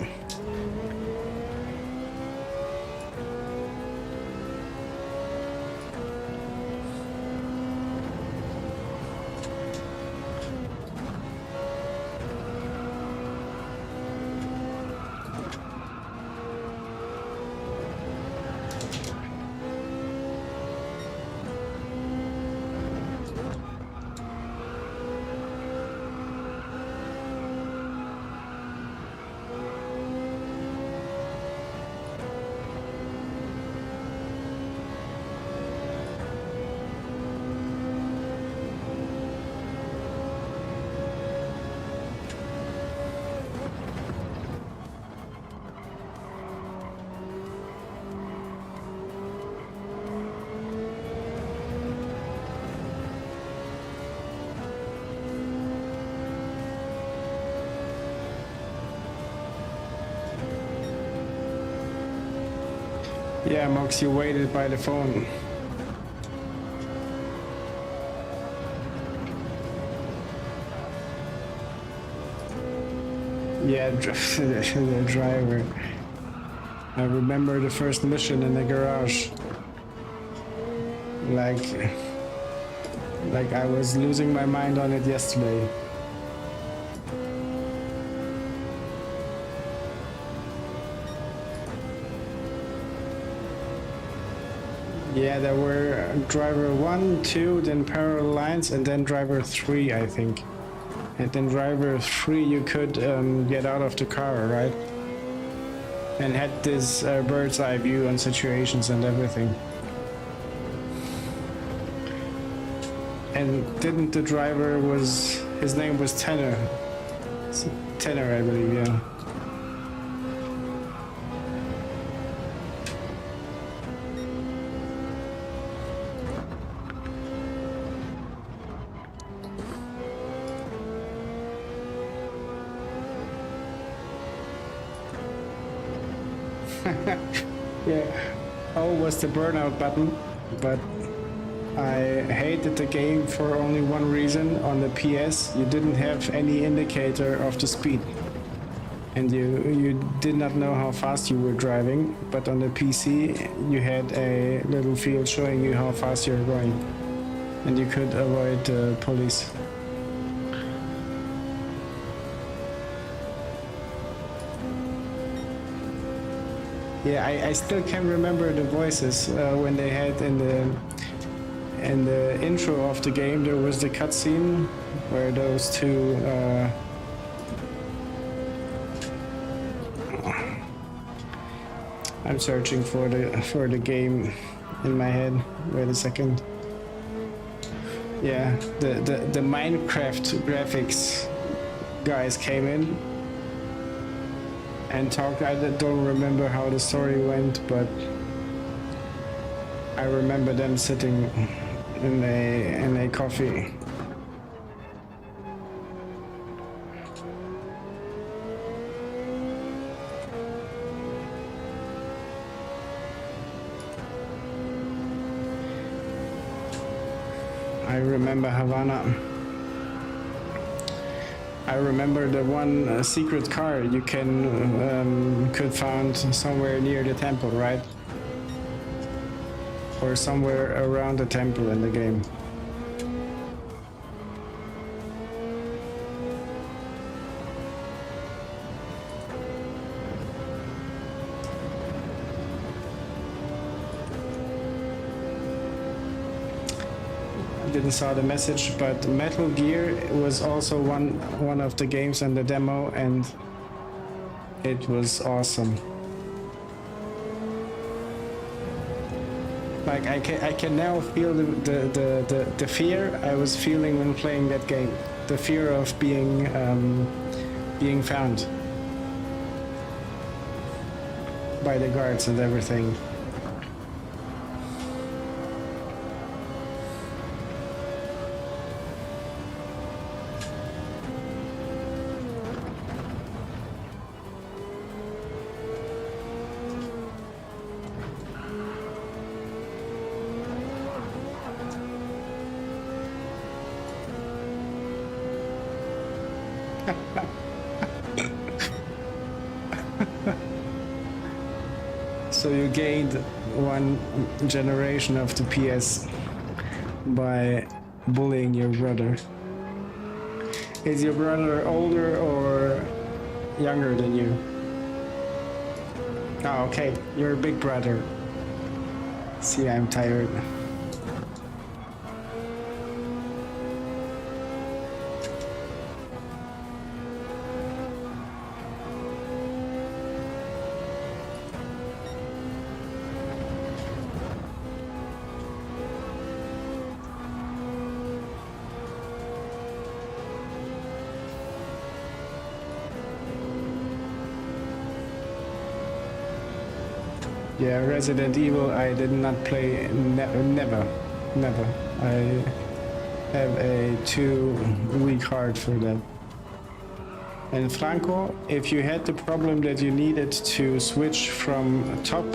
Yeah, Mox, you waited by the phone. Yeah, the driver. I remember the first mission in the garage. Like I was losing my mind on it yesterday. Yeah, there were driver 1, 2, then parallel lines, and then driver 3, I think. And then driver 3 you could get out of the car, right? And had this bird's eye view on situations and everything. And didn't the driver his name was Tanner. Tanner, I believe, yeah. Yeah, O was the burnout button, but I hated the game for only one reason. On the PS, you didn't have any indicator of the speed, and you did not know how fast you were driving. But on the PC, you had a little field showing you how fast you're going, and you could avoid the police. Yeah, I still can remember the voices when they had in the intro of the game. There was the cutscene where those two. I'm searching for the game in my head. Wait a second. Yeah, the Minecraft graphics guys came in and talked. I don't remember how the story went, but I remember them sitting in a coffee. I remember Havana. I remember the one secret car you could find somewhere near the temple, right? Or somewhere around the temple in the game. Didn't saw the message, but Metal Gear was also one of the games in the demo, and it was awesome. Like I can now feel the fear I was feeling when playing that game, the fear of being found by the guards and everything. So you gained one generation of the PS by bullying your brother. Is your brother older or younger than you? Oh, okay, you're a big brother. See, I'm tired. Yeah, Resident Evil I did not play, never. I have a too weak heart for that. And Franco, if you had the problem that you needed to switch from top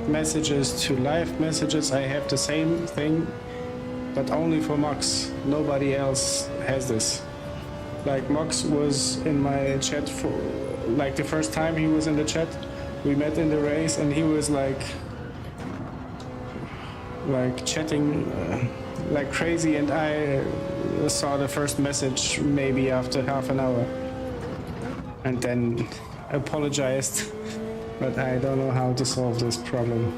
messages to live messages, I have the same thing, but only for Mox. Nobody else has this. Like Mox was in my chat for, like the first time he was in the chat, we met in the race and he was like chatting like crazy, and I saw the first message maybe after half an hour and then apologized, but I don't know how to solve this problem.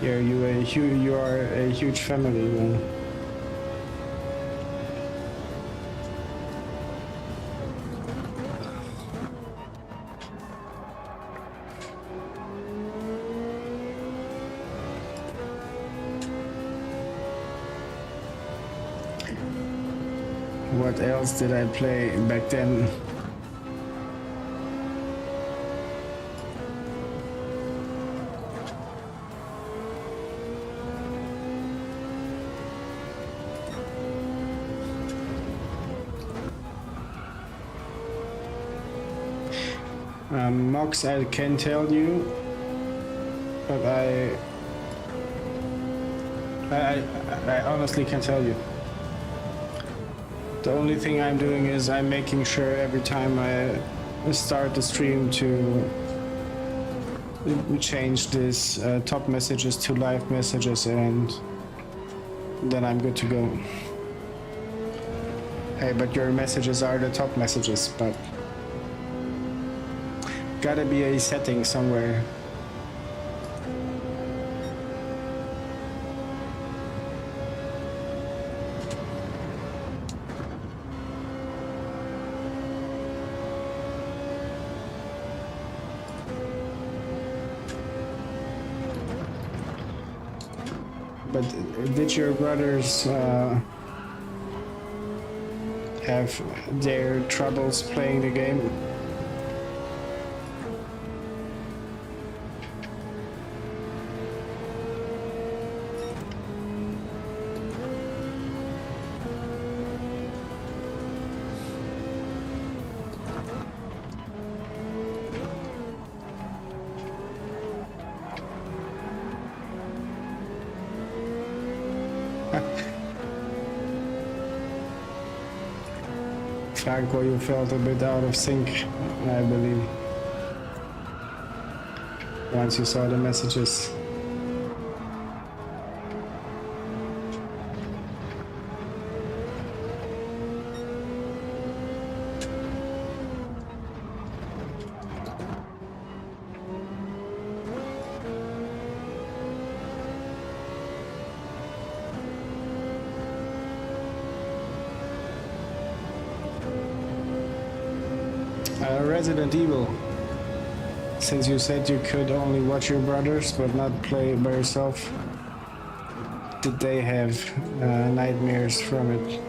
Yeah, you are a huge family then. What else did I play back then? Mox, I can tell you, but I honestly can't tell you. The only thing I'm doing is I'm making sure every time I start the stream to change this top messages to live messages, and then I'm good to go. Hey, but your messages are the top messages, but gotta be a setting somewhere. But did your brothers have their troubles playing the game? Franco, you felt a bit out of sync, I believe, once you saw the messages. Resident Evil, since you said you could only watch your brothers but not play by yourself, did they have nightmares from it?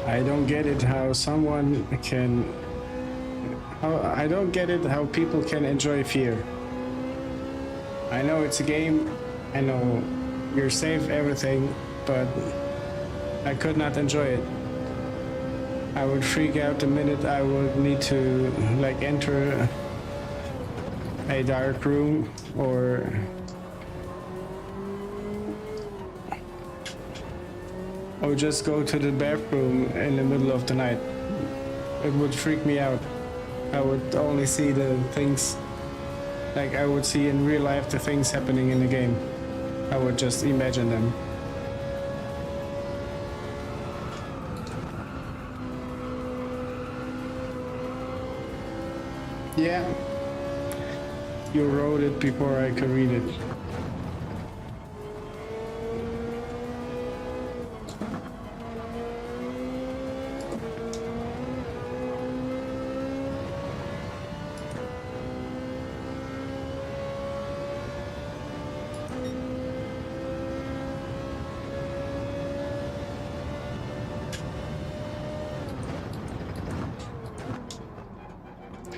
I don't get it how someone can... I don't get it how people can enjoy fear. I know it's a game, I know you're safe, everything, but I could not enjoy it. I would freak out the minute I would need to like enter a dark room or just go to the bathroom in the middle of the night. It would freak me out. I would only see the things, like I would see in real life the things happening in the game. I would just imagine them. Yeah, you wrote it before I could read it.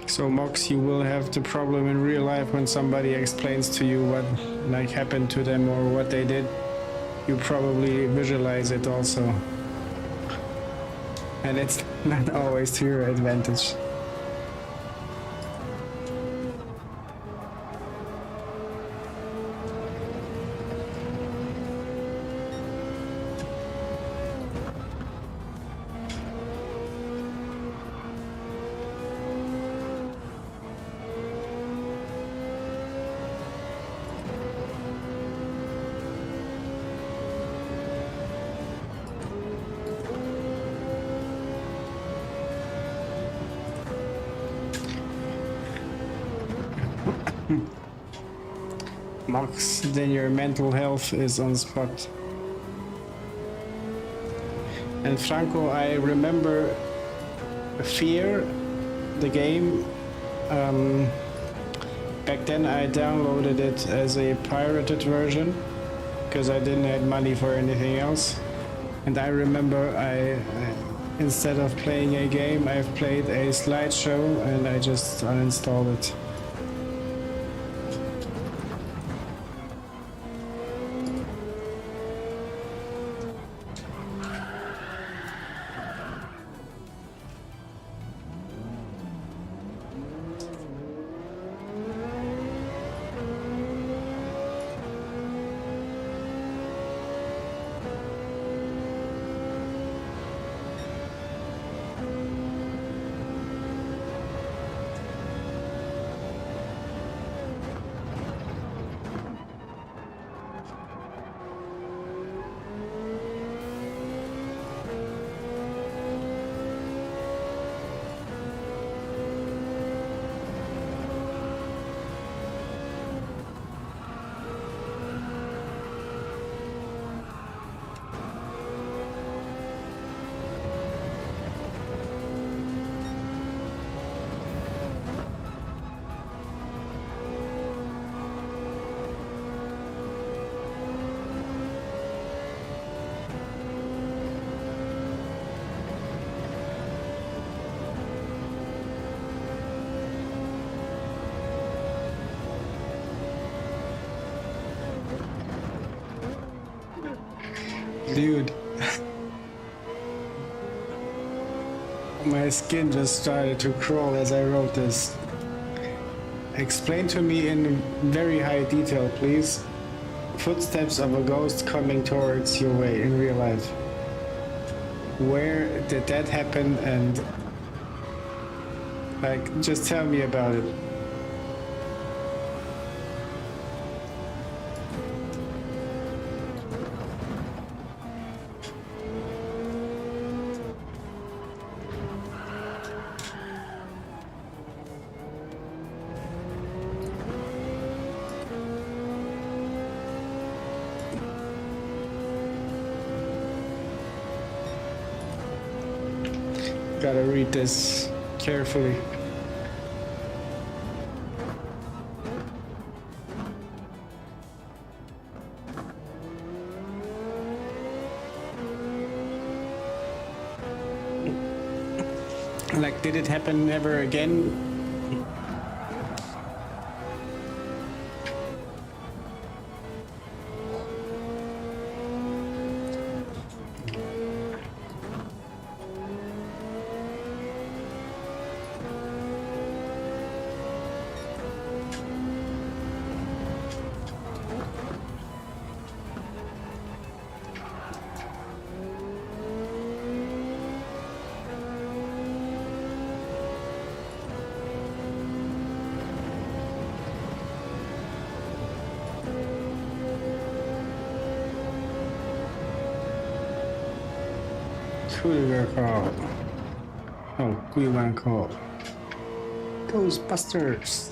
So Mox, you will have the problem in real life when somebody explains to you what like happened to them or what they did. You probably visualize it also. And it's not always to your advantage. Mox, then your mental health is on spot. And Franco, I remember Fear, the game. Back then I downloaded it as a pirated version because I didn't have money for anything else. And I remember I instead of playing a game, I've played a slideshow and I just uninstalled it. Dude. My skin just started to crawl as I wrote this. Explain to me in very high detail, please. Footsteps of a ghost coming towards your way in real life. Where did that happen? And like, just tell me about it. Gotta read this carefully. Like, did it happen never again? Who do we call? Oh, we want to call Ghostbusters.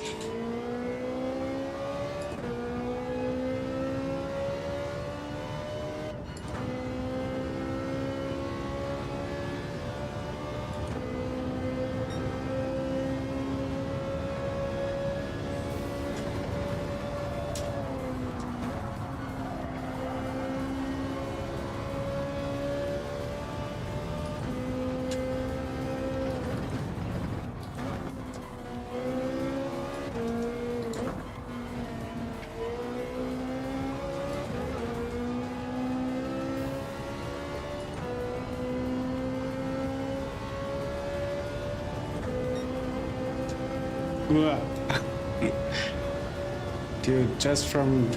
Dude, just from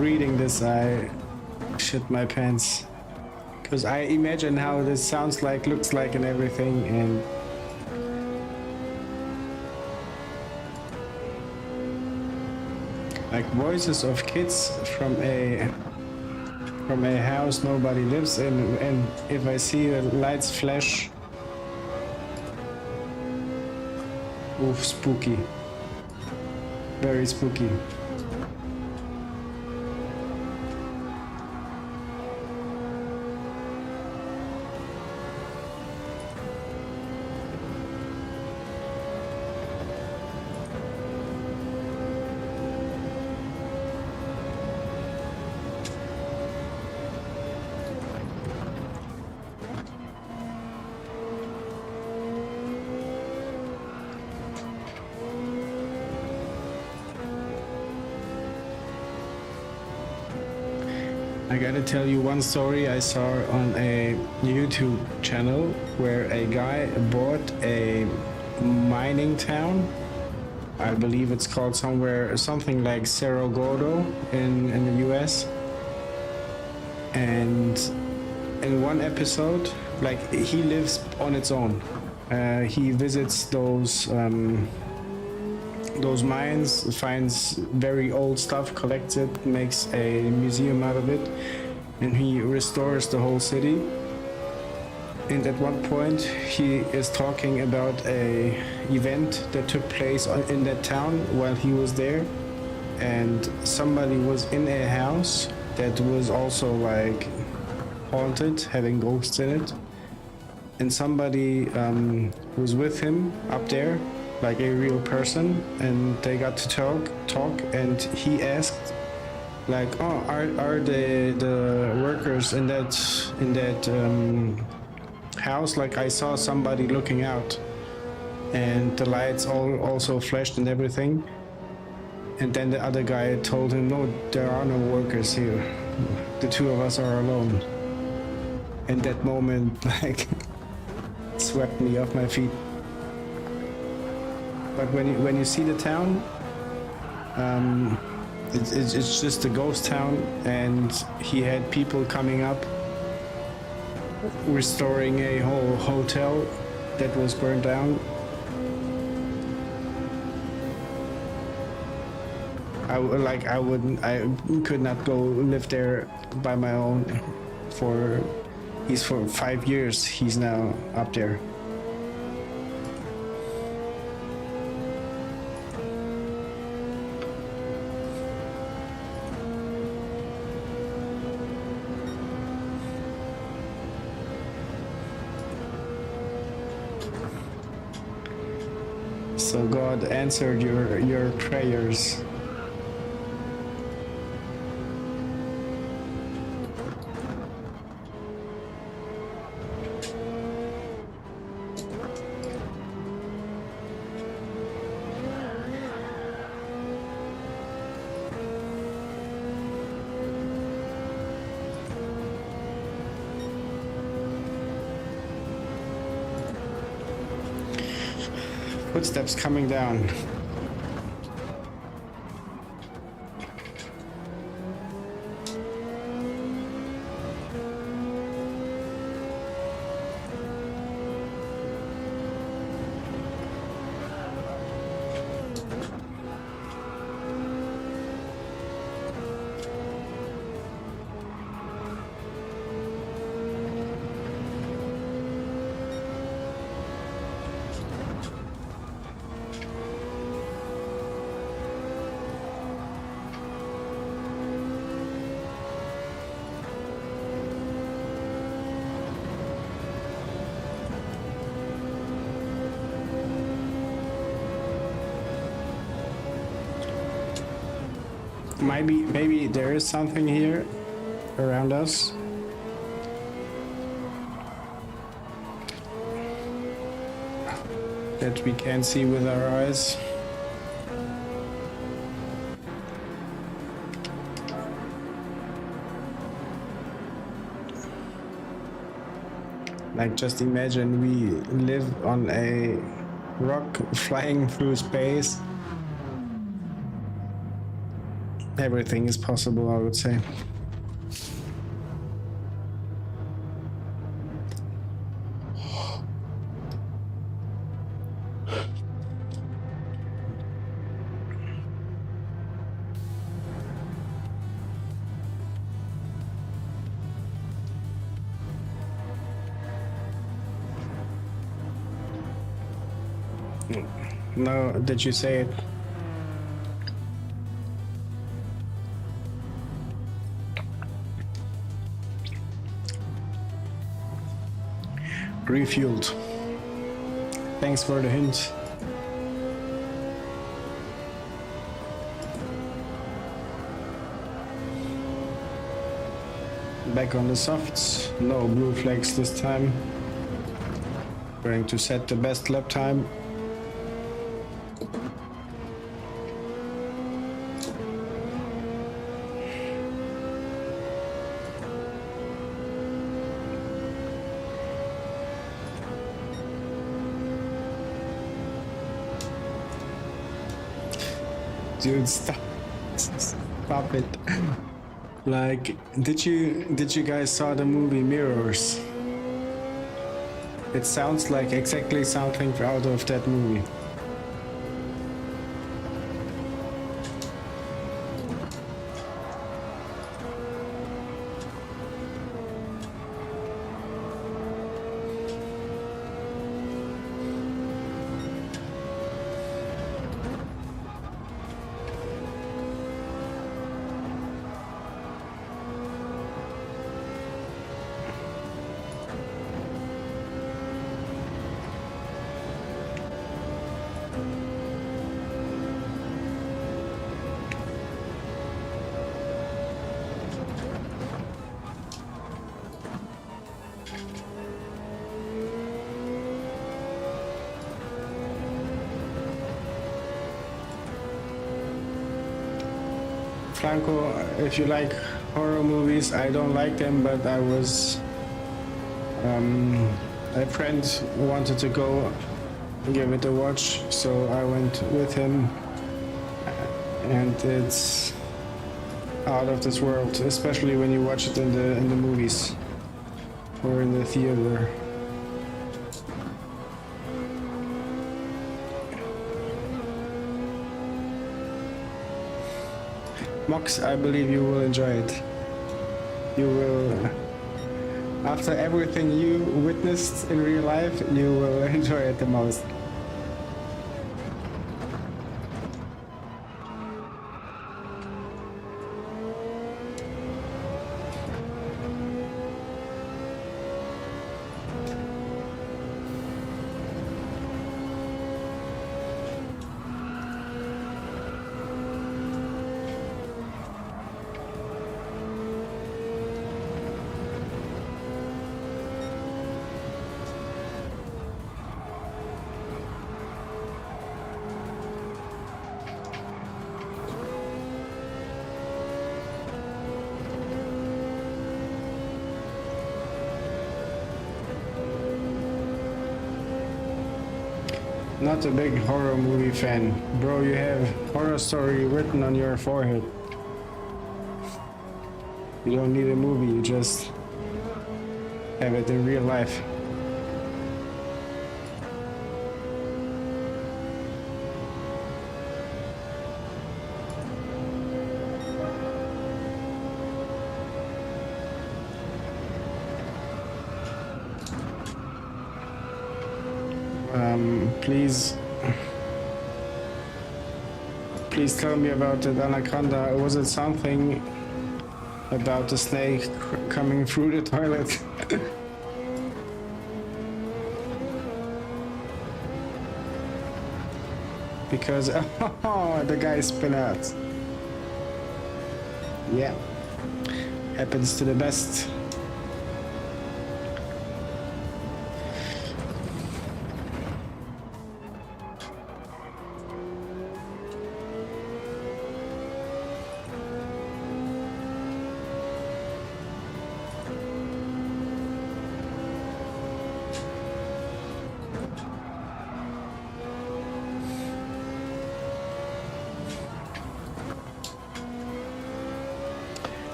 reading this, I shit my pants. Because I imagine how this sounds like, looks like, and everything, and like voices of kids from a house nobody lives in, and if I see the lights flash. Oof, spooky. Very spooky. I gotta tell you one story I saw on a YouTube channel where a guy bought a mining town. I believe it's called something like Cerro Gordo in the US. And in one episode, like, he lives on its own. He visits those mines, finds very old stuff, collects it, makes a museum out of it, and he restores the whole city. And at one point he is talking about a event that took place in that town while he was there, and somebody was in a house that was also like haunted, having ghosts in it, and somebody was with him up there, like a real person, and they got to talk, and he asked, like, oh, are the workers in that house? Like, I saw somebody looking out, and the lights also flashed and everything. And then the other guy told him, no, there are no workers here. The two of us are alone. in that moment, like, swept me off my feet. But when you see the town, it's just a ghost town, and he had people coming up, restoring a whole hotel that was burned down. I could not go live there by my own. For 5 years he's now up there. So God answered your prayers. Footsteps coming down. Maybe there is something here around us. That we can see with our eyes. Like, just imagine we live on a rock flying through space. Everything is possible, I would say. Now that you say it. Refueled. Thanks for the hint. Back on the softs. No blue flags this time. Going to set the best lap time. Dude, stop it. Like, did you guys saw the movie Mirrors? It sounds like exactly something out of that movie. Franco, if you like horror movies, I don't like them, but I was A friend wanted to go give it a watch, so I went with him, and it's out of this world, especially when you watch it in the movies or in the theater. Mox, I believe you will enjoy it. You will, after everything you witnessed in real life, you will enjoy it the most. Not a big horror movie fan. Bro, you have horror story written on your forehead. You don't need a movie, you just have it in real life. Please tell me about the anaconda. Was it something about the snake coming through the toilet? Because oh, the guy spin out. Yeah, happens to the best.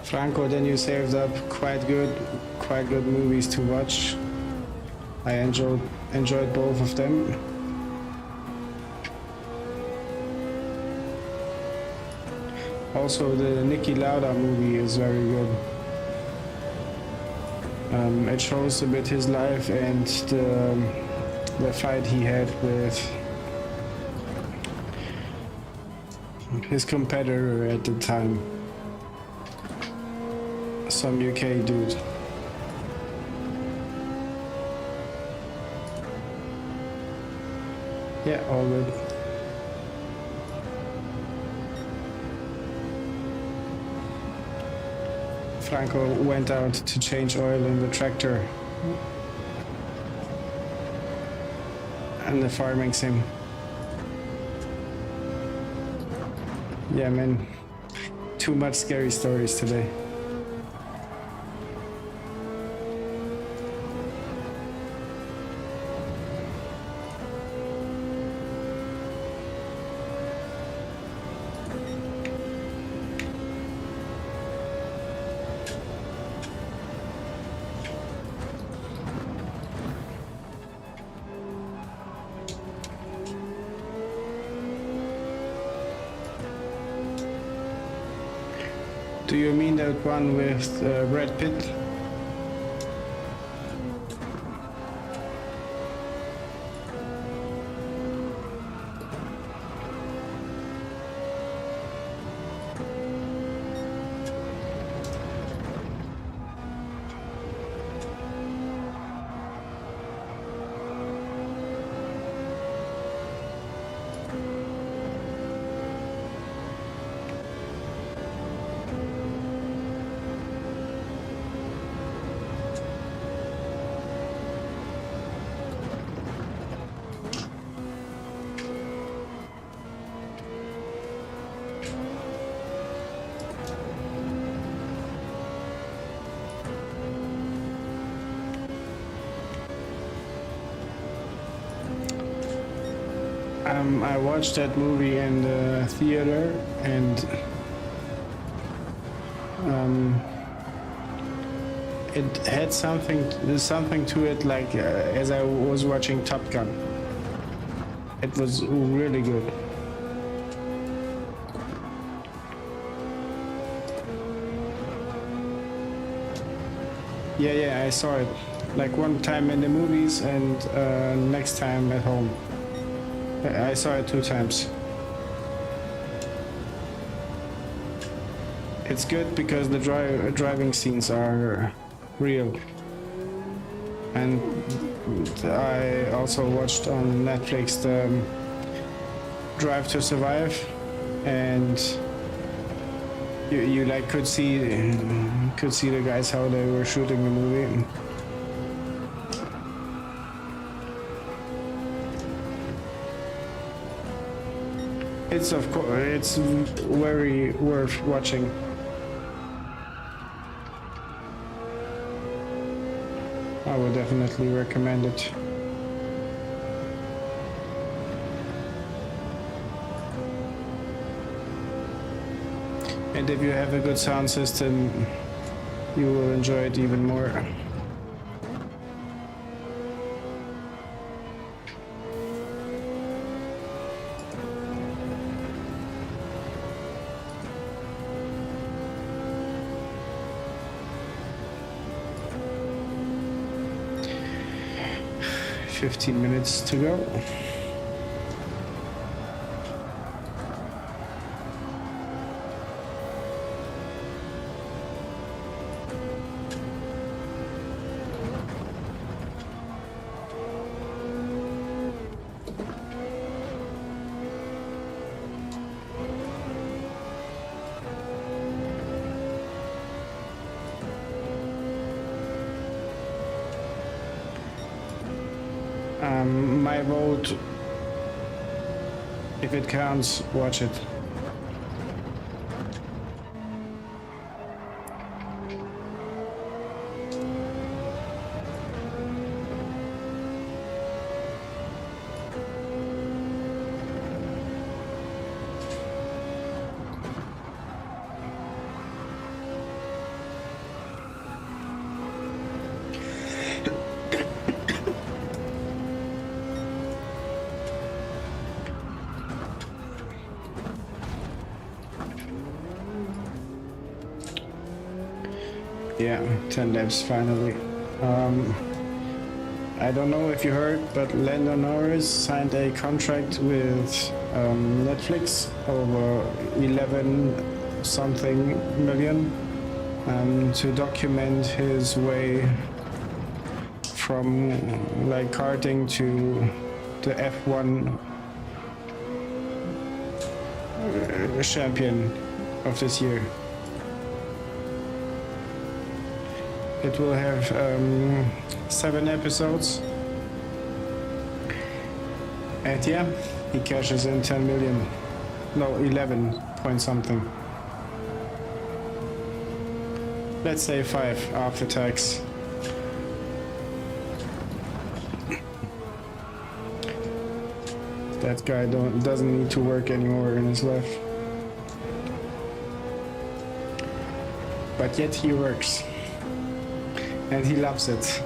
Franco, then you saved up quite good movies to watch. I enjoyed both of them. Also, the Niki Lauda movie is very good. It shows a bit his life and the fight he had with his competitor at the time. Some UK dude. Yeah, all good. Franco went out to change oil in the tractor. And the farming sim. Yeah, man. Too much scary stories today. Do you mean that one with Brad Pitt? I watched that movie in the theater, and it had something to it, like as I was watching Top Gun. It was really good. Yeah, I saw it. Like one time in the movies and next time at home. I saw it 2 times. It's good because the driving scenes are real. And I also watched on Netflix the Drive to Survive, and you like could see the guys how they were shooting the movie. It's very worth watching. I would definitely recommend it. And if you have a good sound system, you will enjoy it even more. "15 minutes to go." My vote, if it counts, watch it. Yeah, 10 laps finally. I don't know if you heard, but Lando Norris signed a contract with Netflix over 11 something million to document his way from like karting to the F1 champion of this year. It will have 7 episodes, and yeah, he cashes in 10 million, no, 11 point something. Let's say 5 after tax. That guy doesn't need to work anymore in his life, but yet he works. And he loves it.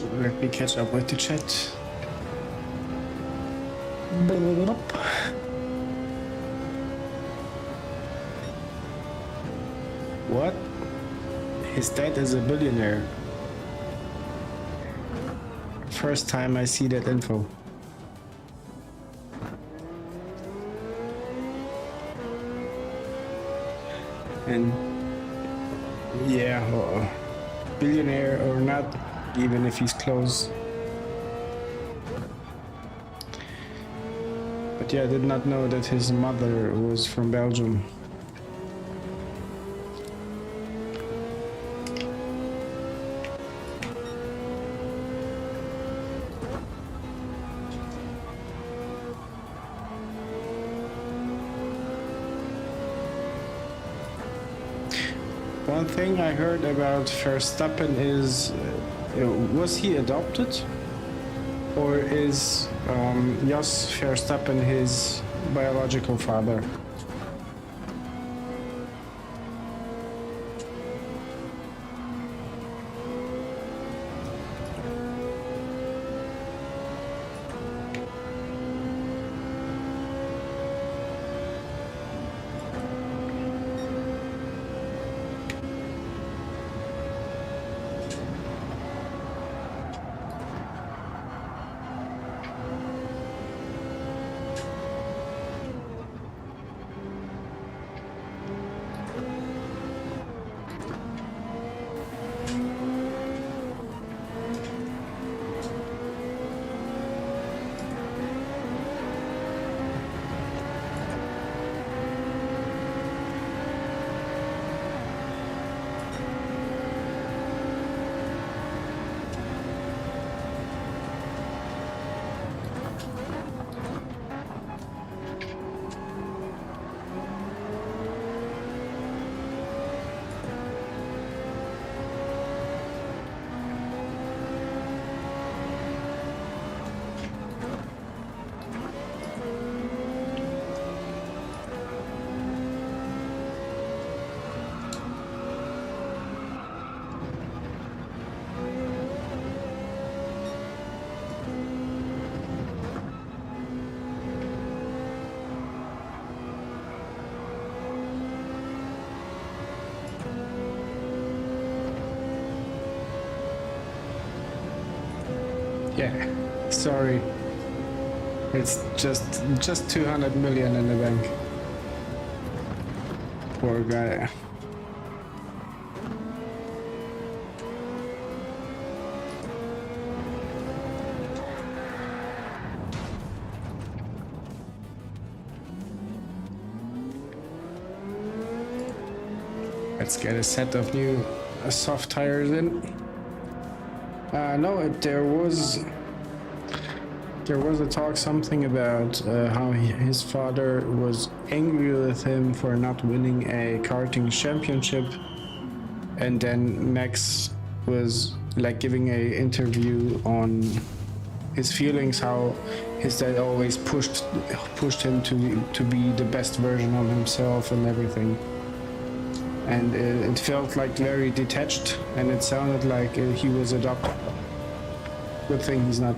Let me catch up with the chat. What? His dad is a billionaire. First time I see that info. And yeah, billionaire or not, even if he's close. But yeah, I did not know that his mother was from Belgium. One thing I heard about Verstappen is, was he adopted? Or is Jos Verstappen his biological father? Yeah, sorry. It's just 200 million in the bank. Poor guy. Let's get a set of new soft tires in. No, there was a talk something about how his father was angry with him for not winning a karting championship, and then Max was like giving a interview on his feelings, how his dad always pushed him to be the best version of himself and everything. And it felt like very detached, and it sounded like he was adopted. Good thing he's not.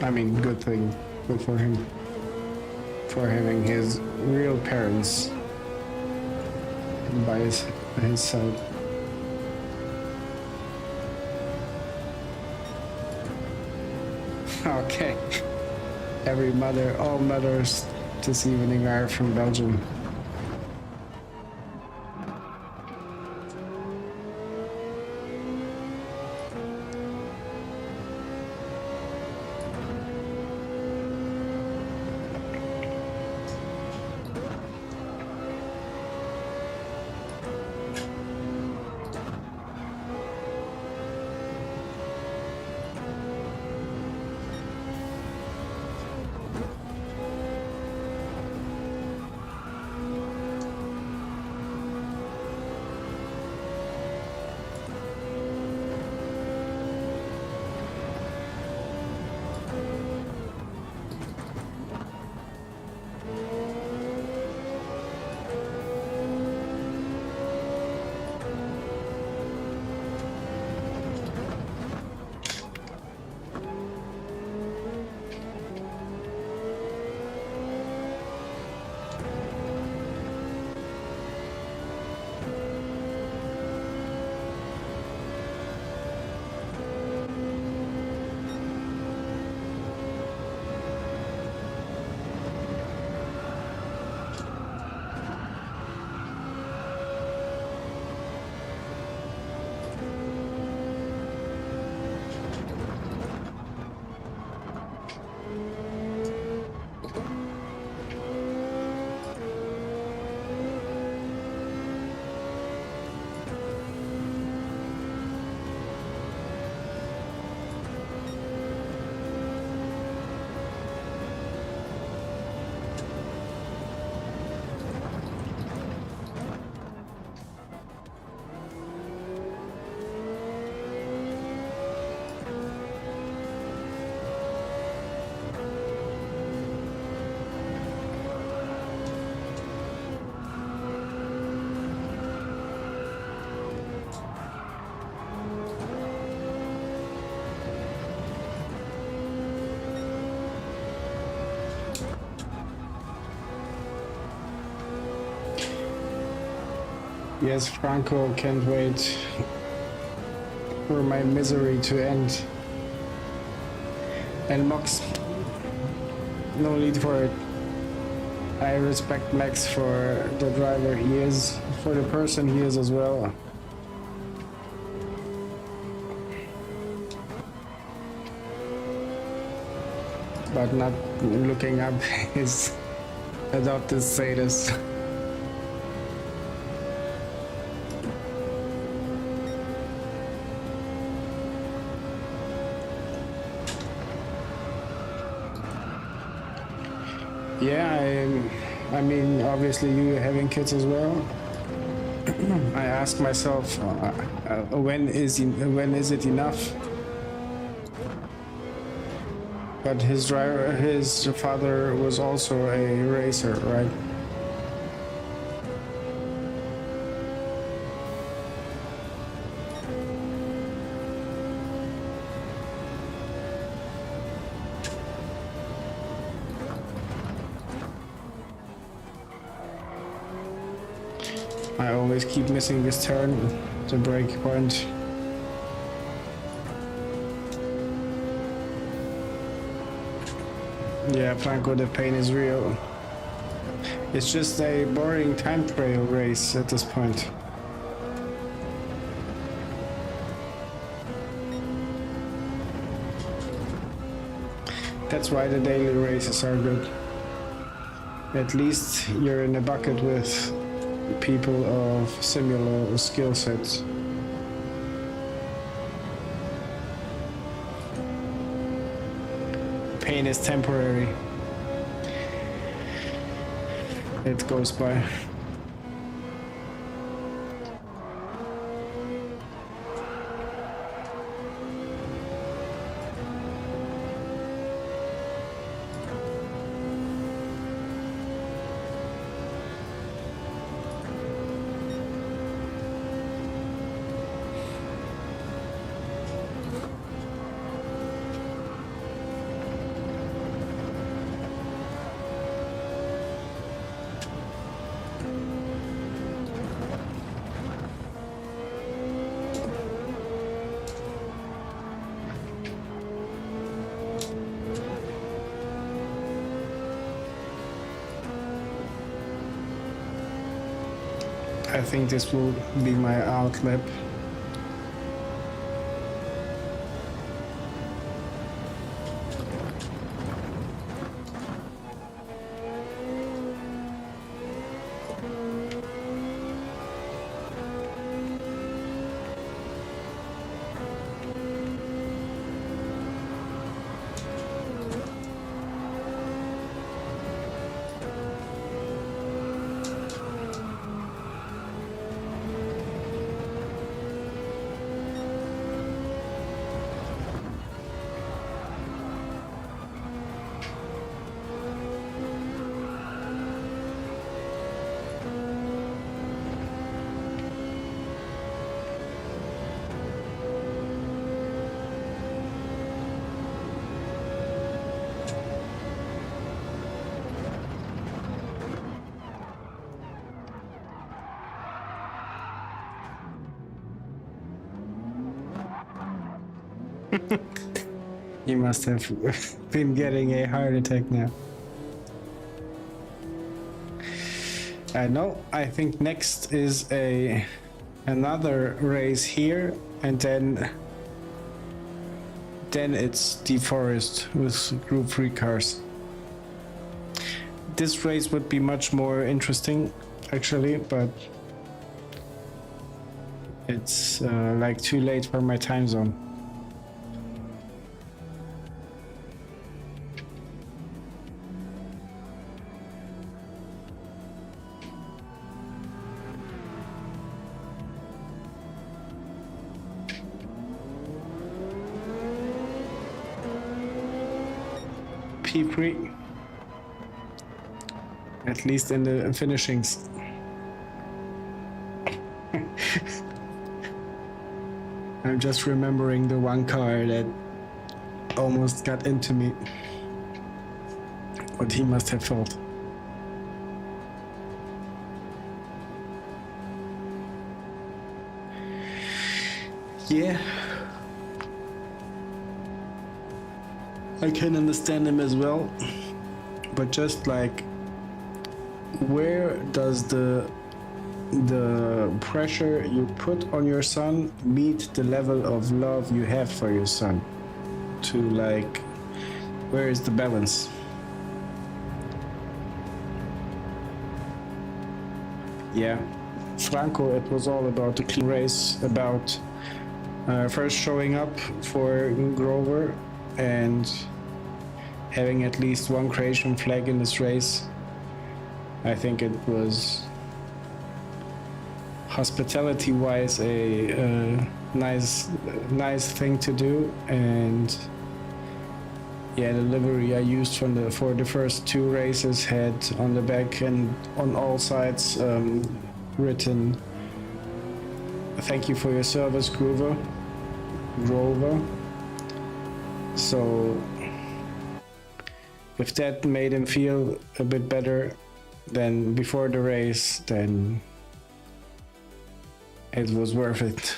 I mean, good thing. Good for him. For having his real parents by his side. Okay. All mothers this evening are from Belgium. Yes, Franco, can't wait for my misery to end. And Max, no need for it. I respect Max for the driver he is, for the person he is as well. But not looking up his adopted status. Yeah, I mean, obviously you having kids as well. I ask myself, when is it enough? But his father was also a racer, right? I always keep missing this turn, the brake point. Yeah, Franco, the pain is real. It's just a boring time trial race at this point. That's why the daily races are good. At least you're in a bucket with people of similar skill sets. Pain is temporary. It goes by. I think this will be my outlap. He must have been getting a heart attack now. No, I think next is another race here, and then it's the forest with Group 3 cars. This race would be much more interesting, actually, but it's like too late for my time zone. P3, at least in the finishings. I'm just remembering the one car that almost got into me. What he must have felt. Yeah, I can understand him as well, but just like, where does the pressure you put on your son meet the level of love you have for your son? To like, where is the balance? Yeah, Franco, it was all about the clean race, about first showing up for Grover and having at least one Croatian flag in this race. I think it was hospitality-wise a nice thing to do, and yeah, the livery I used for the first two races had on the back and on all sides written, "Thank you for your service, Grover." So if that made him feel a bit better than before the race, then it was worth it.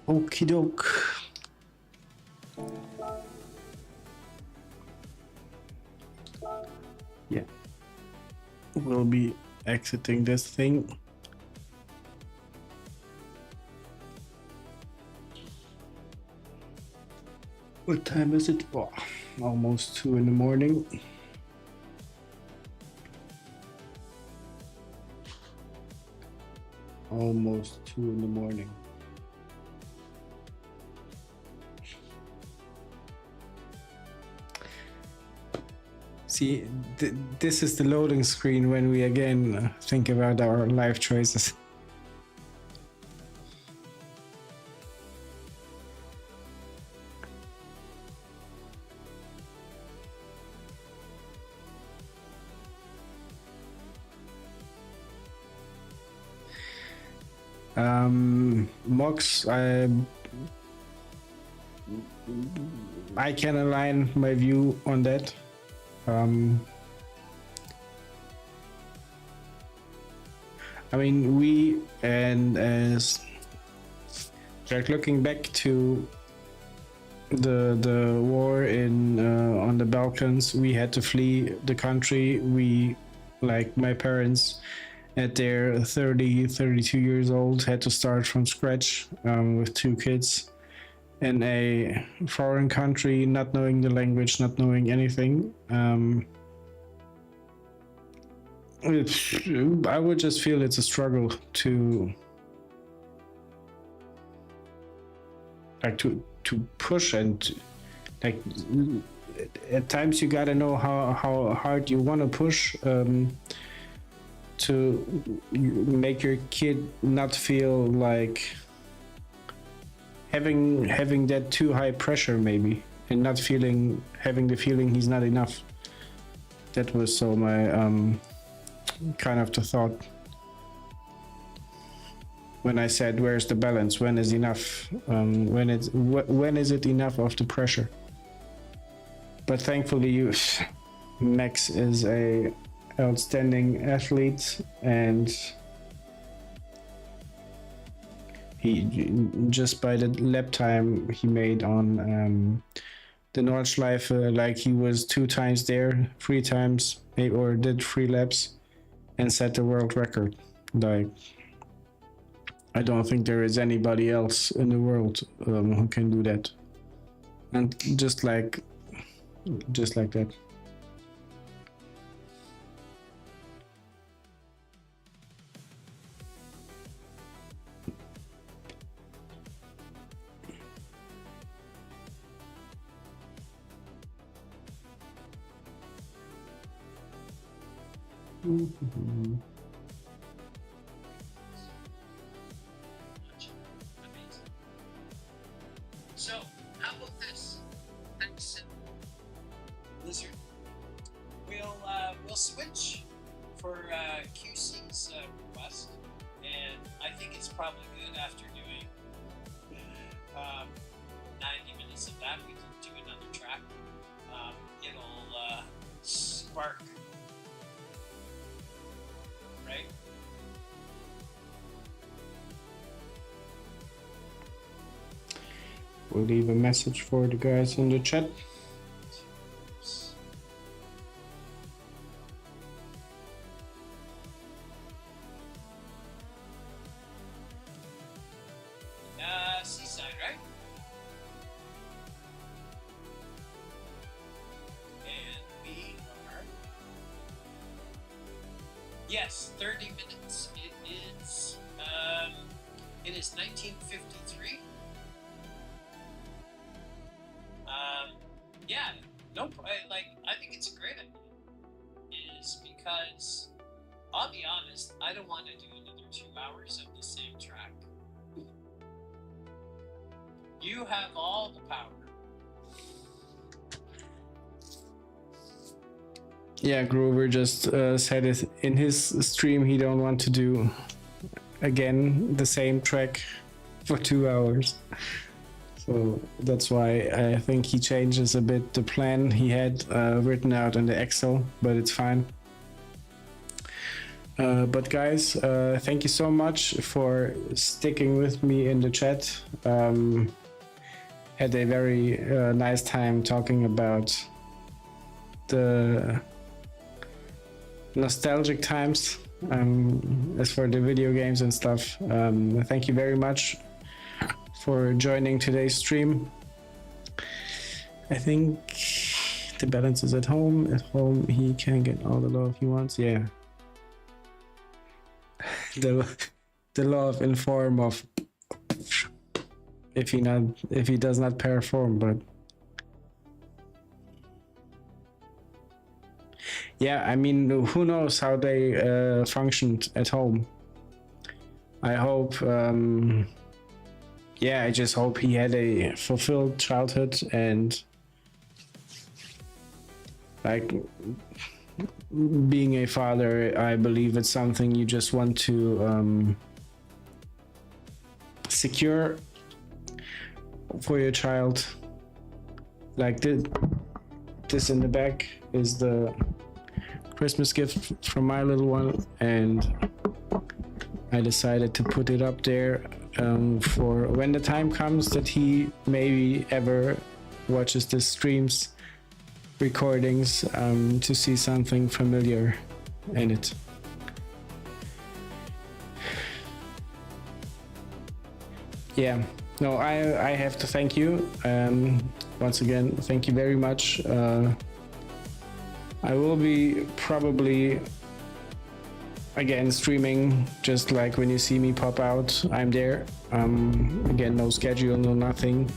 Okie doke. Yeah. We'll be exiting this thing. What time is it? Oh, almost 2 in the morning. Almost 2 in the morning. See, this is the loading screen when we again think about our life choices. Mox, I can align my view on that. I mean, we, and as like looking back to the war in on the Balkans, we had to flee the country. We, like my parents, at their 32 years old, had to start from scratch with 2 kids in a foreign country, not knowing the language, not knowing anything. I would just feel it's a struggle to push, and like at times you gotta know how hard you want to push to make your kid not feel like having that too high pressure, maybe, and not having the feeling he's not enough. That was so kind of the thought when I said, where's the balance? When is enough? When is it enough of the pressure? But thankfully, Max is a outstanding athlete, and he just by the lap time he made on the Nordschleife, like he was 2 times there, 3 times, or did 3 laps and set the world record. Like, I don't think there is anybody else in the world who can do that. And just like that. Mm-hmm. So, how about this? Thanks, Lizard. We'll switch for QC's request, and I think it's probably good after doing 90 minutes of that. We can do another track. It'll spark, right? We'll leave a message for the guys in the chat. Seaside, right? And we are... Yes, 30 minutes. It is 1953. Yeah, nope. I think it's a great idea. Is because I'll be honest, I don't want to do another 2 hours of the same track. You have all the power. Yeah, Grover just said it in his stream. He don't want to do again the same track for 2 hours. So that's why I think he changes a bit the plan he had written out in the Excel, but it's fine. But guys, thank you so much for sticking with me in the chat. Had a very nice time talking about the nostalgic times as for the video games and stuff. Thank you very much for joining today's stream. I think the balance is at home. At home he can get all the love he wants. Yeah. The love in form of if he does not perform, but yeah, I mean, who knows how they functioned at home. I hope yeah, I just hope he had a fulfilled childhood, and like being a father, I believe it's something you just want to secure for your child. Like this in the back is the Christmas gift from my little one, and I decided to put it up there for when the time comes that he maybe ever watches the streams recordings, to see something familiar in it. Yeah, no, I have to thank you once again. Thank you very much. I will be probably again streaming, just like when you see me pop out, I'm there. Again, no schedule, no nothing,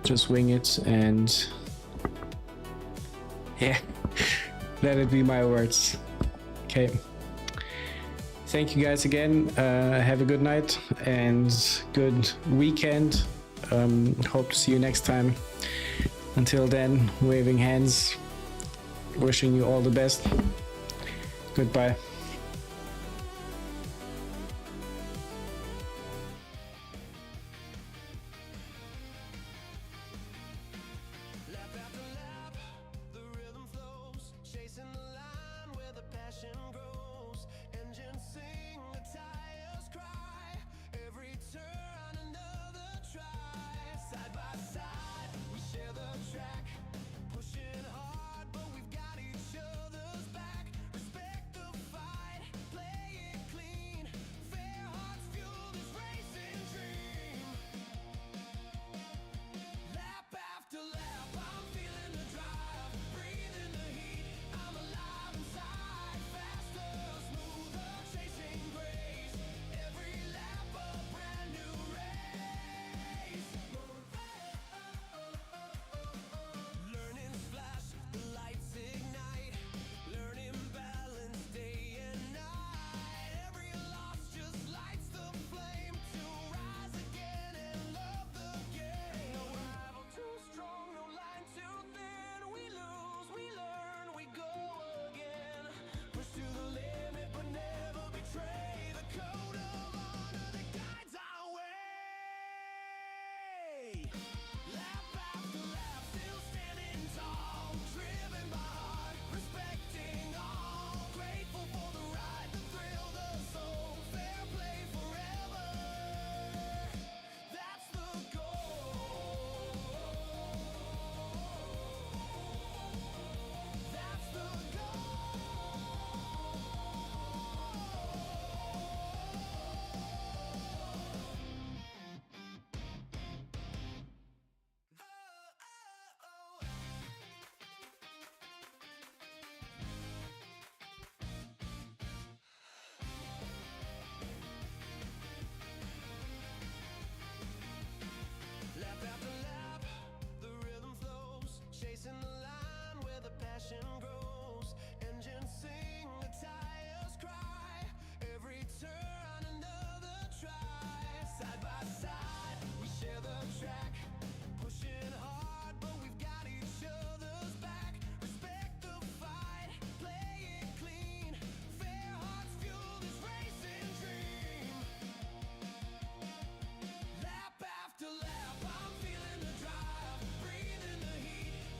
just wing it, and yeah, let it be my words. Okay, thank you guys again. Have a good night and good weekend. Hope to see you next time. Until then, waving hands, wishing you all the best. Goodbye.